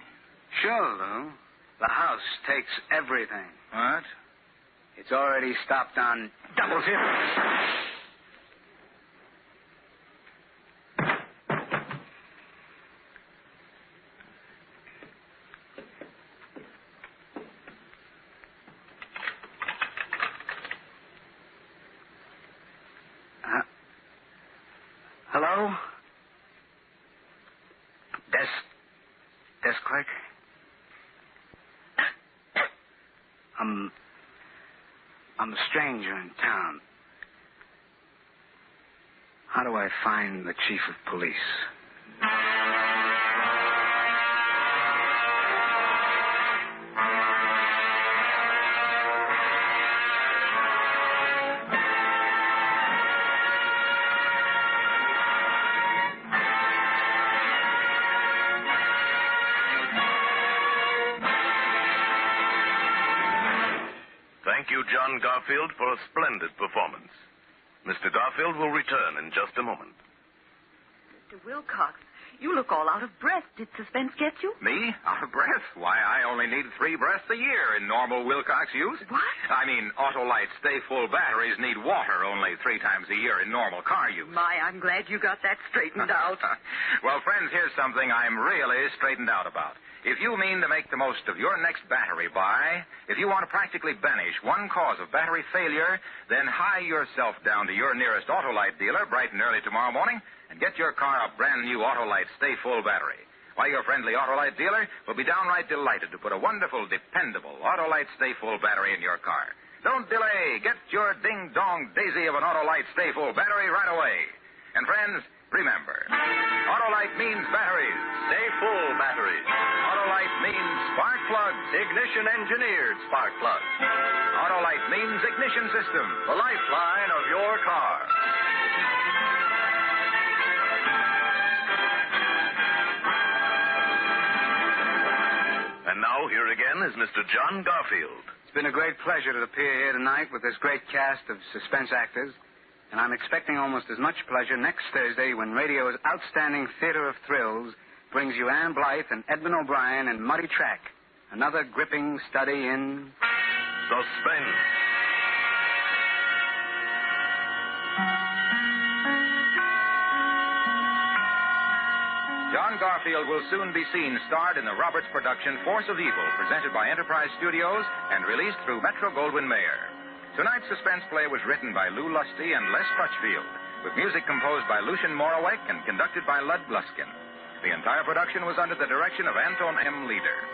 Sure, Lou. The house takes everything. What? It's already stopped on double zero. Hello? Desk clerk? I'm a stranger in town. How do I find the chief of police? Thank you, John Garfield, for a splendid performance. Mr. Garfield will return in just a moment. Mr. Wilcox, you look all out of breath. Did Suspense get you? Me? Out of breath? Why, I only need 3 breaths a year in normal Wilcox use. What? I mean, Autolite stay-full batteries need water only 3 times a year in normal car use. My, I'm glad you got that straightened out. Well, friends, here's something I'm really straightened out about. If you mean to make the most of your next battery buy, if you want to practically banish one cause of battery failure, then hie yourself down to your nearest Autolite dealer bright and early tomorrow morning and get your car a brand new Autolite stay-full battery. Why, your friendly Autolite dealer will be downright delighted to put a wonderful, dependable Autolite stay-full battery in your car. Don't delay. Get your ding-dong daisy of an Autolite stay-full battery right away. And friends, remember, Autolite means batteries. Stay full batteries. Autolite means spark plugs. Ignition-engineered spark plugs. Autolite means ignition system. The lifeline of your car. And now, here again is Mr. John Garfield. It's been a great pleasure to appear here tonight with this great cast of suspense actors. And I'm expecting almost as much pleasure next Thursday when radio's outstanding theater of thrills brings you Ann Blythe and Edmund O'Brien and Muddy Track. Another gripping study in Suspense. John Garfield will soon be seen starred in the Roberts production Force of Evil, presented by Enterprise Studios and released through Metro-Goldwyn-Mayer. Tonight's suspense play was written by Lou Lusty and Les Crutchfield, with music composed by Lucien Moraweck and conducted by Lud Bluskin. The entire production was under the direction of Anton M. Leader.